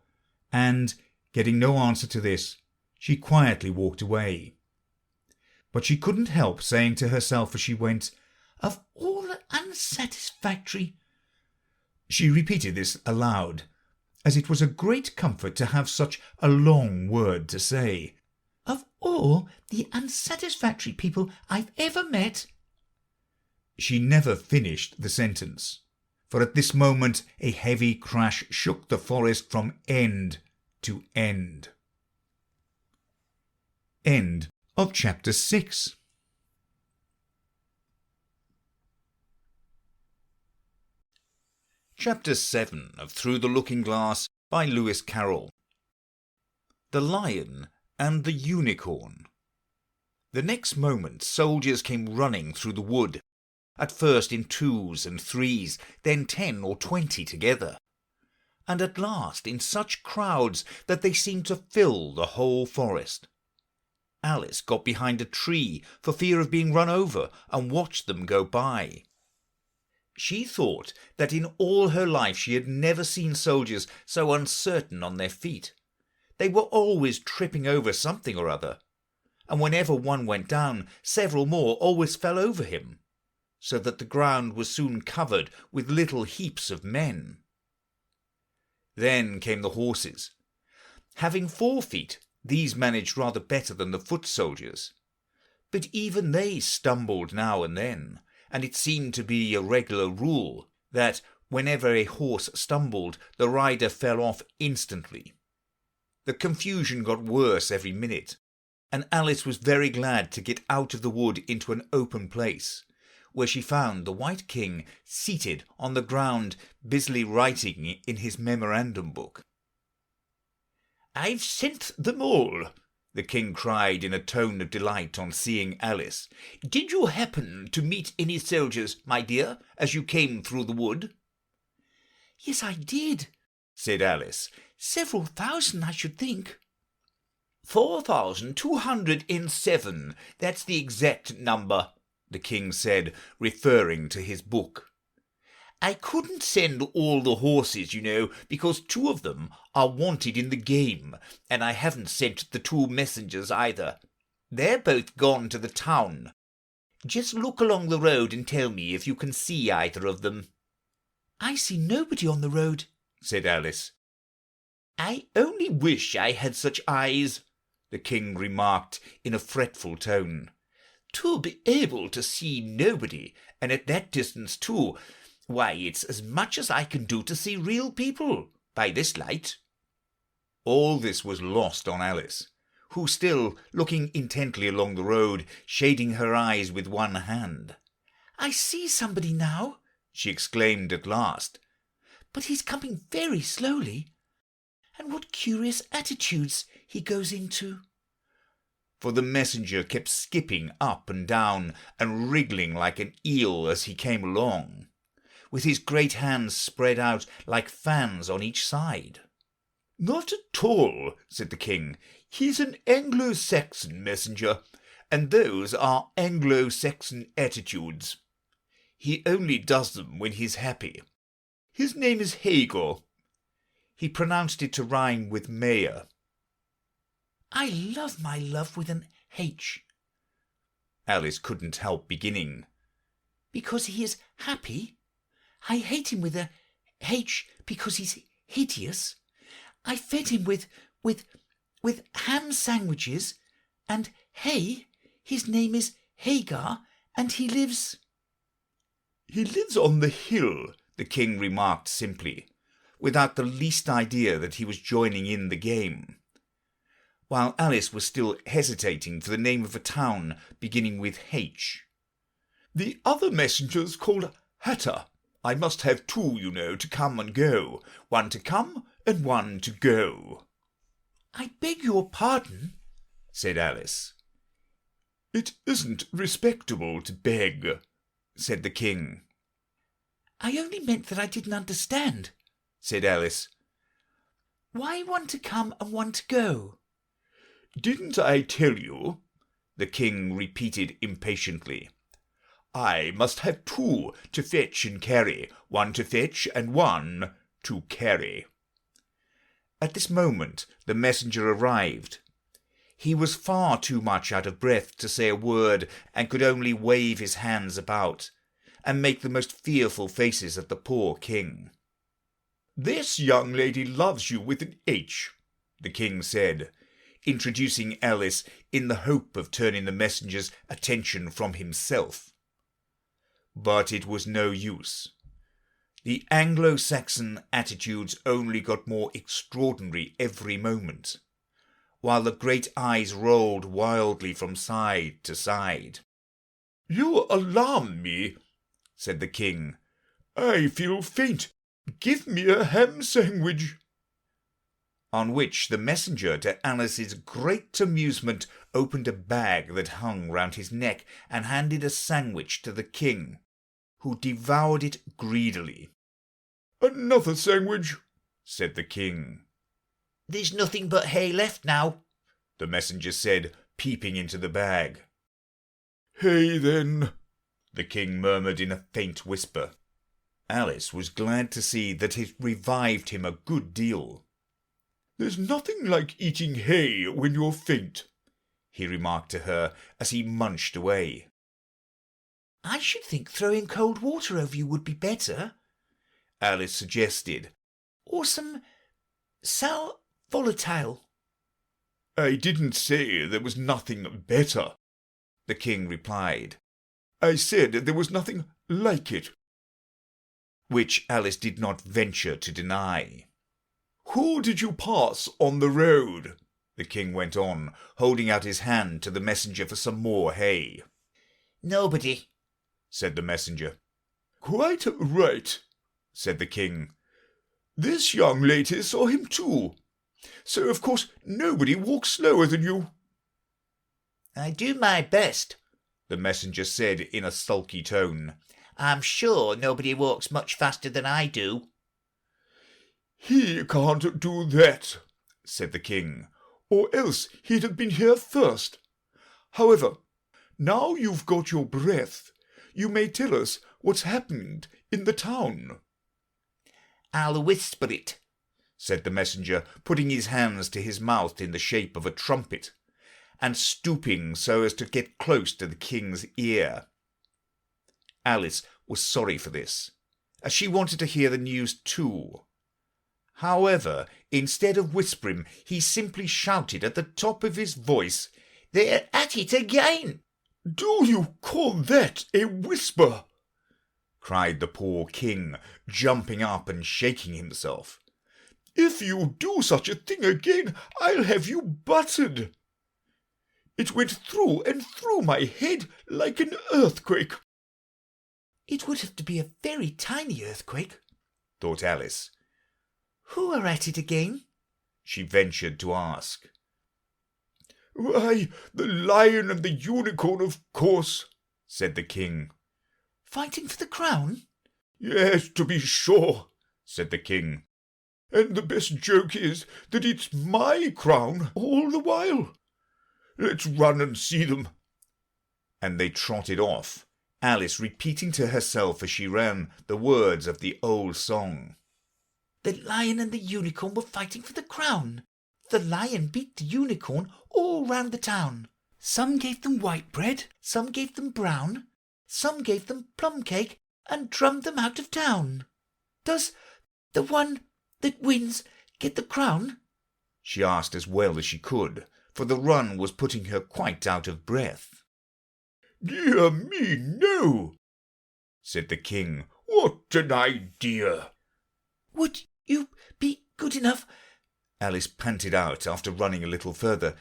and, getting no answer to this, she quietly walked away. But she couldn't help saying to herself as she went, "Of all the unsatisfactory—" She repeated this aloud, as it was a great comfort to have such a long word to say. "Of all the unsatisfactory people I've ever met—" She never finished the sentence, for at this moment a heavy crash shook the forest from end to end. End of chapter 6. Chapter 7 of Through the Looking Glass by Lewis Carroll. The Lion and the Unicorn. The next moment soldiers came running through the wood, at first in 2s and 3s, then 10 or 20 together, and at last in such crowds that they seemed to fill the whole forest. Alice got behind a tree for fear of being run over, and watched them go by. She thought that in all her life she had never seen soldiers so uncertain on their feet. They were always tripping over something or other, and whenever one went down, several more always fell over him, so that the ground was soon covered with little heaps of men. Then came the horses. Having 4 feet, these managed rather better than the foot soldiers, but even they stumbled now and then, and it seemed to be a regular rule that whenever a horse stumbled, the rider fell off instantly. The confusion got worse every minute, and Alice was very glad to get out of the wood into an open place, where she found the White King seated on the ground, busily writing in his memorandum book. "I've sent them all," the king cried in a tone of delight on seeing Alice. "Did you happen to meet any soldiers, my dear, as you came through the wood?" "Yes, I did," said Alice. "Several thousand, I should think." 4,207, that's the exact number," the king said, referring to his book. "I couldn't send all the horses, you know, because 2 of them are wanted in the game, and I haven't sent the 2 messengers either. They're both gone to the town. Just look along the road and tell me if you can see either of them." "I see nobody on the road," said Alice. "I only wish I had such eyes," the king remarked in a fretful tone. "To be able to see nobody, and at that distance too, why, it's as much as I can do to see real people by this light." All this was lost on Alice, who, still looking intently along the road, shading her eyes with one hand. "I see somebody now," she exclaimed at last. "But he's coming very slowly. And what curious attitudes he goes into." For the messenger kept skipping up and down and wriggling like an eel as he came along, with his great hands spread out like fans on each side. "Not at all," said the king. "He's an Anglo-Saxon messenger, and those are Anglo-Saxon attitudes. He only does them when he's happy. His name is Hagar." He pronounced it to rhyme with mayor. "I love my love with an H." Alice couldn't help beginning. "Because he is happy. I hate him with a H because he's hideous. I fed him with ham sandwiches, and hey, his name is Hagar, and he lives—" "He lives on the hill," the king remarked simply, without the least idea that he was joining in the game, while Alice was still hesitating for the name of a town beginning with H. "The other messenger's called Hatter. I must have 2, you know, to come and go. 1 to come and 1 to go." "I beg your pardon," said Alice. "It isn't respectable to beg," said the king. "I only meant that I didn't understand," said Alice. "Why 1 to come and 1 to go?" "Didn't I tell you?" the king repeated impatiently. "I must have 2 to fetch and carry, 1 to fetch and 1 to carry." At this moment the messenger arrived. He was far too much out of breath to say a word, and could only wave his hands about, and make the most fearful faces at the poor king. "This young lady loves you with an H," the king said, introducing Alice in the hope of turning the messenger's attention from himself. But it was no use. The Anglo-Saxon attitudes only got more extraordinary every moment, while the great eyes rolled wildly from side to side. "You alarm me," said the king. "I feel faint. Give me a ham sandwich." On which the messenger, to Alice's great amusement, opened a bag that hung round his neck and handed a sandwich to the king, who devoured it greedily. "Another sandwich," said the king. "There's nothing but hay left now," the messenger said, peeping into the bag. "Hay, then," the king murmured in a faint whisper. Alice was glad to see that it revived him a good deal. "There's nothing like eating hay when you're faint," he remarked to her as he munched away. "I should think throwing cold water over you would be better," Alice suggested. "Or some sal volatile." "I didn't say there was nothing better," the king replied. "I said there was nothing like it." Which Alice did not venture to deny. "Who did you pass on the road?" the king went on, holding out his hand to the messenger for some more hay. "Nobody," said the messenger. "Quite right," said the king. "This young lady saw him too. So, of course, nobody walks slower than you." "I do my best," the messenger said in a sulky tone. "I'm sure nobody walks much faster than I do." "He can't do that," said the king, "or else he'd have been here first. However, now you've got your breath, you may tell us what's happened in the town." "I'll whisper it," said the messenger, putting his hands to his mouth in the shape of a trumpet, and stooping so as to get close to the king's ear. Alice was sorry for this, as she wanted to hear the news too. However, instead of whispering, he simply shouted at the top of his voice, "They're at it again!" "Do you call that a whisper?" cried the poor king, jumping up and shaking himself. "If you do such a thing again, I'll have you buttered. It went through and through my head like an earthquake." It would have to be a very tiny earthquake, thought Alice. "Who are at it again?" she ventured to ask. "Why, the lion and the unicorn, of course," said the king. "Fighting for the crown?" "Yes, to be sure," said the king. "And the best joke is that it's my crown all the while. Let's run and see them." And they trotted off, Alice repeating to herself as she ran the words of the old song. "The lion and the unicorn were fighting for the crown. The lion beat the unicorn all round the town. Some gave them white bread, some gave them brown, some gave them plum cake and drummed them out of town. Does the one that wins get the crown?" she asked as well as she could, for the run was putting her quite out of breath. "Dear me, no," said the king. "What an idea!" "Would you be good enough," Alice panted out after running a little further,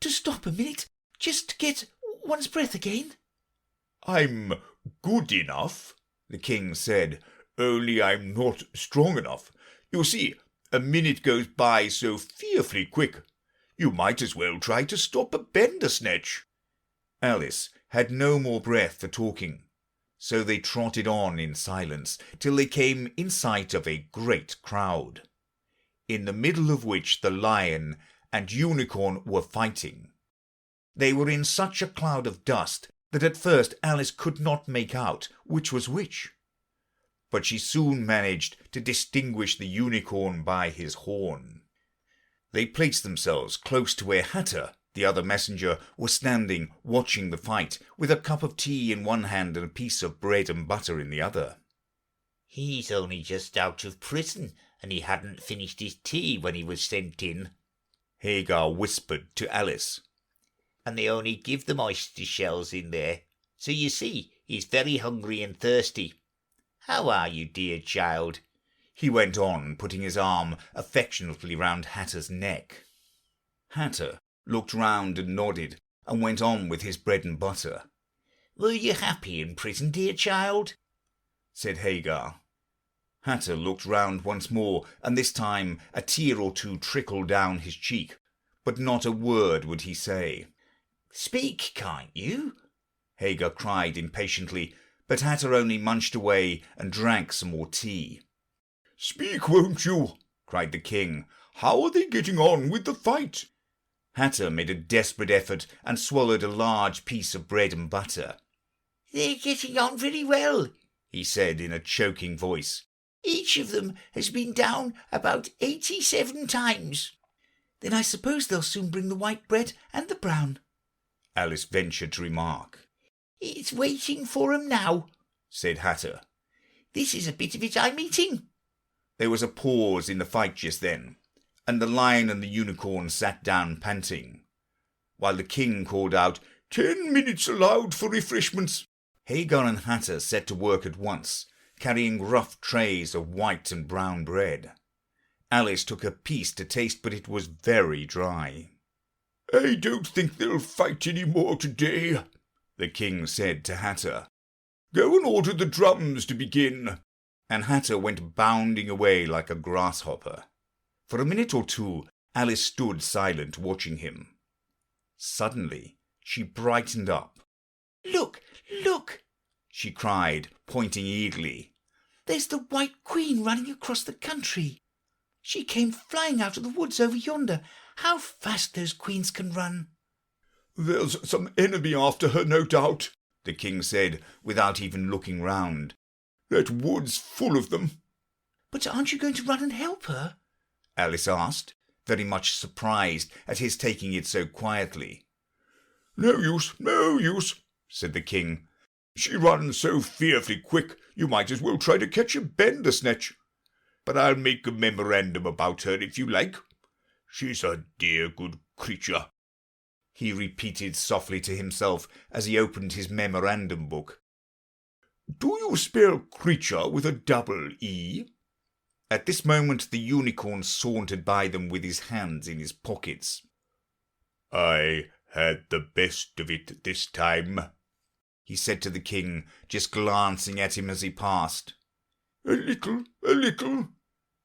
"to stop a minute, just to get one's breath again?" "I'm good enough," the king said, "only I'm not strong enough. You see, a minute goes by so fearfully quick. You might as well try to stop a Bandersnatch." Alice had no more breath for talking, so they trotted on in silence till they came in sight of a great crowd, in the middle of which the lion and unicorn were fighting. They were in such a cloud of dust that at first Alice could not make out which was which, but she soon managed to distinguish the unicorn by his horn. They placed themselves close to where Hatter, the other messenger, was standing watching the fight, with a cup of tea in one hand and a piece of bread and butter in the other. "He's only just out of prison, and he hadn't finished his tea when he was sent in," Hagar whispered to Alice. "and they only give them oyster shells in there. So you see, he's very hungry and thirsty. How are you, dear child?" he went on, putting his arm affectionately round Hatter's neck. Hatter looked round and nodded, and went on with his bread and butter. "Were you happy in prison, dear child?" said Hagar. Hatter looked round once more, and this time a tear or two trickled down his cheek, but not a word would he say. "Speak, can't you?" Hagar cried impatiently, but Hatter only munched away and drank some more tea. "Speak, won't you?" cried the king. "How are they getting on with the fight?" Hatter made a desperate effort and swallowed a large piece of bread and butter. "They're getting on very well," he said in a choking voice. "Each of them has been down about 87 times. "Then I suppose they'll soon bring the white bread and the brown," Alice ventured to remark. "It's waiting for 'em now," said Hatter. "This is a bit of it I'm eating." There was a pause in the fight just then, and the lion and the unicorn sat down panting, while the king called out, 10 minutes allowed for refreshments." Hagar and Hatter set to work at once, carrying rough trays of white and brown bread. Alice took a piece to taste, but it was very dry. "I don't think they'll fight any more today," the king said to Hatter. Go and order the drums to begin." And Hatter went bounding away like a grasshopper. For a minute or two, Alice stood silent, watching him. Suddenly, she brightened up. Look, look, she cried, pointing eagerly. there's the White Queen running across the country. She came flying out of the woods over yonder. How fast those queens can run!" "There's some enemy after her, no doubt," the king said, without even looking round. "That wood's full of them." "But aren't you going to run and help her?" Alice asked, very much surprised at his taking it so quietly. "No use," said the king. "She runs so fearfully quick, you might as well try to catch a Bandersnatch. But I'll make a memorandum about her if you like. She's a dear good creature," he repeated softly to himself as he opened his memorandum book. "Do you spell creature with a double E?" At this moment the unicorn sauntered by them with his hands in his pockets. "I had the best of it this time," he said to the king, just glancing at him as he passed. A little,"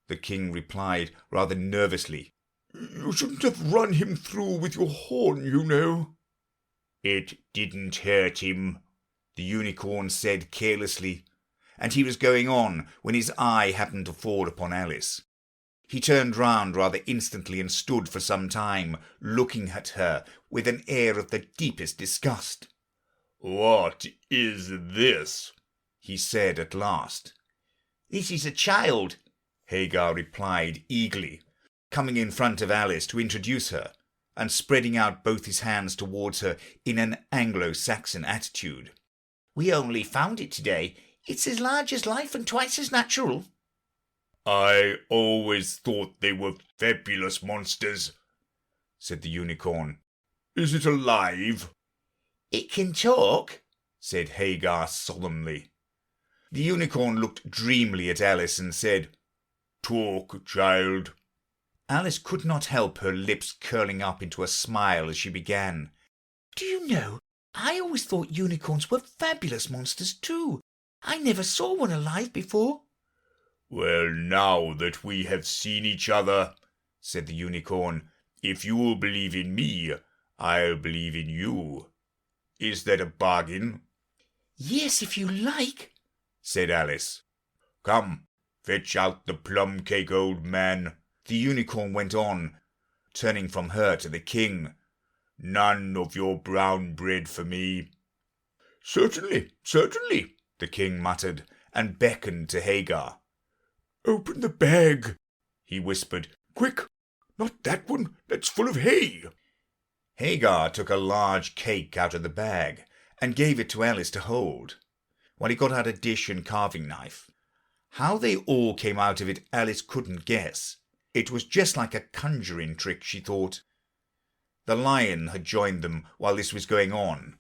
the king replied rather nervously. "You shouldn't have run him through with your horn, you know." "It didn't hurt him," the unicorn said carelessly, and he was going on when his eye happened to fall upon Alice. He turned round rather instantly and stood for some time looking at her with an air of the deepest disgust. "What is this?" he said at last. "This is a child," Hagar replied eagerly, coming in front of Alice to introduce her, and spreading out both his hands towards her in an Anglo-Saxon attitude. "We only found it today. It's as large as life and twice as natural." "I always thought they were fabulous monsters," said the unicorn. "Is it alive?" "It can talk," said Hagar solemnly. The unicorn looked dreamily at Alice and said, "Talk, child." Alice could not help her lips curling up into a smile as she began. "Do you know, I always thought unicorns were fabulous monsters too. I never saw one alive before." "Well, now that we have seen each other," said the unicorn, "if you'll believe in me, I'll believe in you. Is that a bargain?" "Yes, if you like," said Alice. "Come, fetch out the plum cake, old man," the unicorn went on, turning from her to the king. "None of your brown bread for me." Certainly, the king muttered, and beckoned to Hagar. "Open the bag," he whispered. "Quick! Not that one, that's full of hay." Hagar took a large cake out of the bag and gave it to Alice to hold, while he got out a dish and carving knife. How they all came out of it Alice couldn't guess. It was just like a conjuring trick, she thought. The lion had joined them while this was going on.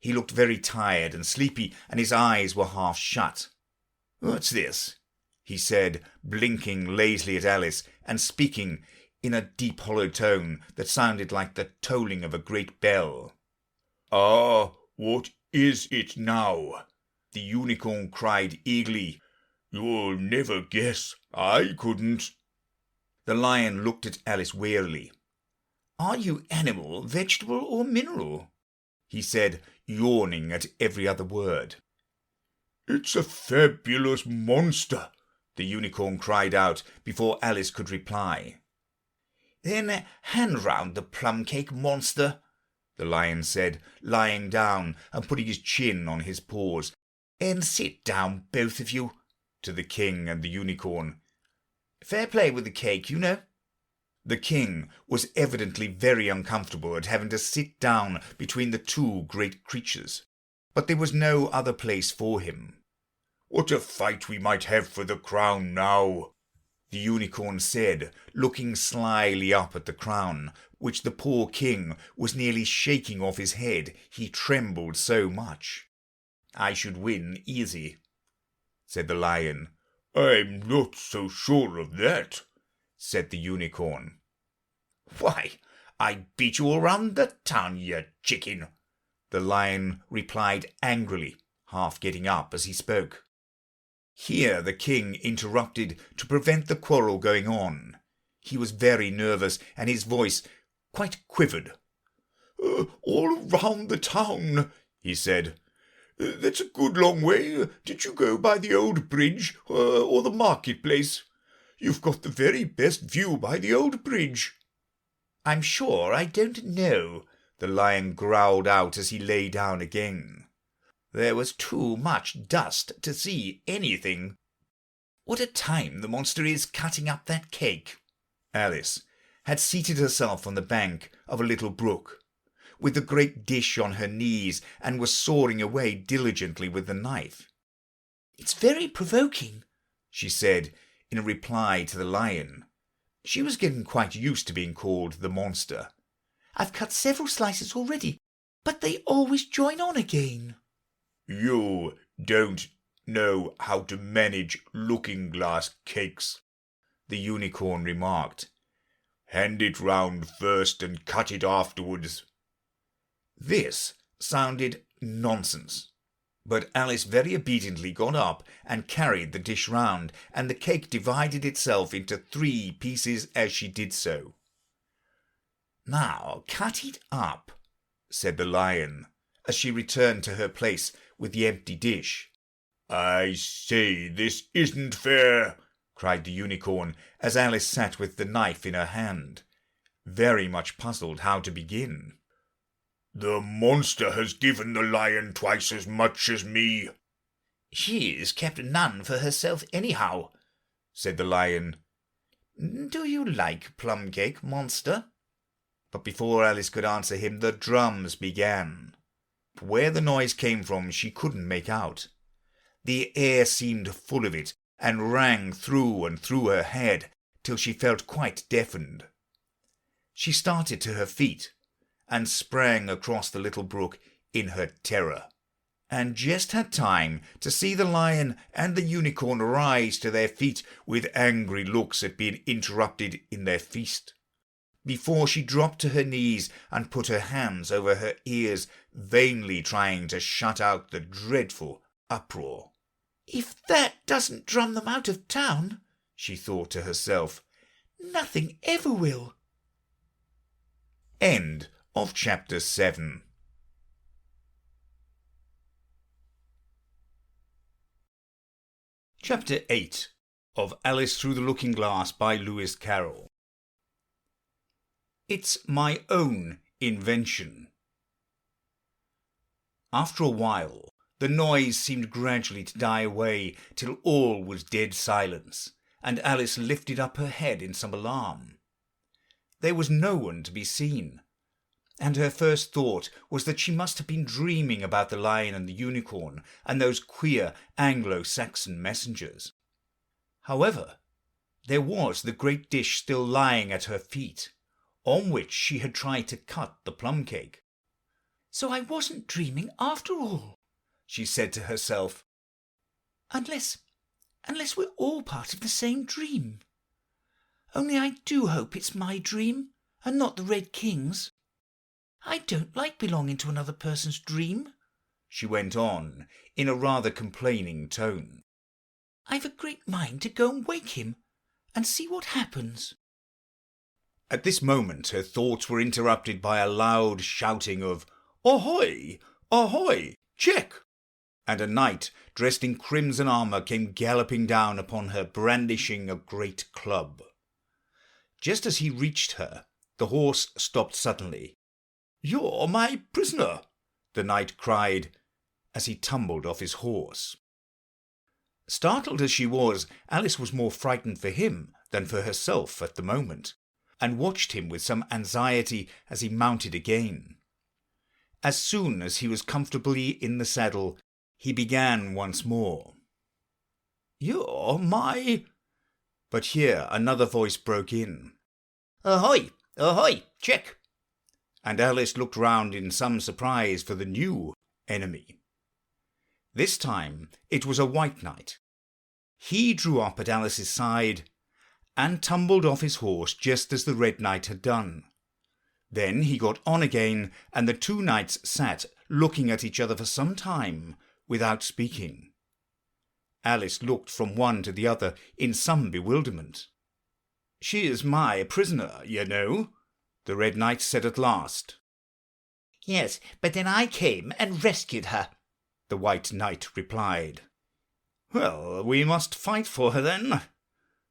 He looked very tired and sleepy, and his eyes were half shut. "What's this?" he said, blinking lazily at Alice and speaking in a deep hollow tone that sounded like the tolling of a great bell. "Ah, what is it now?" the unicorn cried eagerly. "You'll never guess. I couldn't." The lion looked at Alice wearily. "Are you animal, vegetable, or mineral?" he said, yawning at every other word. "It's a fabulous monster," the unicorn cried out before Alice could reply. "Then hand round the plum cake, monster," the lion said, lying down and putting his chin on his paws. "And sit down, both of you," to the king and the unicorn. "Fair play with the cake, you know." The king was evidently very uncomfortable at having to sit down between the two great creatures, but there was no other place for him. "What a fight we might have for the crown now," the unicorn said, looking slyly up at the crown, which the poor king was nearly shaking off his head, he trembled so much. "I should win easy," said the lion. "I'm not so sure of that," said the unicorn. "Why, I beat you all round the town, you chicken," the lion replied angrily, half getting up as he spoke. Here the king interrupted to prevent the quarrel going on. He was very nervous, and his voice quite quivered. All round the town, he said. That's a good long way. Did you go by the old bridge or the marketplace? You've got the very best view by the old bridge. I'm sure I don't know, the lion growled out as he lay down again. There was too much dust to see anything. What a time the monster is cutting up that cake. Alice had seated herself on the bank of a little brook, with the great dish on her knees, and was sawing away diligently with the knife. "It's very provoking," she said in reply to the lion. She was getting quite used to being called the monster. "I've cut several slices already, but they always join on again." You don't know how to manage looking-glass cakes, the unicorn remarked. Hand it round first and cut it afterwards. This sounded nonsense, but Alice very obediently got up and carried the dish round, and the cake divided itself into 3 pieces as she did so. "Now cut it up," said the lion, as she returned to her place with the empty dish. "I say, this isn't fair," cried the unicorn, as Alice sat with the knife in her hand, very much puzzled how to begin. "The monster has given the lion twice as much as me." "She's kept none for herself anyhow," said the lion. "Do you like plum cake, monster?" But before Alice could answer him, the drums began. Where the noise came from she couldn't make out. The air seemed full of it, and rang through and through her head till she felt quite deafened. She started to her feet and sprang across the little brook in her terror, and just had time to see the lion and the unicorn rise to their feet with angry looks at being interrupted in their feast, before she dropped to her knees and put her hands over her ears, vainly trying to shut out the dreadful uproar. "If that doesn't drum them out of town," she thought to herself, "nothing ever will." End of chapter 7. Chapter 8 of Alice Through the Looking Glass by Lewis Carroll. It's my own invention. After a while, the noise seemed gradually to die away till all was dead silence, and Alice lifted up her head in some alarm. There was no one to be seen, and her first thought was that she must have been dreaming about the lion and the unicorn and those queer Anglo-Saxon messengers. However, there was the great dish still lying at her feet, on which she had tried to cut the plum cake. "So I wasn't dreaming after all," she said to herself. Unless we're all part of the same dream. Only I do hope it's my dream and not the Red King's. I don't like belonging to another person's dream," she went on in a rather complaining tone. "I've a great mind to go and wake him and see what happens." At this moment her thoughts were interrupted by a loud shouting of "Ahoy! Ahoy! Check!" and a knight dressed in crimson armour came galloping down upon her, brandishing a great club. Just as he reached her, the horse stopped suddenly. "You're my prisoner," the knight cried as he tumbled off his horse. Startled as she was, Alice was more frightened for him than for herself at the moment, and watched him with some anxiety as he mounted again. As soon as he was comfortably in the saddle, he began once more. "You're my—" But here another voice broke in. "Ahoy! Ahoy! Check!" And Alice looked round in some surprise for the new enemy. This time it was a white knight. He drew up at Alice's side and tumbled off his horse just as the red knight had done. Then he got on again, and the two knights sat looking at each other for some time, without speaking. Alice looked from one to the other in some bewilderment. "She is my prisoner, you know," the Red Knight said at last. "Yes, but then I came and rescued her," the White Knight replied. "Well, we must fight for her then,"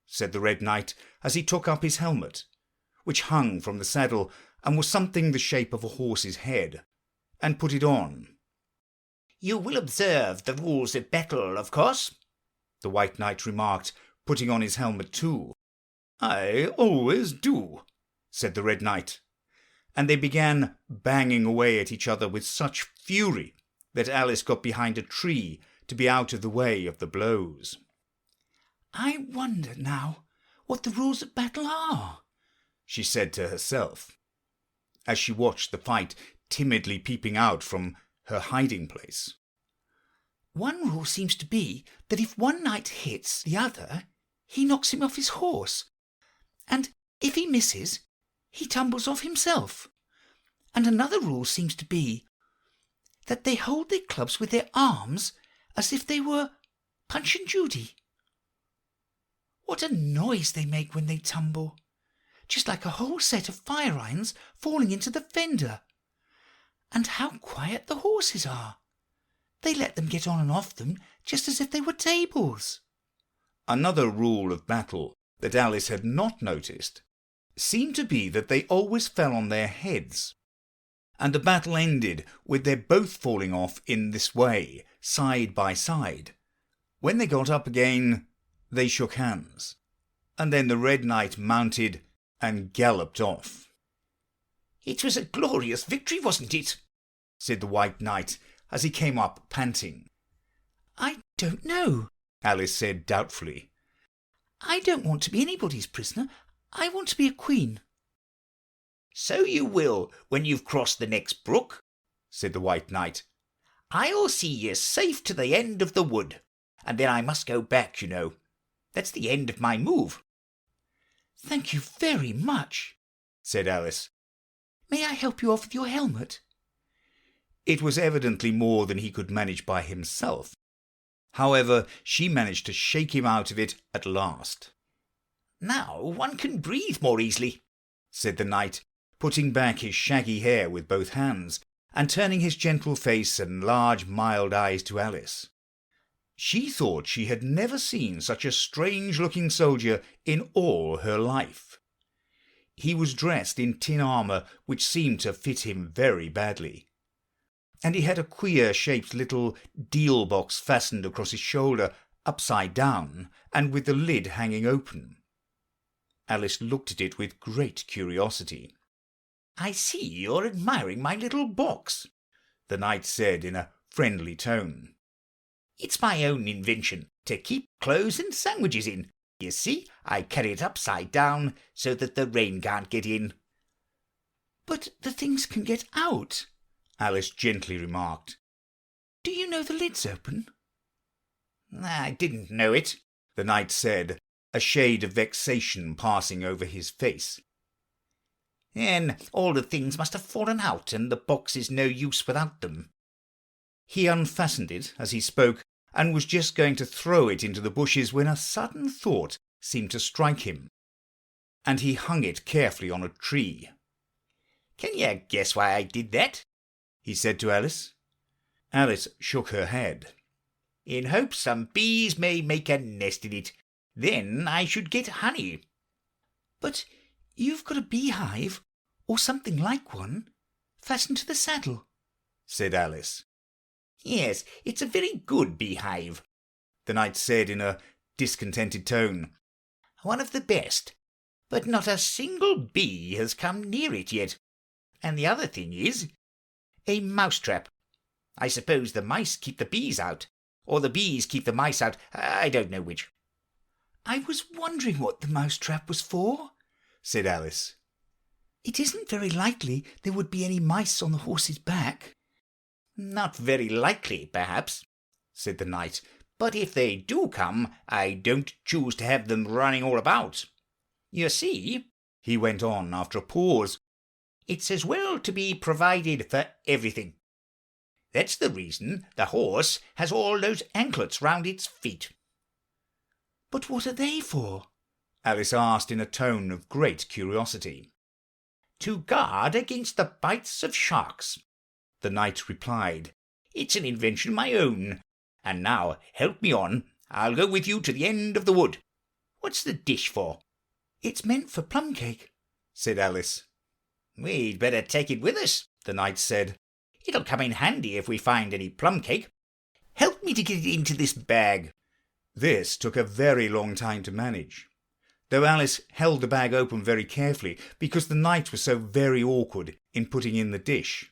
said the Red Knight as he took up his helmet, which hung from the saddle and was something the shape of a horse's head, and put it on. "You will observe the rules of battle, of course," the White Knight remarked, putting on his helmet too. "I always do," said the Red Knight, and they began banging away at each other with such fury that Alice got behind a tree to be out of the way of the blows. "I wonder now what the rules of battle are," she said to herself, as she watched the fight timidly peeping out from her hiding place. "One rule seems to be that if one knight hits the other, he knocks him off his horse, and if he misses, he tumbles off himself. And another rule seems to be that they hold their clubs with their arms as if they were Punch and Judy. What a noise they make when they tumble, just like a whole set of fire irons falling into the fender. And how quiet the horses are! They let them get on and off them just as if they were tables." Another rule of battle that Alice had not noticed seemed to be that they always fell on their heads, and the battle ended with their both falling off in this way, side by side. When they got up again, they shook hands, and then the Red Knight mounted and galloped off. "It was a glorious victory, wasn't it?" said the White Knight as he came up panting. "I don't know," Alice said doubtfully. "I don't want to be anybody's prisoner. I want to be a queen." "So you will when you've crossed the next brook," said the White Knight. "I'll see you safe to the end of the wood, and then I must go back, you know. That's the end of my move." "Thank you very much," said Alice. "May I help you off with your helmet?" It was evidently more than he could manage by himself. However, she managed to shake him out of it at last. "Now one can breathe more easily," said the knight, putting back his shaggy hair with both hands, and turning his gentle face and large mild eyes to Alice. She thought she had never seen such a strange-looking soldier in all her life. He was dressed in tin armour which seemed to fit him very badly, and he had a queer-shaped little deal-box fastened across his shoulder, upside down, and with the lid hanging open. Alice looked at it with great curiosity. "I see you're admiring my little box," the knight said in a friendly tone. "It's my own invention to keep clothes and sandwiches in. You see, I carry it upside down so that the rain can't get in." "But the things can get out," Alice gently remarked. "Do you know the lid's open?" "I didn't know it," the knight said, a shade of vexation passing over his face. "Then all the things must have fallen out, and the box is no use without them." He unfastened it as he spoke, and was just going to throw it into the bushes when a sudden thought seemed to strike him, and he hung it carefully on a tree. "Can you guess why I did that?" he said to Alice. Alice shook her head. "In hopes some bees may make a nest in it. Then I should get honey." "But you've got a beehive, or something like one, fastened to the saddle," said Alice. "Yes, it's a very good beehive," the knight said in a discontented tone. "One of the best, but not a single bee has come near it yet. And the other thing is a mousetrap. I suppose the mice keep the bees out, or the bees keep the mice out. I don't know which." "I was wondering what the mousetrap was for," said Alice. "It isn't very likely there would be any mice on the horse's back." "Not very likely, perhaps," said the knight, "but if they do come, I don't choose to have them running all about. You see," he went on after a pause, "it's as well to be provided for everything. That's the reason the horse has all those anklets round its feet." "But what are they for?" Alice asked in a tone of great curiosity. "To guard against the bites of sharks," the knight replied. "It's an invention of my own. And now help me on. I'll go with you to the end of the wood. What's the dish for?" "It's meant for plum cake," said Alice. "We'd better take it with us," the knight said. "It'll come in handy if we find any plum cake. Help me to get it into this bag." This took a very long time to manage, though Alice held the bag open very carefully because the knight was so very awkward in putting in the dish.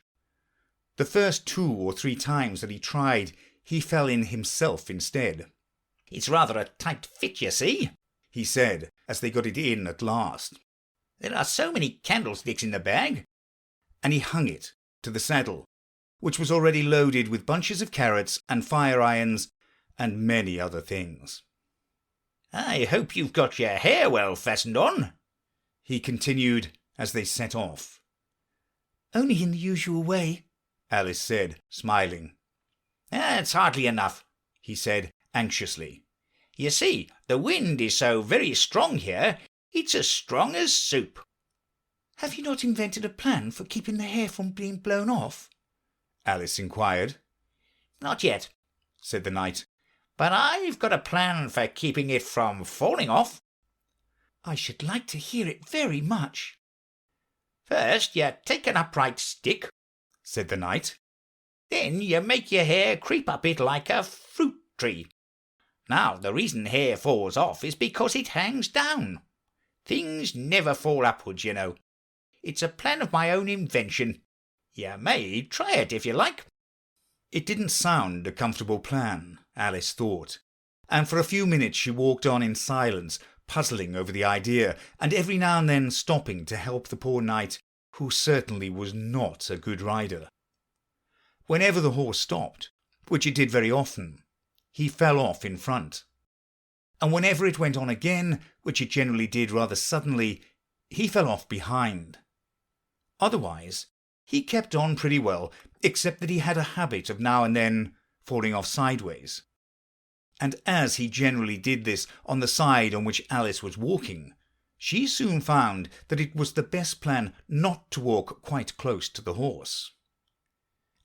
The first 2 or 3 times that he tried, he fell in himself instead. "It's rather a tight fit, you see," he said as they got it in at last. "There are so many candlesticks in the bag." And he hung it to the saddle, which was already loaded with bunches of carrots and fire irons and many other things. "I hope you've got your hair well fastened on," he continued as they set off. "Only in the usual way," Alice said, smiling. "That's hardly enough," he said anxiously. "You see, the wind is so very strong here, it's as strong as soup." "Have you not invented a plan for keeping the hair from being blown off?" Alice inquired. "Not yet," said the knight. "but I've got a plan for keeping it from falling off." "I should like to hear it very much." "First you take an upright stick," said the knight. "then you make your hair creep up it like a fruit tree. Now, the reason hair falls off is because it hangs down. Things never fall upwards, you know. It's a plan of my own invention. You may try it if you like." It didn't sound a comfortable plan, Alice thought, and for a few minutes she walked on in silence, puzzling over the idea, and every now and then stopping to help the poor knight, who certainly was not a good rider. Whenever the horse stopped, which it did very often, he fell off in front, and whenever it went on again, which it generally did rather suddenly, he fell off behind. Otherwise, he kept on pretty well, except that he had a habit of now and then falling off sideways. And as he generally did this on the side on which Alice was walking, she soon found that it was the best plan not to walk quite close to the horse.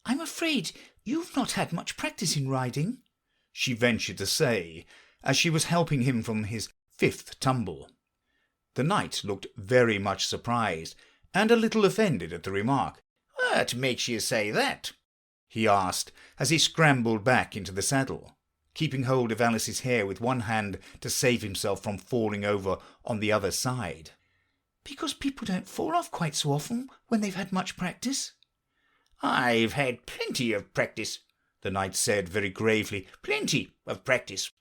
"I'm afraid you've not had much practice in riding," she ventured to say, as she was helping him from his 5th tumble. The knight looked very much surprised and a little offended at the remark. "What makes you say that?" he asked as he scrambled back into the saddle, keeping hold of Alice's hair with one hand to save himself from falling over on the other side. "Because people don't fall off quite so often when they've had much practice." "I've had plenty of practice," the knight said very gravely. "Plenty of practice."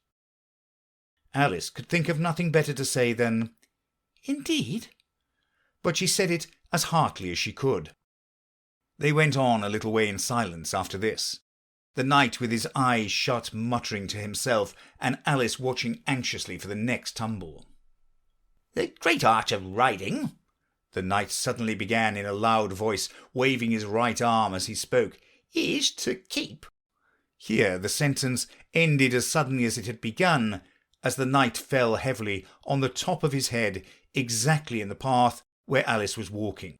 Alice could think of nothing better to say than, "Indeed?" but she said it as heartily as she could. They went on a little way in silence after this, the knight with his eyes shut muttering to himself, and Alice watching anxiously for the next tumble. "The great art of riding," the knight suddenly began in a loud voice, waving his right arm as he spoke, "is to keep." Here the sentence ended as suddenly as it had begun, as the knight fell heavily on the top of his head, exactly in the path where Alice was walking.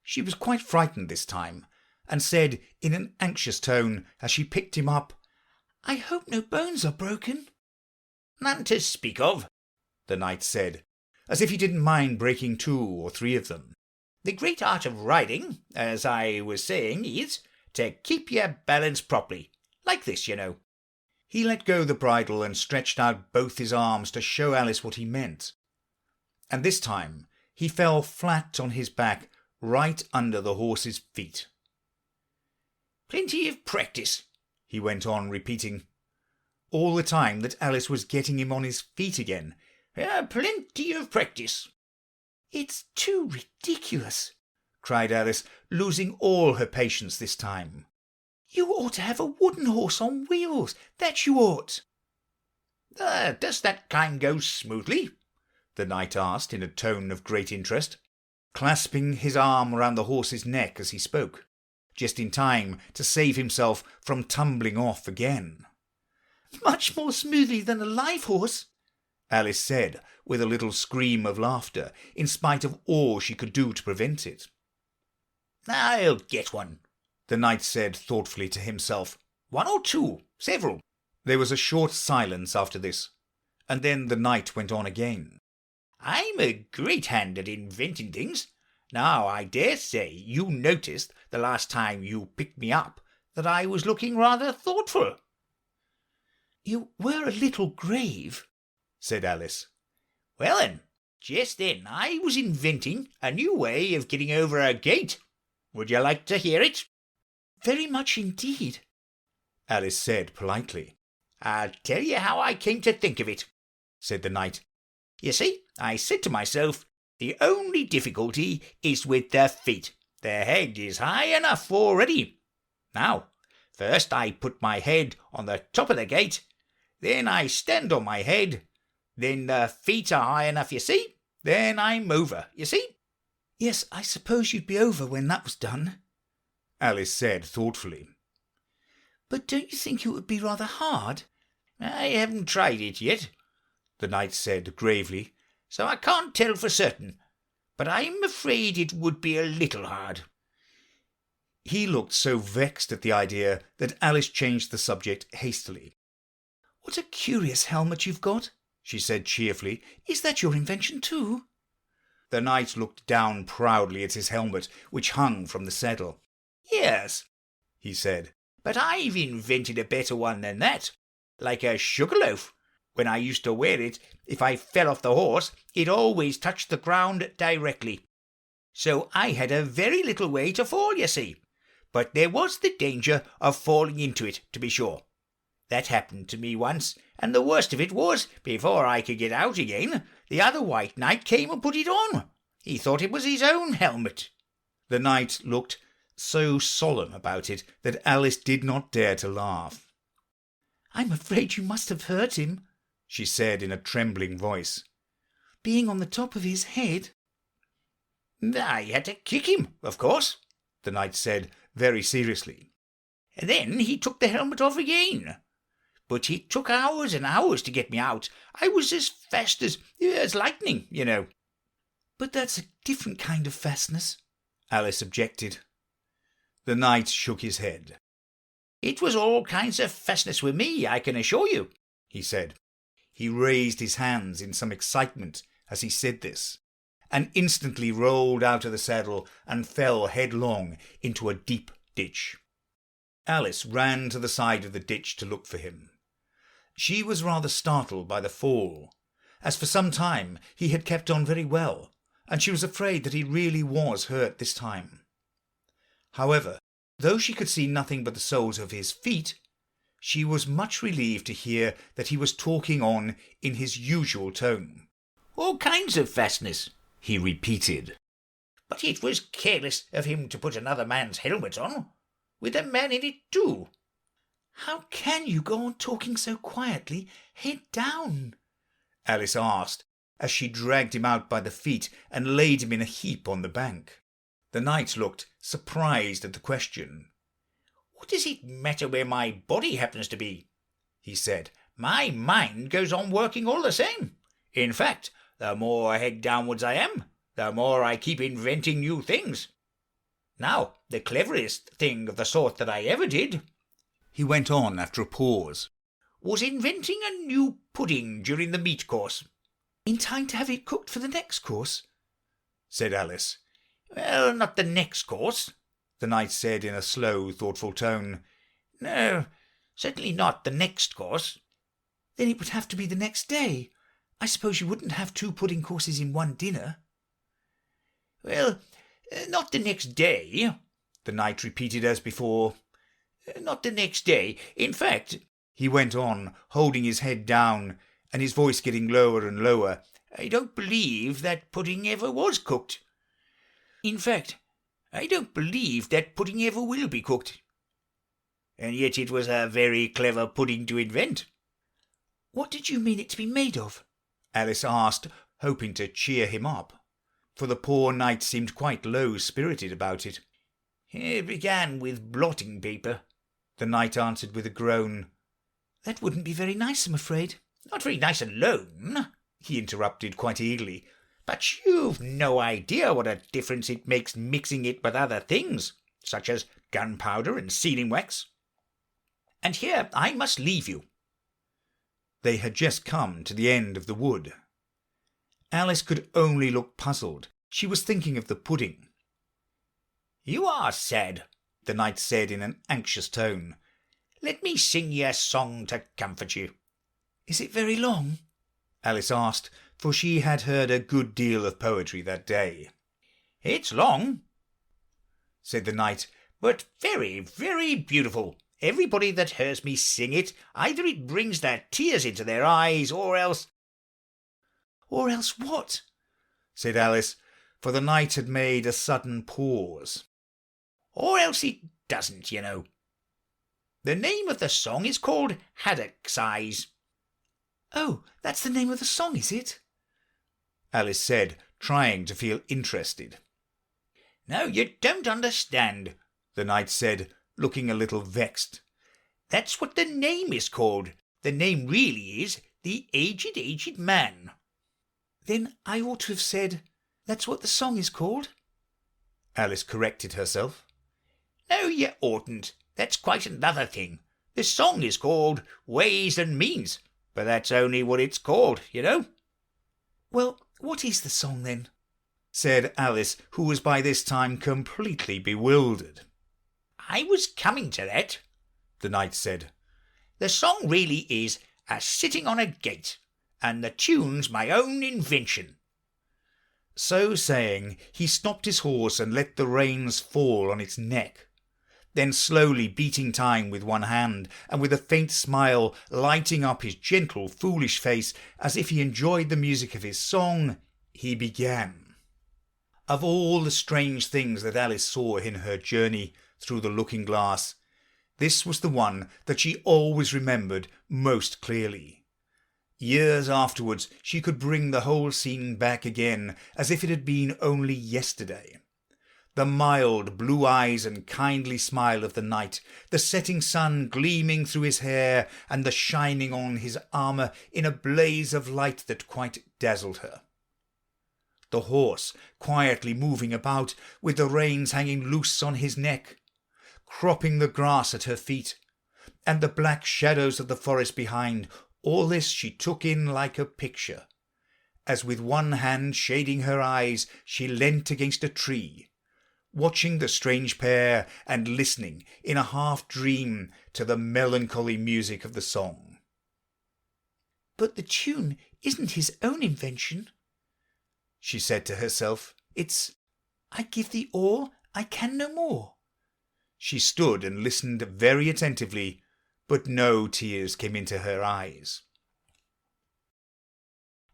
She was quite frightened this time, and said in an anxious tone as she picked him up, "I hope no bones are broken." "None to speak of," the knight said, as if he didn't mind breaking 2 or 3 of them. "The great art of riding, as I was saying, is to keep your balance properly, like this, you know." He let go the bridle and stretched out both his arms to show Alice what he meant, and this time he fell flat on his back right under the horse's feet. "Plenty of practice," he went on repeating, all the time that Alice was getting him on his feet again. Plenty of practice." "It's too ridiculous," cried Alice, losing all her patience this time. "You ought to have a wooden horse on wheels, that you ought." "Does that kind go smoothly?" the knight asked in a tone of great interest, clasping his arm round the horse's neck as he spoke, just in time to save himself from tumbling off again. "Much more smoothly than a live horse," Alice said, with a little scream of laughter, in spite of all she could do to prevent it. "I'll get one," the knight said thoughtfully to himself. "One or two, several." There was a short silence after this, and then the knight went on again. "I'm a great hand at inventing things. Now, I dare say you noticed the last time you picked me up that I was looking rather thoughtful." "You were a little grave," said Alice. "Well then, just then I was inventing a new way of getting over a gate. Would you like to hear it?" "Very much indeed," Alice said politely. "I'll tell you how I came to think of it," said the knight. "You see, I said to myself, the only difficulty is with their feet. Their head is high enough already. Now, first I put my head on the top of the gate, then I stand on my head, then the feet are high enough, you see, then I'm over, you see." "Yes, I suppose you'd be over when that was done," Alice said thoughtfully. "But don't you think it would be rather hard?" "I haven't tried it yet," the knight said gravely, "so I can't tell for certain, but I'm afraid it would be a little hard." He looked so vexed at the idea that Alice changed the subject hastily. "What a curious helmet you've got," she said cheerfully. "Is that your invention too?" The knight looked down proudly at his helmet, which hung from the saddle. "Yes," he said, "but I've invented a better one than that, like a sugar loaf. When I used to wear it, if I fell off the horse, it always touched the ground directly. So I had a very little way to fall, you see. But there was the danger of falling into it, to be sure. That happened to me once, and the worst of it was, before I could get out again, the other white knight came and put it on. He thought it was his own helmet." The knight looked so solemn about it that Alice did not dare to laugh. "I'm afraid you must have hurt him," she said in a trembling voice. "Being on the top of his head." "I had to kick him, of course," the knight said very seriously. "And then he took the helmet off again. But it took hours and hours to get me out. I was as fast as lightning, you know." "But that's a different kind of fastness," Alice objected. The knight shook his head. "It was all kinds of fastness with me, I can assure you," he said. He raised his hands in some excitement as he said this, and instantly rolled out of the saddle and fell headlong into a deep ditch. Alice ran to the side of the ditch to look for him. She was rather startled by the fall, as for some time he had kept on very well, and she was afraid that he really was hurt this time. However, though she could see nothing but the soles of his feet, she was much relieved to hear that he was talking on in his usual tone. "All kinds of fastness," he repeated. "But it was careless of him to put another man's helmet on, with a man in it too." "How can you go on talking so quietly, head down?" Alice asked, as she dragged him out by the feet and laid him in a heap on the bank. The knight looked surprised at the question. "What does it matter where my body happens to be?" he said. "My mind goes on working all the same. In fact, the more head downwards I am, the more I keep inventing new things. Now, the cleverest thing of the sort that I ever did," he went on after a pause, "was inventing a new pudding during the meat course." "In time to have it cooked for the next course?" said Alice. "Well, not the next course," the knight said in a slow, thoughtful tone. "No, certainly not the next course." "Then it would have to be the next day. I suppose you wouldn't have 2 pudding courses in one dinner?" "Well, not the next day," the knight repeated as before. "Not the next day. In fact," he went on, holding his head down and his voice getting lower and lower, "I don't believe that pudding ever was cooked. In fact, I don't believe that pudding ever will be cooked. And yet it was a very clever pudding to invent." "What did you mean it to be made of?" Alice asked, hoping to cheer him up, for the poor knight seemed quite low-spirited about it. It began with blotting paper, the knight answered with a groan. That wouldn't be very nice, I'm afraid. Not very nice alone, he interrupted quite eagerly. But you've no idea what a difference it makes mixing it with other things, such as gunpowder and sealing wax. And here I must leave you. They had just come to the end of the wood. Alice could only look puzzled. She was thinking of the pudding. You are sad, the knight said in an anxious tone. Let me sing you a song to comfort you. Is it very long? Alice asked, for she had heard a good deal of poetry that day. It's long, said the knight, but very, very beautiful. Everybody that hears me sing it, either it brings their tears into their eyes, or else... Or else what? Said Alice, for the knight had made a sudden pause. Or else it doesn't, you know. The name of the song is called Haddock's Eyes. Oh, that's the name of the song, is it? Alice said, trying to feel interested. No, you don't understand, the knight said, looking a little vexed. That's what the name is called. The name really is The Aged Man. Then I ought to have said, that's what the song is called. Alice corrected herself. No, you oughtn't. That's quite another thing. The song is called Ways and Means, but that's only what it's called, you know. Well, what is the song then? Said Alice, who was by this time completely bewildered. I was coming to that, the knight said. The song really is A Sitting on a Gate, and the tune's my own invention. So saying, he stopped his horse and let the reins fall on its neck. Then slowly beating time with one hand, and with a faint smile lighting up his gentle, foolish face, as if he enjoyed the music of his song, he began. Of all the strange things that Alice saw in her journey through the looking-glass, this was the one that she always remembered most clearly. Years afterwards she could bring the whole scene back again, as if it had been only yesterday. The mild blue eyes and kindly smile of the knight, the setting sun gleaming through his hair, and the shining on his armour in a blaze of light that quite dazzled her. The horse quietly moving about, with the reins hanging loose on his neck, cropping the grass at her feet, and the black shadows of the forest behind, all this she took in like a picture, as with one hand shading her eyes she leant against a tree, watching the strange pair and listening in a half-dream to the melancholy music of the song. But the tune isn't his own invention, she said to herself. It's, I give thee all, I can no more. She stood and listened very attentively, but no tears came into her eyes.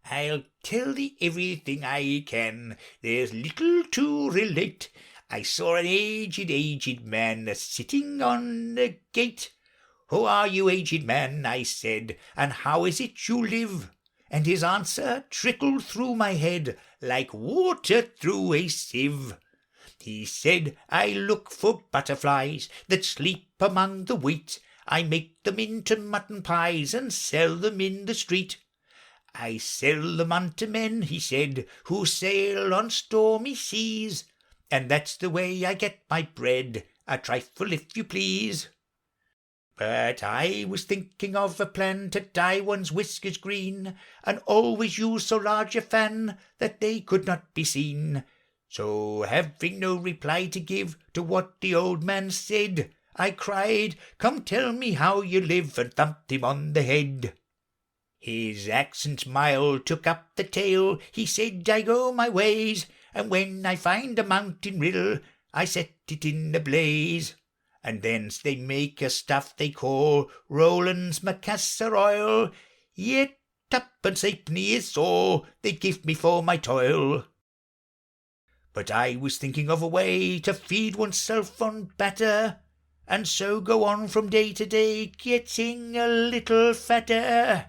I'll tell thee everything I can, there's little to relate. I saw an aged man a-sitting on a gate. Who are you, aged man? I said, and how is it you live? And his answer trickled through my head like water through a sieve. He said, I look for butterflies that sleep among the wheat. I make them into mutton pies and sell them in the street. I sell them unto men, he said, who sail on stormy seas, and that's the way I get my bread, a trifle if you please. But I was thinking of a plan to dye one's whiskers green, and always use so large a fan that they could not be seen. So, having no reply to give to what the old man said, I cried, Come tell me how you live, and thumped him on the head. His accent mild took up the tale, he said, I go my ways, and when I find a mountain rill, I set it in a blaze. And thence they make a stuff they call Rowland's Macassar oil, yet twopence halfpenny is all they give me for my toil. But I was thinking of a way to feed oneself on batter, and so go on from day to day, getting a little fatter.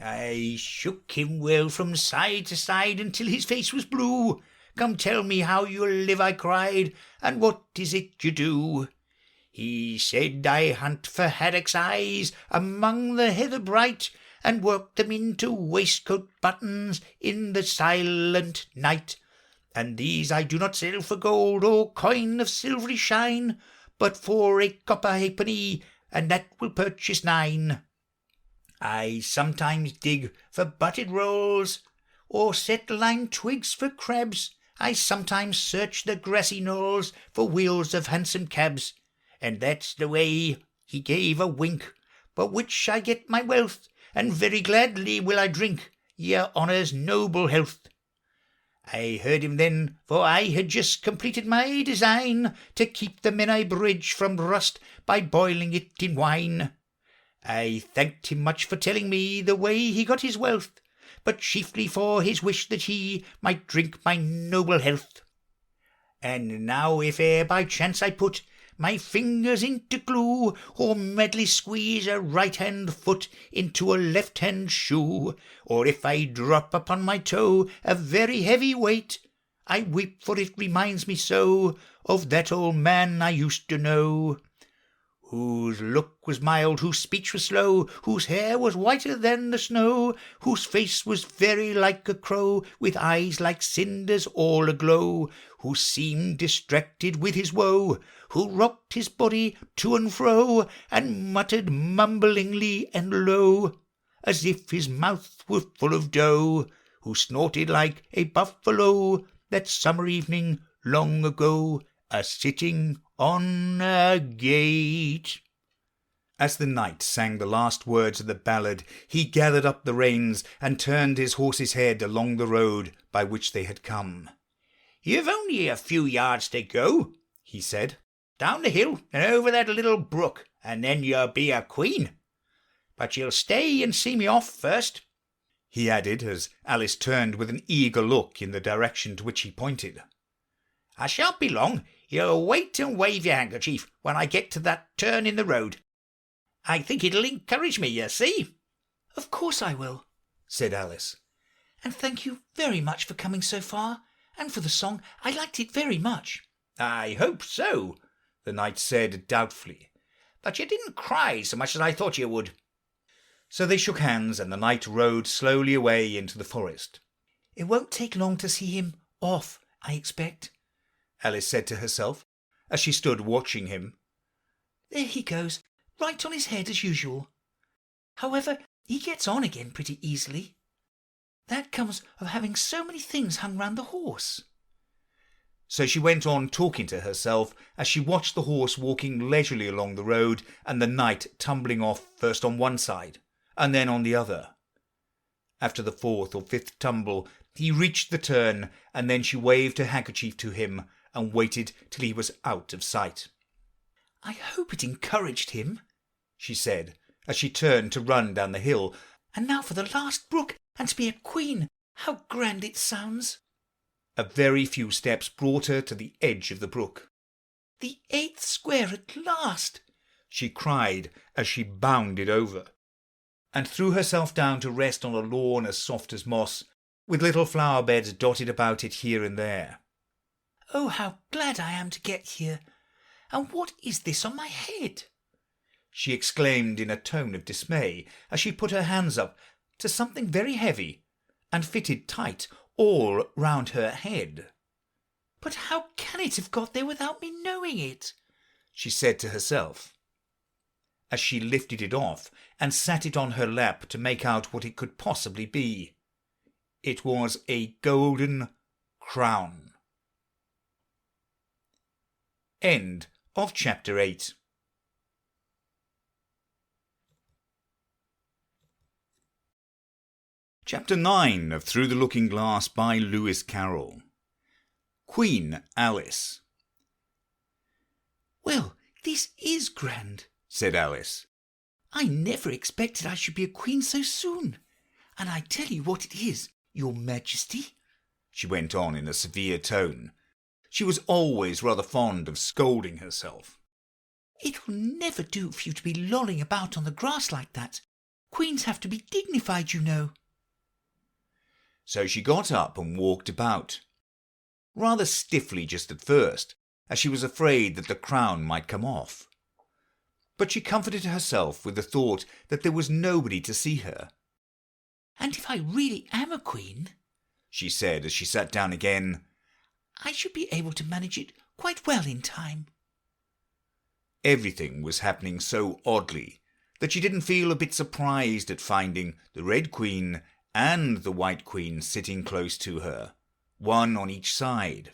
I shook him well from side to side until his face was blue, come tell me how you live, I cried, and what is it you do? He said, I hunt for haddocks' eyes among the heather bright, and work them into waistcoat buttons in the silent night. And these I do not sell for gold or coin of silvery shine, but for a copper halfpenny, and that will purchase 9. I sometimes dig for butted rolls, or set lime twigs for crabs. I sometimes search the grassy knolls for wheels of handsome cabs. And that's the way, he gave a wink, by which I get my wealth, and very gladly will I drink your honour's noble health. I heard him then, for I had just completed my design to keep the Menai Bridge from rust by boiling it in wine. I thanked him much for telling me the way he got his wealth, but chiefly for his wish that he might drink my noble health. And now if e'er by chance I put my fingers into glue, or madly squeeze a right-hand foot into a left-hand shoe, or if I drop upon my toe a very heavy weight, I weep, for it reminds me so of that old man I used to know, whose look was mild, whose speech was slow, whose hair was whiter than the snow, whose face was very like a crow, with eyes like cinders all aglow, who seemed distracted with his woe, who rocked his body to and fro, and muttered mumblingly and low, as if his mouth were full of dough, who snorted like a buffalo that summer evening long ago, a-sitting on a gate. As the knight sang the last words of the ballad, he gathered up the reins and turned his horse's head along the road by which they had come. You've only a few yards to go, he said, down the hill and over that little brook, and then you'll be a queen. But you'll stay and see me off first, he added, as Alice turned with an eager look in the direction to which he pointed. I shan't be long. You'll wait and wave your handkerchief when I get to that turn in the road. I think it'll encourage me, you see. Of course I will, said Alice. And thank you very much for coming so far, and for the song. I liked it very much. I hope so, the knight said doubtfully, but you didn't cry so much as I thought you would. So they shook hands, and the knight rode slowly away into the forest. It won't take long to see him off, I expect, Alice said to herself, as she stood watching him. There he goes, right on his head as usual. However, he gets on again pretty easily. That comes of having so many things hung round the horse. So she went on talking to herself as she watched the horse walking leisurely along the road, and the knight tumbling off first on one side and then on the other. After the 4th or 5th tumble, he reached the turn, and then she waved her handkerchief to him and waited till he was out of sight. I hope it encouraged him, she said, as she turned to run down the hill. And now for the last brook, and to be a queen. How grand it sounds. A very few steps brought her to the edge of the brook. The 8th square at last, she cried as she bounded over, and threw herself down to rest on a lawn as soft as moss, with little flower beds dotted about it here and there. Oh, how glad I am to get here! And what is this on my head? She exclaimed in a tone of dismay, as she put her hands up to something very heavy, and fitted tight all round her head. But how can it have got there without me knowing it? She said to herself, as she lifted it off and sat it on her lap to make out what it could possibly be. It was a golden crown. End of chapter 8. Chapter 9 of Through the Looking Glass by Lewis Carroll. Queen Alice. Well, this is grand, said Alice. I never expected I should be a queen so soon. And I tell you what it is, your Majesty, she went on in a severe tone. She was always rather fond of scolding herself. It will never do for you to be lolling about on the grass like that. Queens have to be dignified, you know. So she got up and walked about. rather stiffly just at first, as she was afraid that the crown might come off. But she comforted herself with the thought that there was nobody to see her. "And if I really am a queen," she said as she sat down again, "I should be able to manage it quite well in time." Everything was happening so oddly that she didn't feel a bit surprised at finding the Red Queen and the White Queen sitting close to her, one on each side.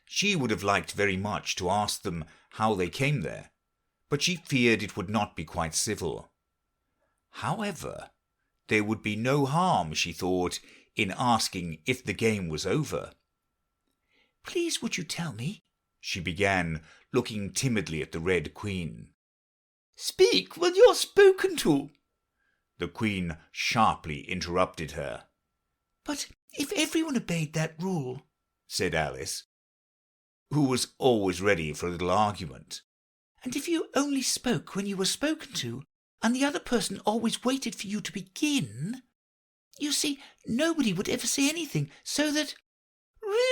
She would have liked very much to ask them how they came there, but she feared it would not be quite civil. However, there would be no harm, she thought, in asking if the game was over. "Please would you tell me," she began, looking timidly at the Red Queen. "Speak when you're spoken to," the Queen sharply interrupted her. "But if everyone obeyed that rule," said Alice, who was always ready for a little argument. "and if you only spoke when you were spoken to, and the other person always waited for you to begin, you see, nobody would ever say anything, so that—"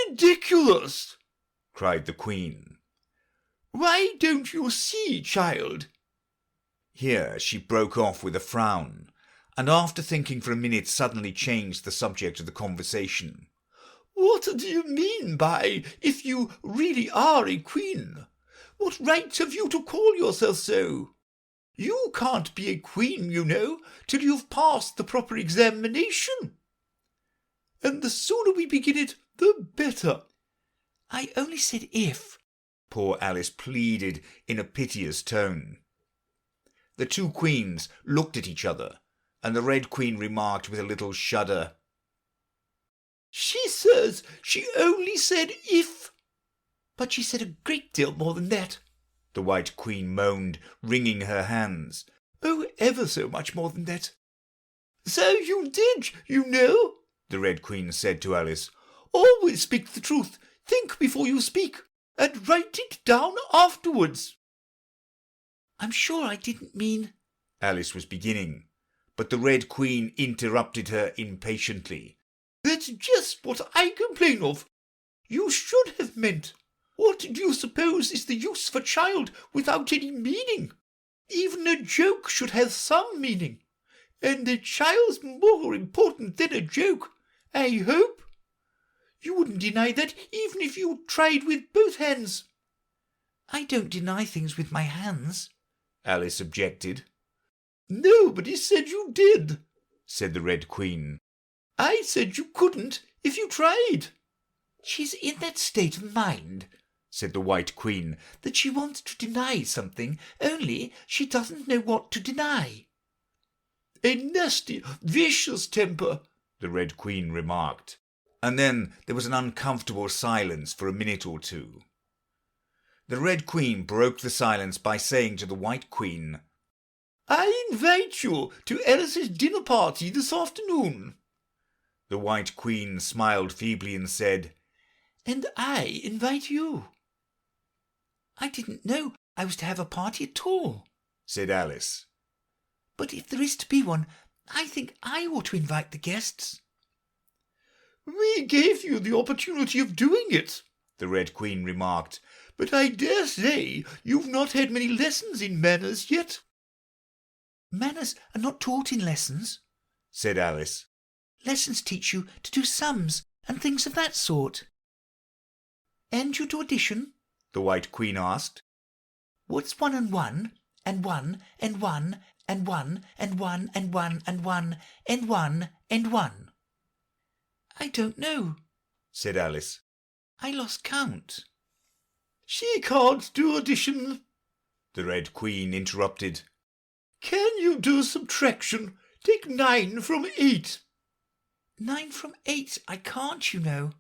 "Ridiculous!" cried the Queen. "Why don't you see, child?" Here she broke off with a frown, and after thinking for a minute suddenly changed the subject of the conversation. "What do you mean by if you really are a queen? What right have you to call yourself so? You can't be a queen, you know, till you've passed the proper examination. And the sooner we begin it, the better." "I only said if," poor Alice pleaded in a piteous tone. The two queens looked at each other, and the Red Queen remarked with a little shudder, "She says she only said if." "But she said a great deal more than that," the White Queen moaned, wringing her hands. "Oh, ever so much more than that." "So you did, you know," the Red Queen said to Alice. "Always speak the truth, think before you speak, and write it down afterwards." "I'm sure I didn't mean—" Alice was beginning, but the Red Queen interrupted her impatiently. "That's just what I complain of. You should have meant. What do you suppose is the use of a child without any meaning? Even a joke should have some meaning, and a child's more important than a joke, I hope. You wouldn't deny that even if you tried with both hands." "I don't deny things with my hands," Alice objected. "Nobody said you did," said the Red Queen. "I said you couldn't if you tried." "She's in that state of mind," said the White Queen, "that she wants to deny something, only she doesn't know what to deny." "A nasty, vicious temper," the Red Queen remarked. And then there was an uncomfortable silence for a minute or two. The Red Queen broke the silence by saying to the White Queen, "I invite you to Alice's dinner party this afternoon." The White Queen smiled feebly and said, "And I invite you." "I didn't know I was to have a party at all," said Alice. "But if there is to be one, I think I ought to invite the guests." "We gave you the opportunity of doing it," the Red Queen remarked, "but I dare say you've not had many lessons in manners yet." "Manners are not taught in lessons," said Alice. "Lessons teach you to do sums and things of that sort." "And you do addition?" the White Queen asked. "What's 1 and 1, and 1 and 1 and 1 and 1 and 1 and 1 and 1 and 1? "I don't know," said Alice. "I lost count." "She can't do addition," the Red Queen interrupted. "Can you do subtraction? Take 9 from 8. 9 from 8 I can't, you know,"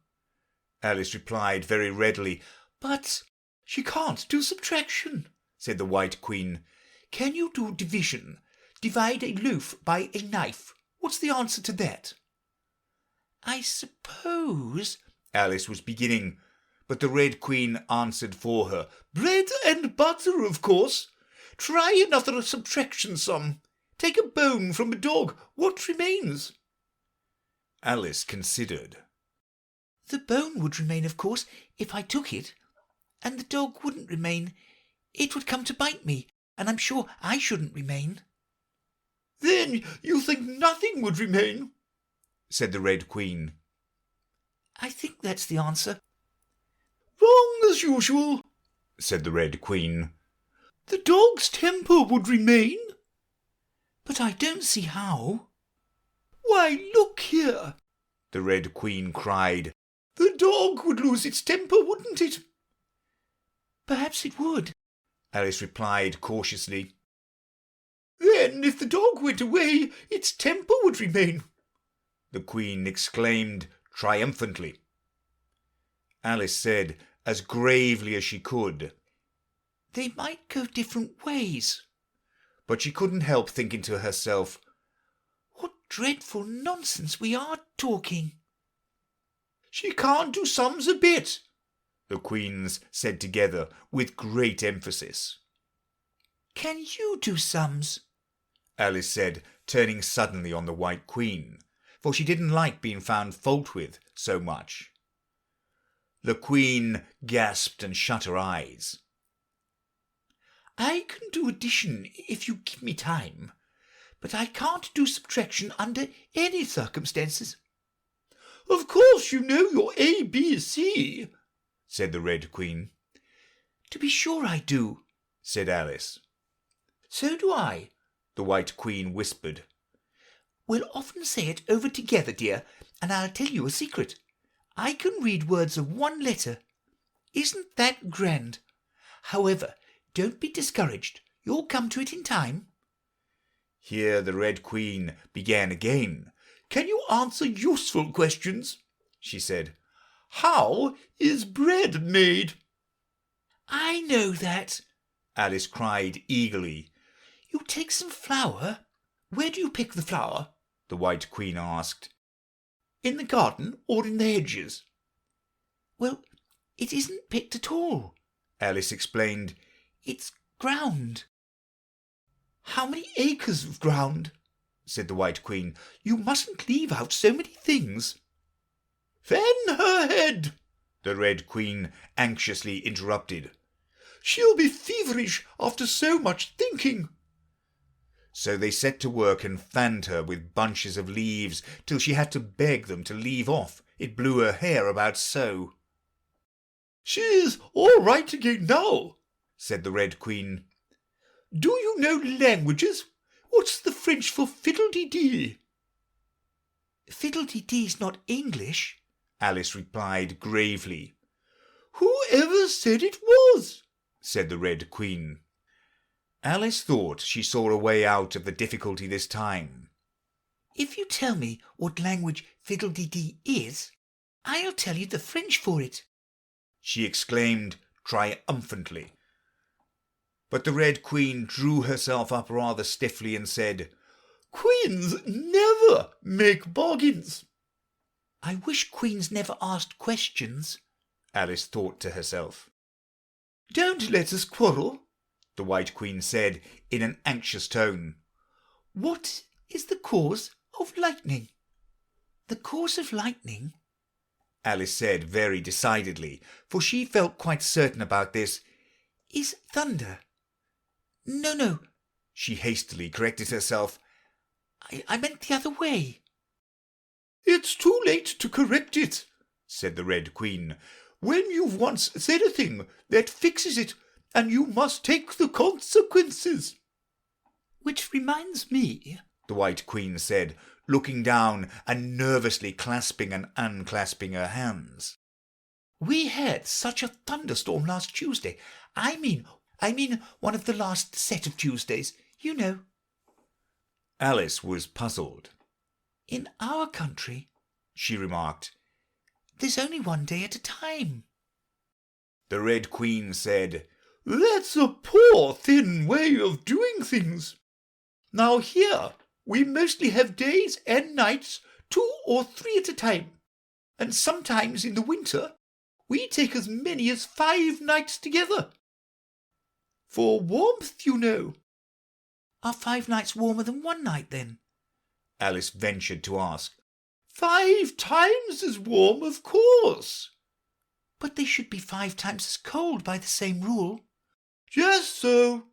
Alice replied very readily. "But—" "She can't do subtraction," said the White Queen. "Can you do division? Divide a loaf by a knife. What's the answer to that?" "I suppose—" Alice was beginning, but the Red Queen answered for her. "Bread and butter, of course. Try another subtraction sum. Take a bone from a dog. What remains?" Alice considered. The bone would remain, of course, if I took it, and the dog wouldn't remain. It would come to bite me, and I'm sure I shouldn't remain." "Then you think nothing would remain?" said the Red Queen. "I think that's the answer." "Wrong as usual," said the Red Queen. "The dog's temper would remain." "But I don't see how." "Why, look here," the Red Queen cried. "the dog would lose its temper, wouldn't it?" "Perhaps it would," Alice replied cautiously. "Then if the dog went away, its temper would remain," the Queen exclaimed triumphantly. Alice said, as gravely as she could, "They might go different ways." but she couldn't help thinking to herself, "What dreadful nonsense we are talking." "She can't do sums a bit," the Queens said together with great emphasis. "Can you do sums?" Alice said, turning suddenly on the White Queen, for she didn't like being found fault with so much. The Queen gasped and shut her eyes. "I can do addition if you give me time, but I can't do subtraction under any circumstances." "Of course you know your A, B, C," said the Red Queen. "To be sure I do," said Alice. "So do I," the White Queen whispered. "We'll often say it over together, dear, and I'll tell you a secret. I can read words of one letter. Isn't that grand? However, don't be discouraged. You'll come to it in time." Here the Red Queen began again. "Can you answer useful questions?" she said. "How is bread made?" "I know that," Alice cried eagerly. "You take some flour." "Where do you pick the flour?" the White Queen asked. "In the garden or in the hedges?" "Well, it isn't picked at all," Alice explained. "It's ground." "How many acres of ground?" said the White Queen. "You mustn't leave out so many things." "Fan her head," the Red Queen anxiously interrupted. "She'll be feverish after so much thinking." So they set to work and fanned her with bunches of leaves till she had to beg them to leave off. It blew her hair about so. "She's all right again now," said the Red Queen. "Do you know languages? What's the French for fiddle-dee-dee?" "Fiddle-dee-dee's not English," Alice replied gravely. "Whoever said it was?" said the Red Queen. Alice thought she saw a way out of the difficulty this time. "If you tell me what language fiddle-dee-dee is, I'll tell you the French for it," she exclaimed triumphantly. But the Red Queen drew herself up rather stiffly and said, "Queens never make bargains." "I wish queens never asked questions," Alice thought to herself. "Don't let us quarrel," the White Queen said in an anxious tone. "What is the cause of lightning?" "The cause of lightning," Alice said very decidedly, for she felt quite certain about this, "is thunder." No, she hastily corrected herself. I meant the other way." "It's too late to correct it," said the Red Queen. "When you've once said a thing, that fixes it, and you must take the consequences." "Which reminds me," the White Queen said, looking down and nervously clasping and unclasping her hands. "we had such a thunderstorm last Tuesday. I mean one of the last set of Tuesdays, you know." Alice was puzzled. "In our country," she remarked, "there's only one day at a time." The Red Queen said, "That's a poor, thin way of doing things. Now here we mostly have days and nights, 2 or 3 at a time, and sometimes in the winter we take as many as 5 nights together. For warmth, you know." "Are 5 nights warmer than one night, then?" Alice ventured to ask. 5 times as warm, of course." "But they should be 5 times as cold by the same rule." "Just so,"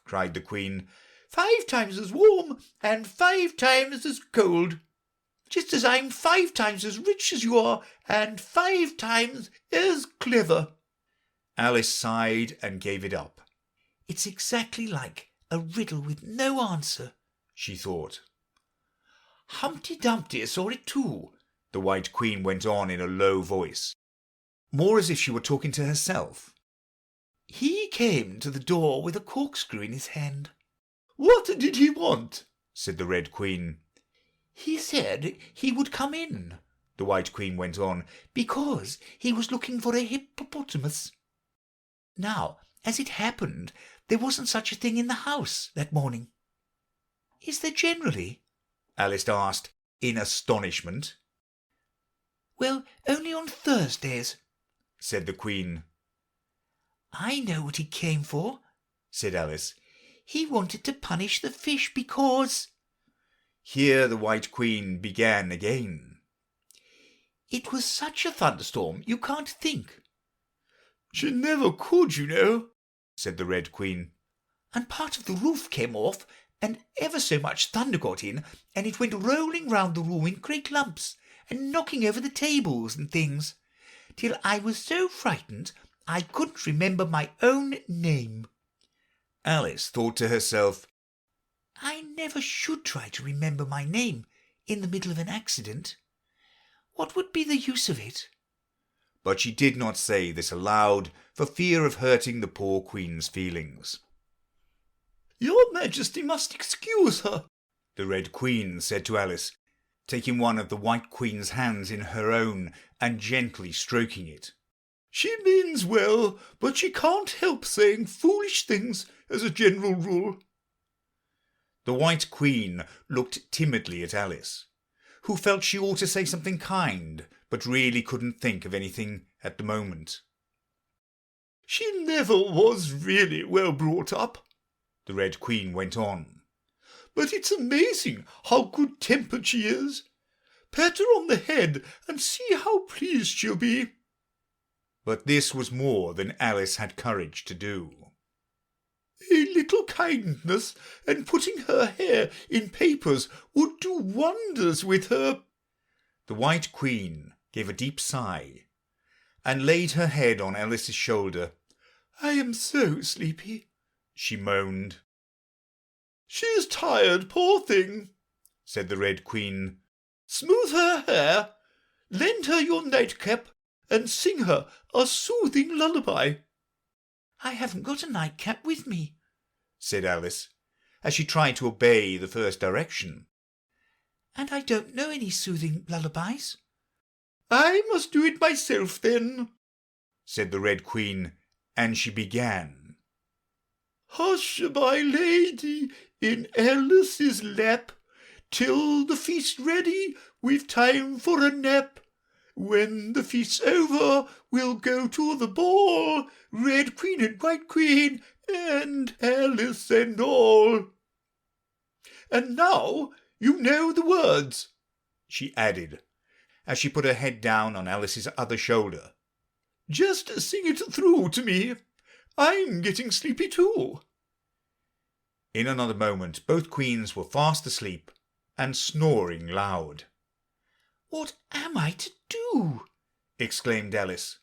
cried the Queen. 5 times as warm and 5 times as cold. Just as I'm 5 times as rich as you are and 5 times as clever." Alice sighed and gave it up. "It's exactly like a riddle with no answer," she thought. "Humpty Dumpty saw it too," the White Queen went on in a low voice, more as if she were talking to herself. "He came to the door with a corkscrew in his hand." "What did he want?" said the Red Queen. "He said he would come in," the White Queen went on, "because he was looking for a hippopotamus. Now, as it happened, there wasn't such a thing in the house that morning." "Is there generally?" Alice asked in astonishment. "Well, only on Thursdays," said the Queen. "I know what he came for," said Alice. "He wanted to punish the fish because—" Here the White Queen began again. "It was such a thunderstorm, you can't think." "She never could, you know," said the Red Queen. "And part of the roof came off, and ever so much thunder got in, and it went rolling round the room in great lumps, and knocking over the tables and things, till I was so frightened I couldn't remember my own name." Alice thought to herself, "I never should try to remember my name in the middle of an accident. What would be the use of it?" But she did not say this aloud for fear of hurting the poor Queen's feelings. "Your Majesty must excuse her," the Red Queen said to Alice, taking one of the White Queen's hands in her own and gently stroking it. "She means well, but she can't help saying foolish things as a general rule." The White Queen looked timidly at Alice, who felt she ought to say something kind, but really couldn't think of anything at the moment. "She never was really well brought up," the Red Queen went on. "But it's amazing how good-tempered she is. Pat her on the head and see how pleased she'll be." But this was more than Alice had courage to do. "A little kindness and putting her hair in papers would do wonders with her." The White Queen gave a deep sigh and laid her head on Alice's shoulder. "I am so sleepy," she moaned. "She's tired, poor thing," said the Red Queen. "Smooth her hair, lend her your nightcap, and sing her a soothing lullaby." "I haven't got a nightcap with me," said Alice, as she tried to obey the first direction. "And I don't know any soothing lullabies." "I must do it myself, then," said the Red Queen, and she began. "Hush, my lady, in Alice's lap, till the feast's ready, we've time for a nap. When the feast's over, we'll go to the ball, Red Queen and White Queen, and Alice and all. And now you know the words," she added, as she put her head down on Alice's other shoulder. "Just sing it through to me. I'm getting sleepy too." In another moment both queens were fast asleep and snoring loud. "What am I to do?" exclaimed Alice,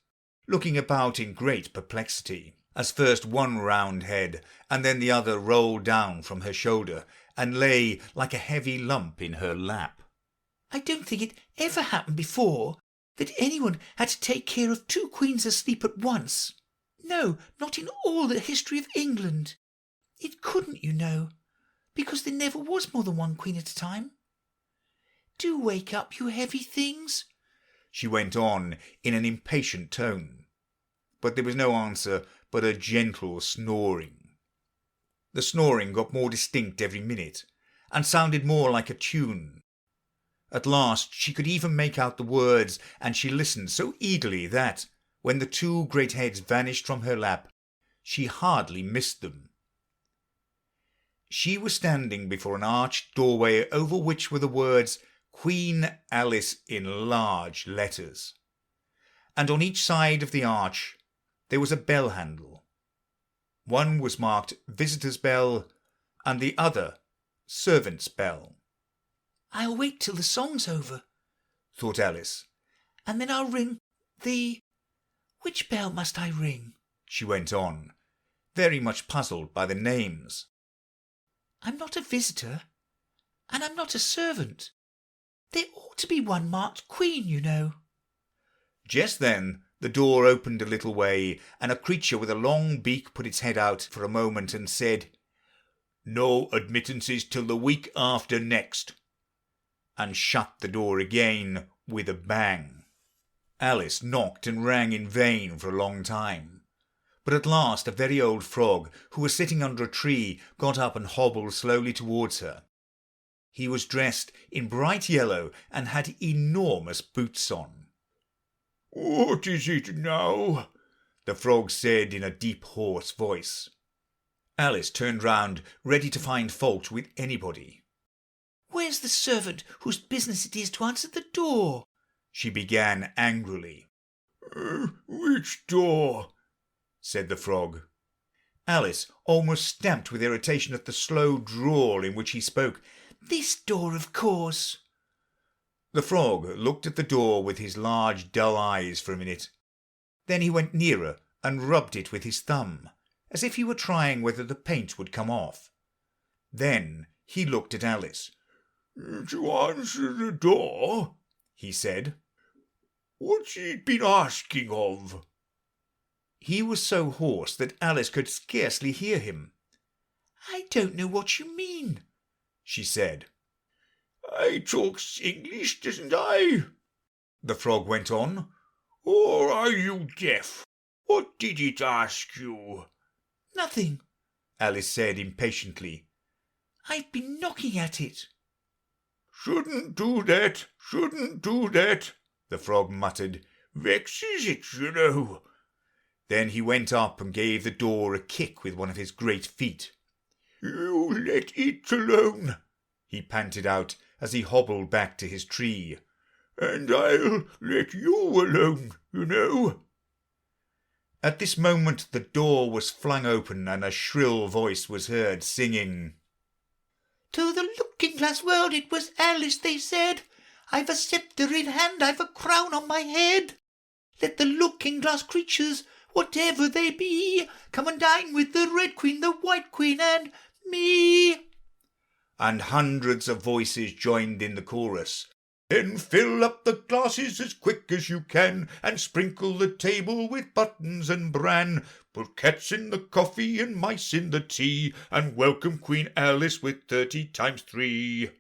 looking about in great perplexity, as first one round head and then the other rolled down from her shoulder and lay like a heavy lump in her lap. "I don't think it ever happened before that anyone had to take care of 2 queens asleep at once. No, not in all the history of England. It couldn't, you know, because there never was more than 1 queen at a time. Do wake up, you heavy things," she went on in an impatient tone. But there was no answer but a gentle snoring. The snoring got more distinct every minute, and sounded more like a tune. At last she could even make out the words, and she listened so eagerly that, when the 2 great heads vanished from her lap, she hardly missed them. She was standing before an arched doorway over which were the words, Queen Alice in large letters, and on each side of the arch there was a bell handle. One was marked Visitor's Bell, and the other Servant's Bell. "I'll wait till the song's over," thought Alice. "and then I'll ring the... Which bell must I ring?" she went on, very much puzzled by the names. "I'm not a visitor, and I'm not a servant. There ought to be one marked Queen, you know." Just then the door opened a little way, and a creature with a long beak put its head out for a moment and said, "No admittances till the week after next," and shut the door again with a bang. Alice knocked and rang in vain for a long time, but at last a very old frog, who was sitting under a tree, got up and hobbled slowly towards her. He was dressed in bright yellow and had enormous boots on. "What is it now?" the frog said in a deep, hoarse voice. Alice turned round, ready to find fault with anybody. "Where's the servant whose business it is to answer the door?" she began angrily. Which door?" said the frog. Alice almost stamped with irritation at the slow drawl in which he spoke. "This door, of course." The frog looked at the door with his large dull eyes for a minute. Then he went nearer and rubbed it with his thumb, as if he were trying whether the paint would come off. Then he looked at Alice. "To answer the door," he said. "What's it been asking of?" He was so hoarse that Alice could scarcely hear him. "I don't know what you mean," she said. "I talks English, doesn't I?" the frog went on. "Or are you deaf? What did it ask you?" "Nothing," Alice said impatiently. "I've been knocking at it." Shouldn't do that, the frog muttered. "Vexes it, you know." Then he went up and gave the door a kick with one of his great feet. "You let it alone," he panted out as he hobbled back to his tree. "And I'll let you alone, you know." At this moment the door was flung open and a shrill voice was heard singing. "To the looking-glass world it was Alice, they said. I've a sceptre in hand, I've a crown on my head. Let the looking-glass creatures, whatever they be, come and dine with the Red Queen, the White Queen, and me." And hundreds of voices joined in the chorus. "Then fill up the glasses as quick as you can, and sprinkle the table with buttons and bran. Put cats in the coffee and mice in the tea, and welcome Queen Alice with 30 times 3.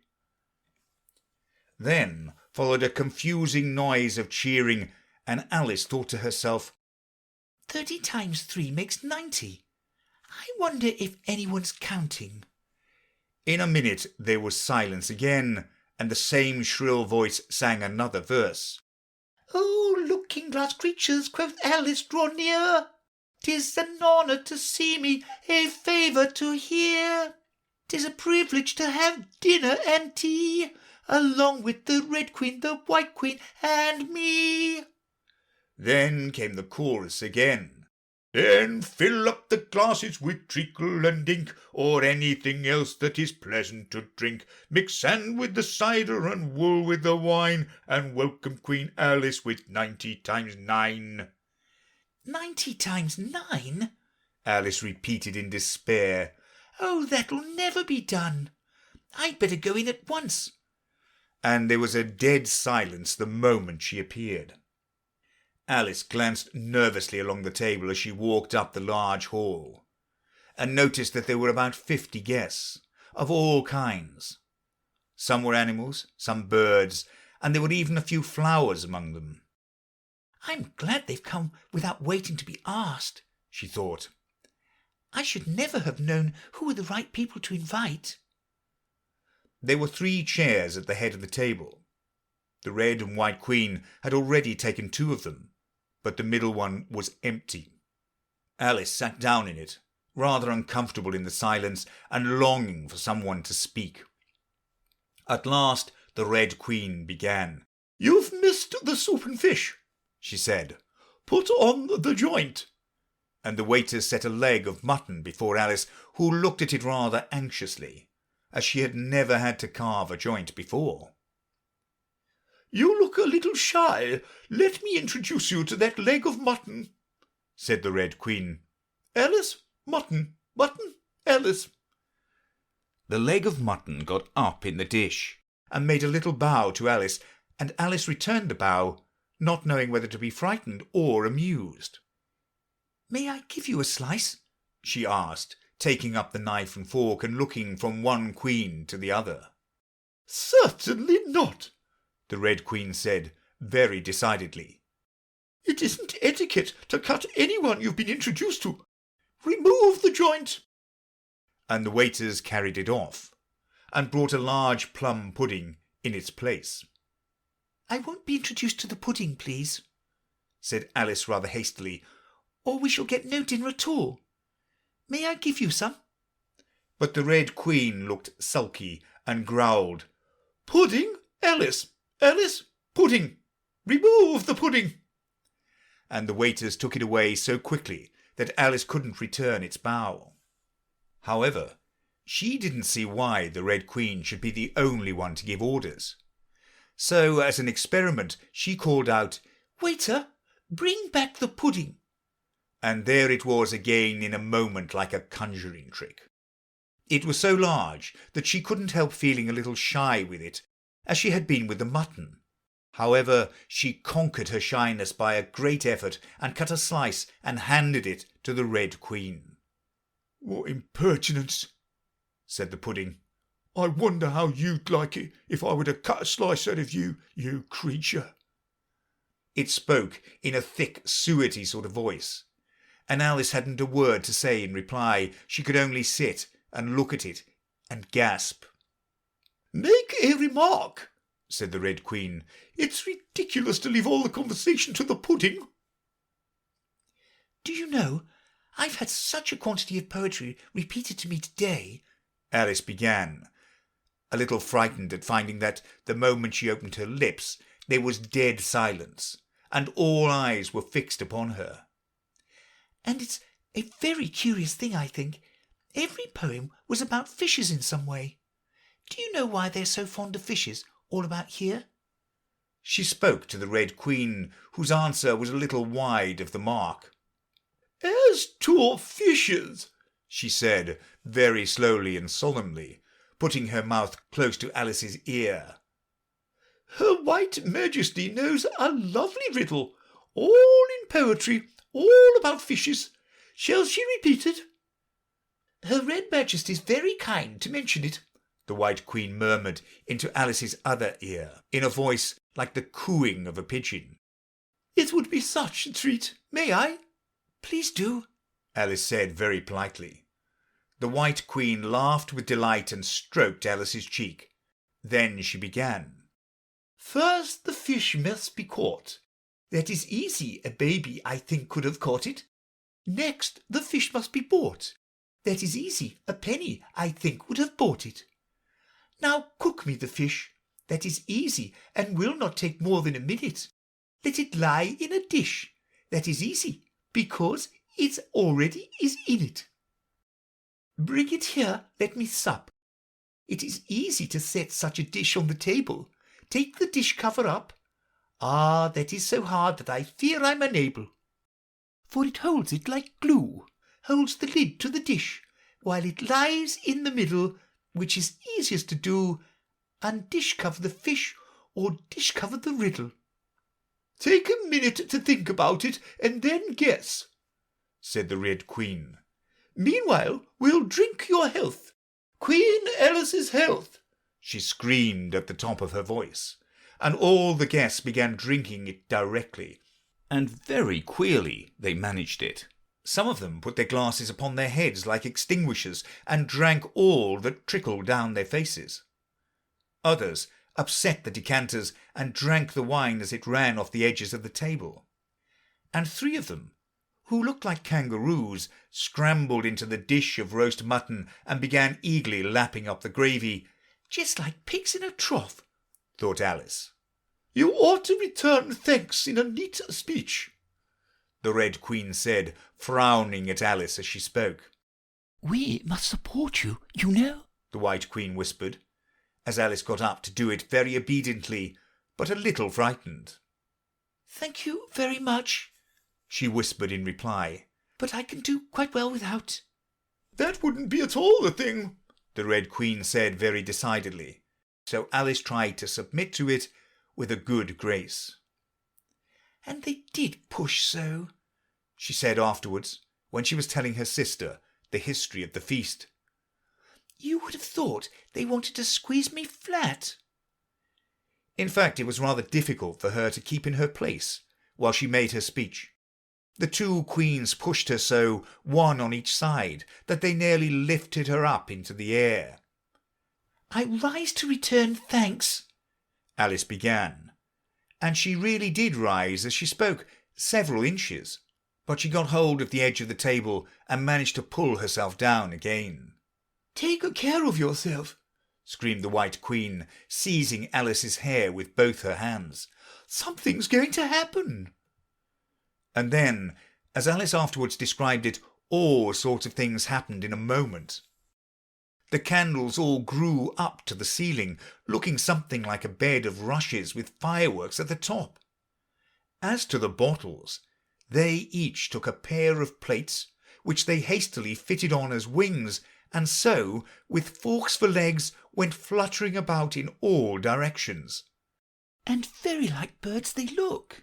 Then followed a confusing noise of cheering, and Alice thought to herself, 30 times 3 makes 90. I wonder if anyone's counting. In a minute there was silence again, and the same shrill voice sang another verse. "Oh, looking-glass creatures," quoth Alice, "draw near. 'Tis an honour to see me, a favour to hear. 'Tis a privilege to have dinner and tea, along with the Red Queen, the White Queen, and me." Then came the chorus again. "Then fill up the glasses with treacle and ink, or anything else that is pleasant to drink. Mix sand with the cider and wool with the wine, and welcome Queen Alice with 90 times 9. 90 times 9? Alice repeated in despair. "Oh, that'll never be done. I'd better go in at once." And there was a dead silence the moment she appeared. Alice glanced nervously along the table as she walked up the large hall, and noticed that there were about 50 guests, of all kinds. Some were animals, some birds, and there were even a few flowers among them. "I'm glad they've come without waiting to be asked," she thought. "I should never have known who were the right people to invite." There were 3 chairs at the head of the table. The Red and White Queen had already taken 2 of them, but the middle one was empty. Alice sat down in it, rather uncomfortable in the silence and longing for someone to speak. At last the The Red Queen began. "You've missed the soup and fish," she said. "Put on the joint." And the waiter set a leg of mutton before Alice, who looked at it rather anxiously, as she had never had to carve a joint before. "You look a little shy. Let me introduce you to that leg of mutton," said the Red Queen. "Alice, mutton, mutton, Alice." The leg of mutton got up in the dish and made a little bow to Alice, and Alice returned the bow, not knowing whether to be frightened or amused. "May I give you a slice?" she asked, taking up the knife and fork and looking from one queen to the other. "Certainly not," the Red Queen said, very decidedly. "It isn't etiquette to cut anyone you've been introduced to. Remove the joint." And the waiters carried it off, and brought a large plum pudding in its place. "I won't be introduced to the pudding, please," said Alice rather hastily, "or we shall get no dinner at all. May I give you some?" But the Red Queen looked sulky and growled, "Pudding, Alice, Alice, pudding. Remove the pudding." And the waiters took it away so quickly that Alice couldn't return its bow. However, she didn't see why the Red Queen should be the only one to give orders. So, as an experiment, she called out, "Waiter, bring back the pudding." And there it was again in a moment, like a conjuring trick. It was so large that she couldn't help feeling a little shy with it, as she had been with the mutton. However, she conquered her shyness by a great effort and cut a slice and handed it to the Red Queen. "What impertinence," said the pudding. "I wonder how you'd like it if I were to cut a slice out of you, you creature." It spoke in a thick, suety sort of voice, and Alice hadn't a word to say in reply. She could only sit and look at it and gasp. "Make a remark," said the Red Queen. "It's ridiculous to leave all the conversation to the pudding." "Do you know, I've had such a quantity of poetry repeated to me today," Alice began, a little frightened at finding that the moment she opened her lips there was dead silence, and all eyes were fixed upon her. "And it's a very curious thing, I think. Every poem was about fishes in some way. Do you know why they're so fond of fishes all about here?" She spoke to the Red Queen, whose answer was a little wide of the mark. "As to fishes," she said, very slowly and solemnly, putting her mouth close to Alice's ear, "Her White Majesty knows a lovely riddle, all in poetry, all about fishes. Shall she repeat it?" "Her Red Majesty's very kind to mention it," the White Queen murmured into Alice's other ear, in a voice like the cooing of a pigeon. "It would be such a treat. May I?" "Please do," Alice said very politely. The White Queen laughed with delight and stroked Alice's cheek. Then she began. "First the fish must be caught. That is easy, a baby I think could have caught it. Next the fish must be bought. That is easy, a penny I think would have bought it. Now cook me the fish. That is easy and will not take more than a minute. Let it lie in a dish. That is easy, because it already is in it. Bring it here, let me sup. It is easy to set such a dish on the table. Take the dish cover up. Ah, that is so hard that I fear I'm unable. For it holds it like glue, holds the lid to the dish, while it lies in the middle, which is easiest to do, undish cover the fish or dish cover the riddle. Take a minute to think about it, and then guess," said the Red Queen. "Meanwhile, we'll drink your health. Queen Alice's health," she screamed at the top of her voice, and all the guests began drinking it directly, and very queerly they managed it. Some of them put their glasses upon their heads like extinguishers, and drank all that trickled down their faces. Others upset the decanters and drank the wine as it ran off the edges of the table. And 3 of them, who looked like kangaroos, scrambled into the dish of roast mutton and began eagerly lapping up the gravy, "Just like pigs in a trough," thought Alice. You ought to return thanks in a neat speech, the Red Queen said, frowning at Alice as she spoke. We must support you, you know, the White Queen whispered, as Alice got up to do it very obediently, but a little frightened. Thank you very much, she whispered in reply, but I can do quite well without. That wouldn't be at all the thing, the Red Queen said very decidedly, so Alice tried to submit to it with a good grace. And they did push so, she said afterwards, when she was telling her sister the history of the feast. You would have thought they wanted to squeeze me flat. In fact, it was rather difficult for her to keep in her place while she made her speech. The two queens pushed her so, one on each side, that they nearly lifted her up into the air. I rise to return thanks, Alice began, and she really did rise as she spoke, several inches, but she got hold of the edge of the table and managed to pull herself down again. Take good care of yourself, screamed the White Queen, seizing Alice's hair with both her hands. Something's going to happen. And then, as Alice afterwards described it, all sorts of things happened in a moment. The candles all grew up to the ceiling, looking something like a bed of rushes with fireworks at the top. As to the bottles, they each took a pair of plates, which they hastily fitted on as wings, and so, with forks for legs, went fluttering about in all directions. And very like birds they look,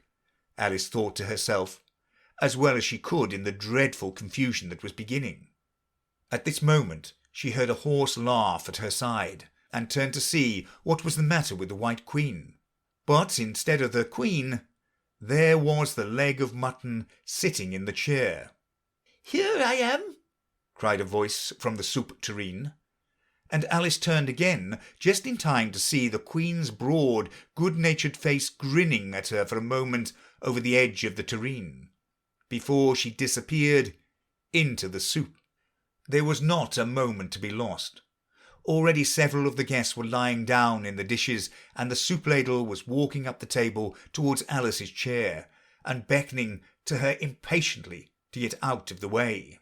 Alice thought to herself, as well as she could in the dreadful confusion that was beginning. At this moment she heard a hoarse laugh at her side, and turned to see what was the matter with the White Queen. But instead of the Queen, there was the leg of mutton sitting in the chair. "Here I am," cried a voice from the soup tureen, and Alice turned again just in time to see the Queen's broad, good-natured face grinning at her for a moment over the edge of the tureen, before she disappeared into the soup. There was not a moment to be lost. Already several of the guests were lying down in the dishes, and the soup ladle was walking up the table towards Alice's chair, and beckoning to her impatiently to get out of the way.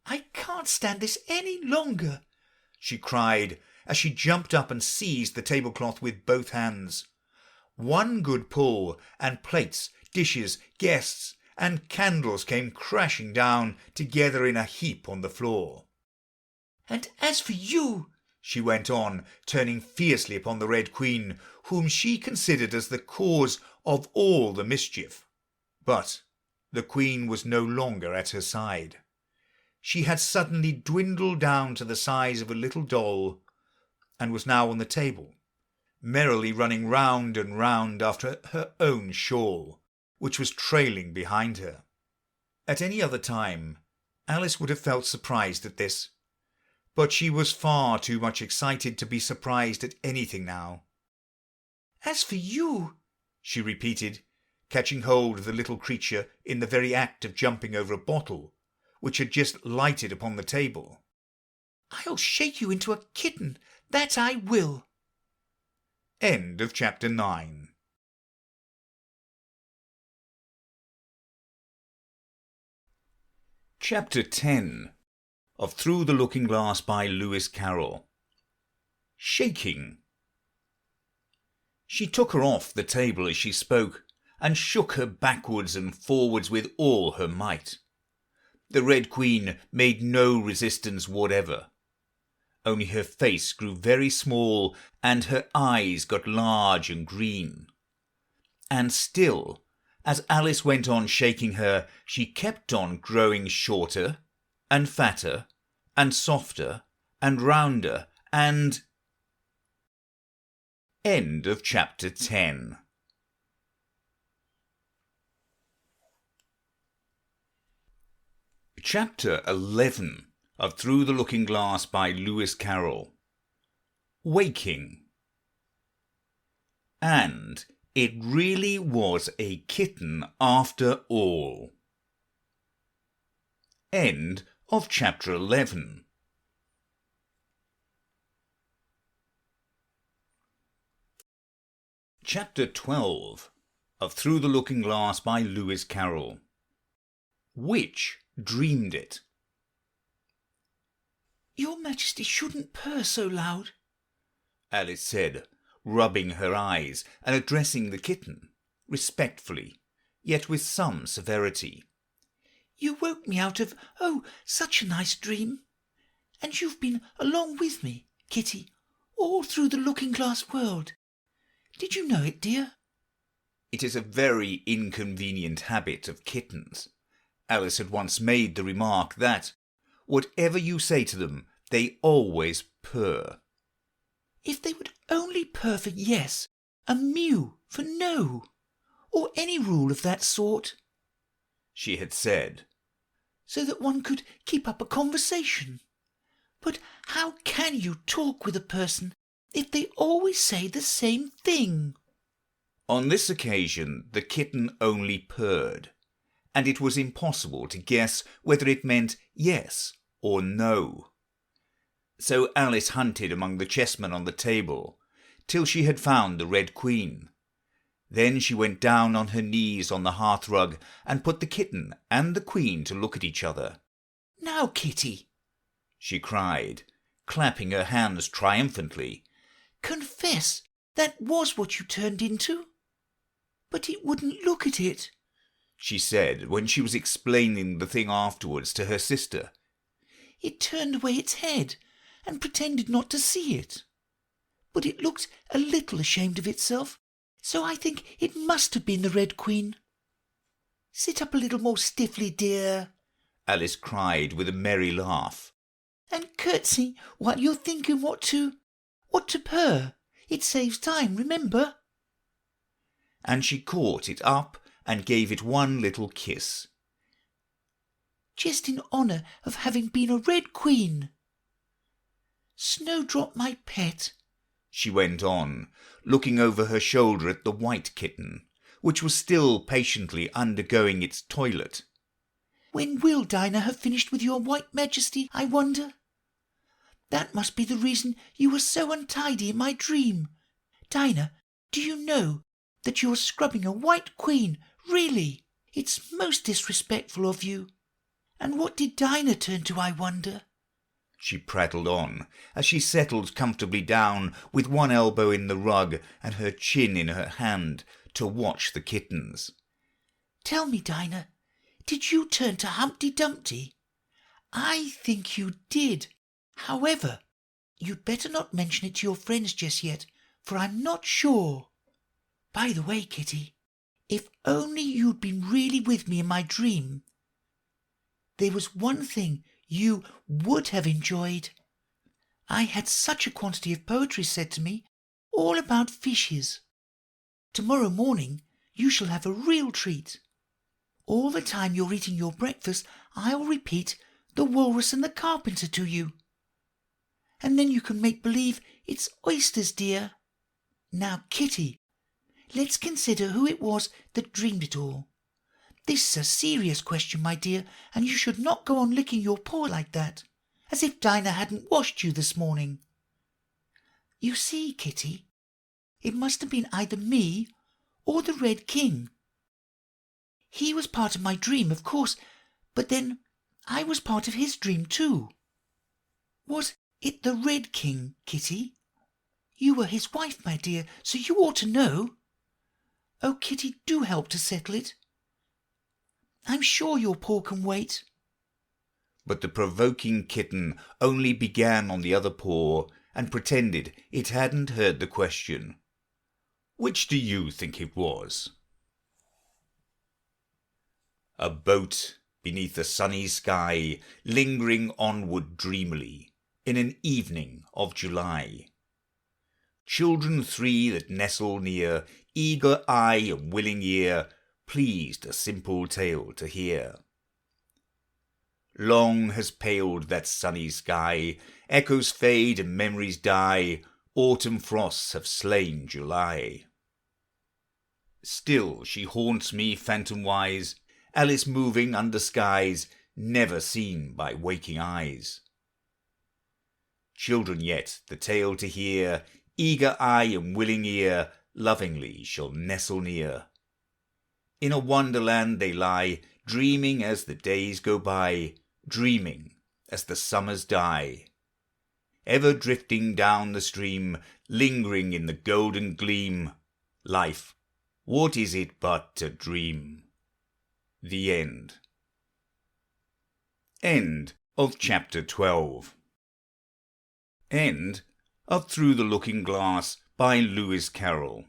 "I can't stand this any longer," she cried, as she jumped up and seized the tablecloth with both hands. One good pull, and plates, dishes, guests, and candles came crashing down together in a heap on the floor. "And as for you," she went on, turning fiercely upon the Red Queen, whom she considered as the cause of all the mischief. But the Queen was no longer at her side. She had suddenly dwindled down to the size of a little doll, and was now on the table, merrily running round and round after her own shawl, which was trailing behind her. At any other time, Alice would have felt surprised at this, but she was far too much excited to be surprised at anything now. "As for you," she repeated, catching hold of the little creature in the very act of jumping over a bottle, which had just lighted upon the table. "I'll shake you into a kitten, that I will." End of chapter 9. Chapter 10 of Through the Looking Glass by Lewis Carroll. Shaking. She took her off the table as she spoke, and shook her backwards and forwards with all her might. The Red Queen made no resistance whatever. Only her face grew very small, and her eyes got large and green. And still, as Alice went on shaking her, she kept on growing shorter, and fatter, and softer, and rounder, and... End of chapter 10. Chapter 11 of Through the Looking Glass by Lewis Carroll. Waking. And it really was a kitten after all. End of chapter 11. Chapter 12 of Through the Looking Glass by Lewis Carroll. Which dreamed it? Your Majesty shouldn't purr so loud, Alice said, rubbing her eyes and addressing the kitten, respectfully, yet with some severity. You woke me out of, such a nice dream. And you've been along with me, Kitty, all through the looking-glass world. Did you know it, dear? It is a very inconvenient habit of kittens. Alice had once made the remark that, whatever you say to them, they always purr. If they would only purr for yes, and mew for no, or any rule of that sort, she had said, so that one could keep up a conversation. But how can you talk with a person if they always say the same thing? On this occasion the kitten only purred, and it was impossible to guess whether it meant yes or no. So Alice hunted among the chessmen on the table, till she had found the Red Queen. Then she went down on her knees on the hearthrug and put the kitten and the Queen to look at each other. "Now, Kitty," she cried, clapping her hands triumphantly, "confess that was what you turned into." "But it wouldn't look at it," she said when she was explaining the thing afterwards to her sister. "It turned away its head and pretended not to see it. But it looked a little ashamed of itself, so I think it must have been the Red Queen. Sit up a little more stiffly, dear," Alice cried with a merry laugh. "and curtsy while you're thinking what to purr. It saves time, remember." And she caught it up and gave it one little kiss. "Just in honour of having been a Red Queen. Snowdrop, my pet," she went on, looking over her shoulder at the white kitten, which was still patiently undergoing its toilet. "When will Dinah have finished with your White Majesty, I wonder? That must be the reason you were so untidy in my dream. Dinah, do you know that you're scrubbing a White Queen? Really, it's most disrespectful of you. And what did Dinah turn to, I wonder?" she prattled on, as she settled comfortably down with one elbow in the rug and her chin in her hand to watch the kittens. "Tell me, Dinah, did you turn to Humpty Dumpty? I think you did. However, you'd better not mention it to your friends just yet, for I'm not sure. By the way, Kitty, if only you'd been really with me in my dream, there was one thing you would have enjoyed. I had such a quantity of poetry said to me, all about fishes. Tomorrow morning you shall have a real treat. All the time you're eating your breakfast, I'll repeat the Walrus and the Carpenter to you. And then you can make believe it's oysters, dear. Now, Kitty, let's consider who it was that dreamed it all. This is a serious question, my dear, and you should not go on licking your paw like that, as if Dinah hadn't washed you this morning. You see, Kitty, it must have been either me or the Red King. He was part of my dream, of course, but then I was part of his dream too. Was it the Red King, Kitty? You were his wife, my dear, so you ought to know. Oh, Kitty, do help to settle it. I'm sure your paw can wait." But the provoking kitten only began on the other paw and pretended it hadn't heard the question. Which do you think it was? A boat beneath a sunny sky, lingering onward dreamily, in an evening of July. Children three that nestle near, eager eye and willing ear, pleased a simple tale to hear. Long has paled that sunny sky, echoes fade and memories die, autumn frosts have slain July. Still she haunts me phantom-wise, Alice moving under skies never seen by waking eyes. Children yet the tale to hear, eager eye and willing ear, lovingly shall nestle near. In a wonderland they lie, dreaming as the days go by, dreaming as the summers die. Ever drifting down the stream, lingering in the golden gleam. Life, what is it but a dream? The end. End of chapter 12. End of Through the Looking Glass by Lewis Carroll.